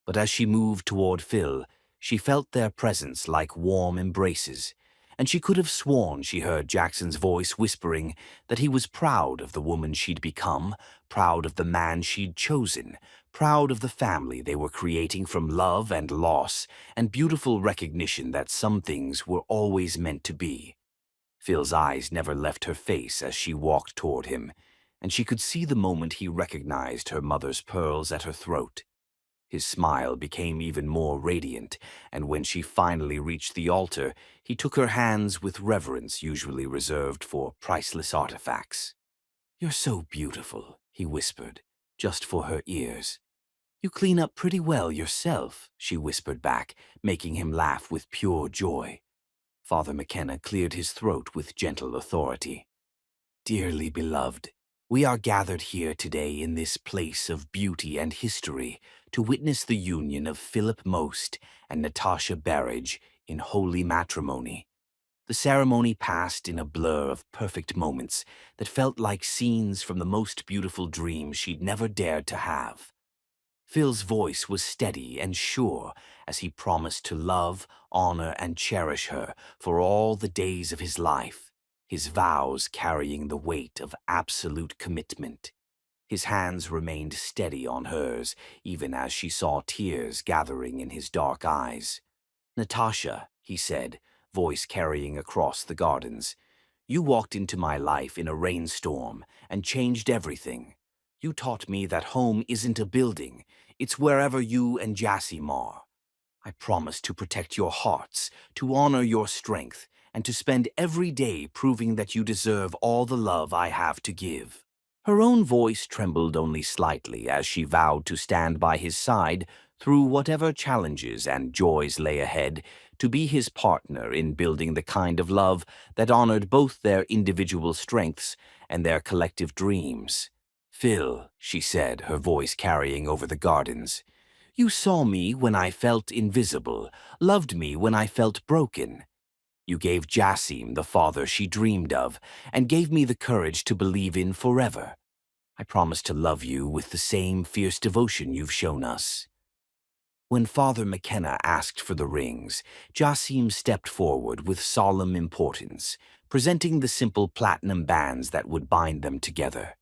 But as she moved toward Phil, she felt their presence like warm embraces, and she could have sworn she heard Jackson's voice whispering that he was proud of the woman she'd become, proud of the man she'd chosen, proud of the family they were creating from love and loss, and beautiful recognition that some things were always meant to be. Phil's eyes never left her face as she walked toward him, and she could see the moment he recognized her mother's pearls at her throat. His smile became even more radiant, and when she finally reached the altar, he took her hands with reverence usually reserved for priceless artifacts. "You're so beautiful," he whispered, just for her ears. "You clean up pretty well yourself," she whispered back, making him laugh with pure joy. Father McKenna cleared his throat with gentle authority. "Dearly beloved, we are gathered here today in this place of beauty and history to witness the union of Philip Most and Natasha Berridge in holy matrimony." The ceremony passed in a blur of perfect moments that felt like scenes from the most beautiful dream she'd never dared to have. Phil's voice was steady and sure as he promised to love, honor, and cherish her for all the days of his life, his vows carrying the weight of absolute commitment. His hands remained steady on hers, even as she saw tears gathering in his dark eyes. "Natasha," he said, voice carrying across the gardens, "you walked into my life in a rainstorm and changed everything. You taught me that home isn't a building, it's wherever you and Jassim are. I promise to protect your hearts, to honor your strength, and to spend every day proving that you deserve all the love I have to give." Her own voice trembled only slightly as she vowed to stand by his side through whatever challenges and joys lay ahead, to be his partner in building the kind of love that honored both their individual strengths and their collective dreams. "Phil," she said, her voice carrying over the gardens, "you saw me when I felt invisible, loved me when I felt broken. You gave Jassim the father she dreamed of, and gave me the courage to believe in forever. I promise to love you with the same fierce devotion you've shown us." When Father McKenna asked for the rings, Jassim stepped forward with solemn importance, presenting the simple platinum bands that would bind them together.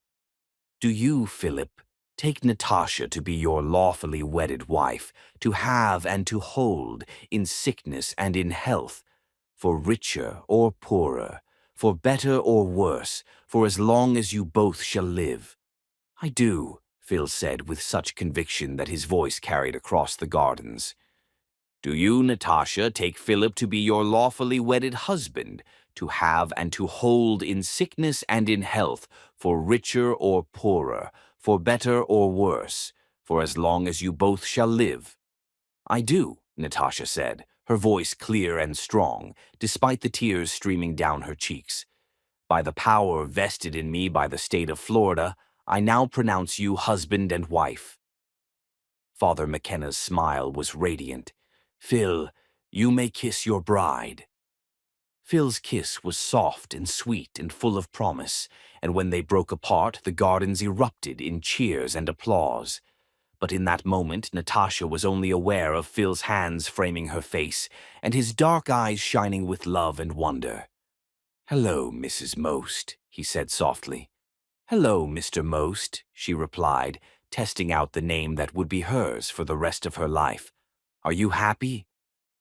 "Do you, Philip, take Natasha to be your lawfully wedded wife, to have and to hold in sickness and in health, for richer or poorer, for better or worse, for as long as you both shall live?" "I do," Phil said with such conviction that his voice carried across the gardens. "Do you, Natasha, take Philip to be your lawfully wedded husband, to have and to hold in sickness and in health, for richer or poorer, for better or worse, for as long as you both shall live?" "I do," Natasha said, her voice clear and strong, despite the tears streaming down her cheeks. "By the power vested in me by the state of Florida, I now pronounce you husband and wife." Father McKenna's smile was radiant. "Phil, you may kiss your bride." Phil's kiss was soft and sweet and full of promise, and when they broke apart, the gardens erupted in cheers and applause. But in that moment, Natasha was only aware of Phil's hands framing her face and his dark eyes shining with love and wonder. "Hello, Mrs. Most," he said softly. "Hello, Mr. Most," she replied, testing out the name that would be hers for the rest of her life. "Are you happy?"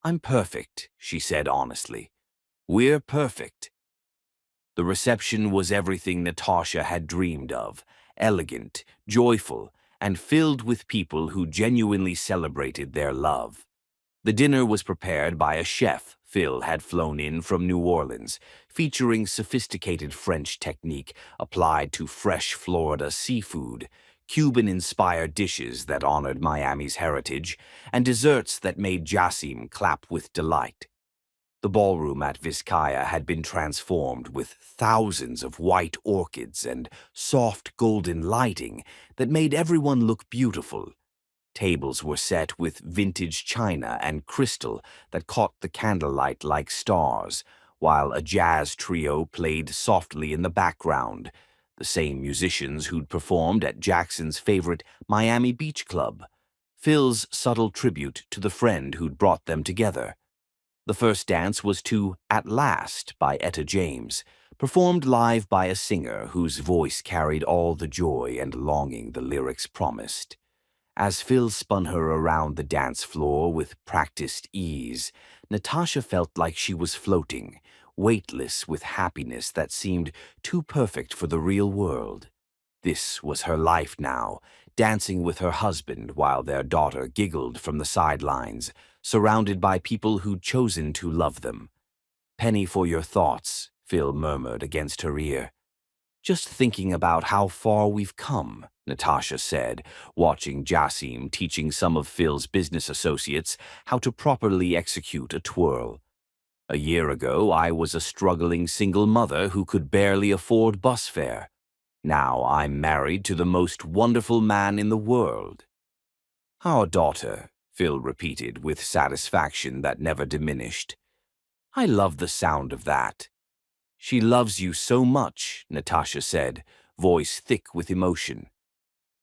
"I'm perfect," she said honestly. "We're perfect." The reception was everything Natasha had dreamed of, elegant, joyful, and filled with people who genuinely celebrated their love. The dinner was prepared by a chef Phil had flown in from New Orleans, featuring sophisticated French technique applied to fresh Florida seafood, Cuban-inspired dishes that honored Miami's heritage, and desserts that made Jassim clap with delight. The ballroom at Vizcaya had been transformed with thousands of white orchids and soft golden lighting that made everyone look beautiful. Tables were set with vintage china and crystal that caught the candlelight like stars, while a jazz trio played softly in the background, the same musicians who'd performed at Jackson's favorite Miami Beach Club, Phil's subtle tribute to the friend who'd brought them together. The first dance was to At Last by Etta James, performed live by a singer whose voice carried all the joy and longing the lyrics promised. As Phil spun her around the dance floor with practiced ease, Natasha felt like she was floating, weightless with happiness that seemed too perfect for the real world. This was her life now, dancing with her husband while their daughter giggled from the sidelines, surrounded by people who'd chosen to love them. "Penny for your thoughts," Phil murmured against her ear. "Just thinking about how far we've come," Natasha said, watching Jassim teaching some of Phil's business associates how to properly execute a twirl. "A year ago, I was a struggling single mother who could barely afford bus fare. Now I'm married to the most wonderful man in the world." "Our daughter," Phil repeated with satisfaction that never diminished. "I love the sound of that." "She loves you so much," Natasha said, voice thick with emotion.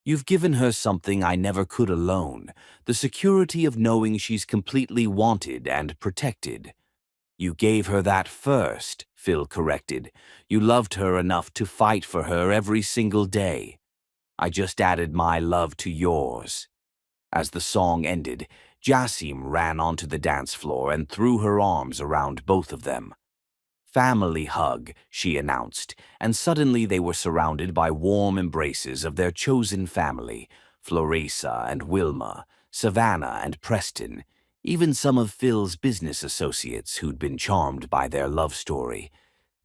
"You've given her something I never could alone, the security of knowing she's completely wanted and protected." "You gave her that first," Phil corrected. "You loved her enough to fight for her every single day. I just added my love to yours." As the song ended, Jassim ran onto the dance floor and threw her arms around both of them. "Family hug," she announced, and suddenly they were surrounded by warm embraces of their chosen family, Floresa and Wilma, Savannah and Preston, even some of Phil's business associates who'd been charmed by their love story.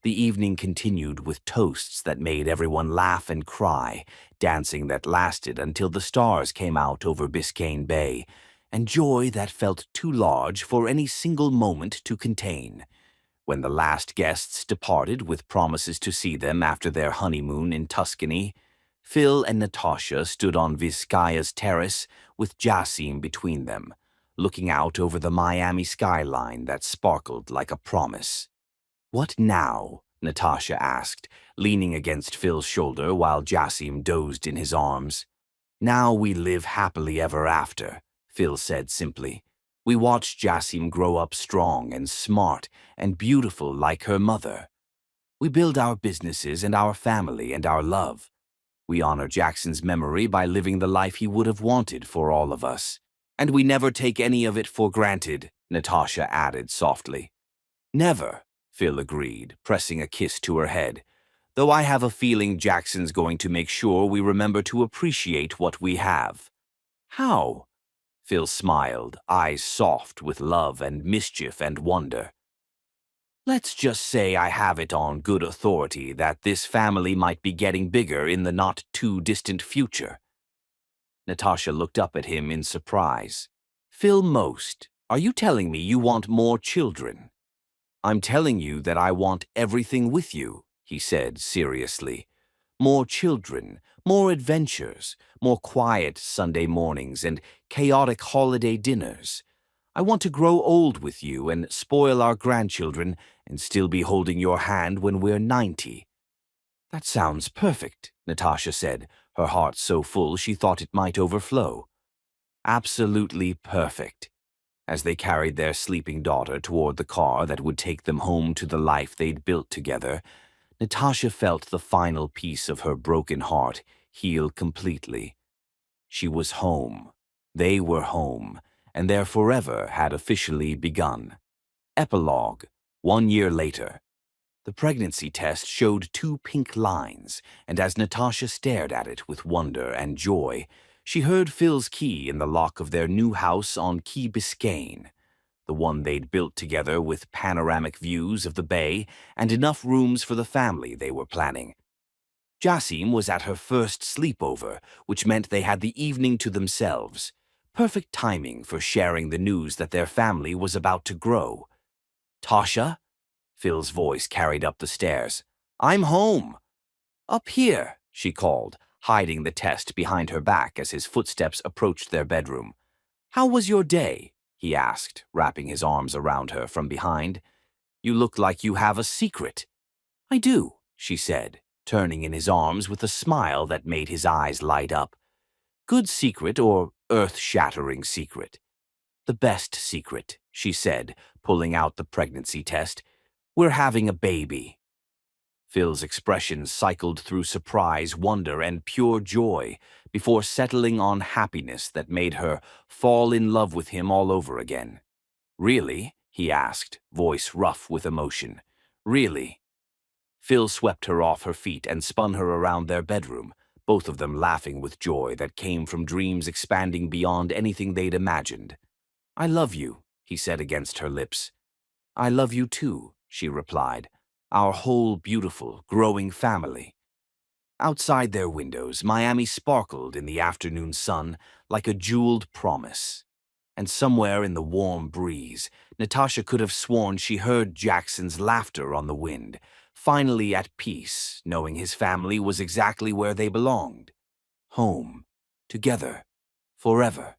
The evening continued with toasts that made everyone laugh and cry, dancing that lasted until the stars came out over Biscayne Bay, and joy that felt too large for any single moment to contain. When the last guests departed with promises to see them after their honeymoon in Tuscany, Phil and Natasha stood on Vizcaya's terrace with Jassim between them, looking out over the Miami skyline that sparkled like a promise. "What now?" Natasha asked, leaning against Phil's shoulder while Jassim dozed in his arms. "Now we live happily ever after," Phil said simply. "We watch Jassim grow up strong and smart and beautiful like her mother. We build our businesses and our family and our love. We honor Jackson's memory by living the life he would have wanted for all of us. And we never take any of it for granted," Natasha added softly. "Never," Phil agreed, pressing a kiss to her head. "Though I have a feeling Jackson's going to make sure we remember to appreciate what we have." "How?" Phil smiled, eyes soft with love and mischief and wonder. "Let's just say I have it on good authority that this family might be getting bigger in the not-too-distant future." Natasha looked up at him in surprise. "Phil Most, are you telling me you want more children?" "I'm telling you that I want everything with you," he said seriously. "More children, more adventures, more quiet Sunday mornings and chaotic holiday dinners. I want to grow old with you and spoil our grandchildren and still be holding your hand when we're 90. "That sounds perfect," Natasha said, her heart so full she thought it might overflow. Absolutely perfect. As they carried their sleeping daughter toward the car that would take them home to the life they'd built together, Natasha felt the final piece of her broken heart heal completely. She was home. They were home, and their forever had officially begun. Epilogue. 1 year later. The pregnancy test showed 2 pink lines, and as Natasha stared at it with wonder and joy, she heard Phil's key in the lock of their new house on Key Biscayne, the one they'd built together with panoramic views of the bay and enough rooms for the family they were planning. Jassim was at her first sleepover, which meant they had the evening to themselves. Perfect timing for sharing the news that their family was about to grow. Tasha? Phil's voice carried up the stairs. I'm home. Up here, she called, hiding the test behind her back as his footsteps approached their bedroom. How was your day? He asked, wrapping his arms around her from behind. You look like you have a secret. I do, she said, turning in his arms with a smile that made his eyes light up. Good secret or earth-shattering secret? The best secret, she said, pulling out the pregnancy test. We're having a baby. Phil's expression cycled through surprise, wonder, and pure joy before settling on happiness that made her fall in love with him all over again. Really? He asked, voice rough with emotion. Really? Phil swept her off her feet and spun her around their bedroom, both of them laughing with joy that came from dreams expanding beyond anything they'd imagined. I love you, he said against her lips. I love you too, she replied. Our whole beautiful, growing family. Outside their windows, Miami sparkled in the afternoon sun like a jeweled promise. And somewhere in the warm breeze, Natasha could have sworn she heard Jackson's laughter on the wind, finally at peace, knowing his family was exactly where they belonged. Home. Together. Forever.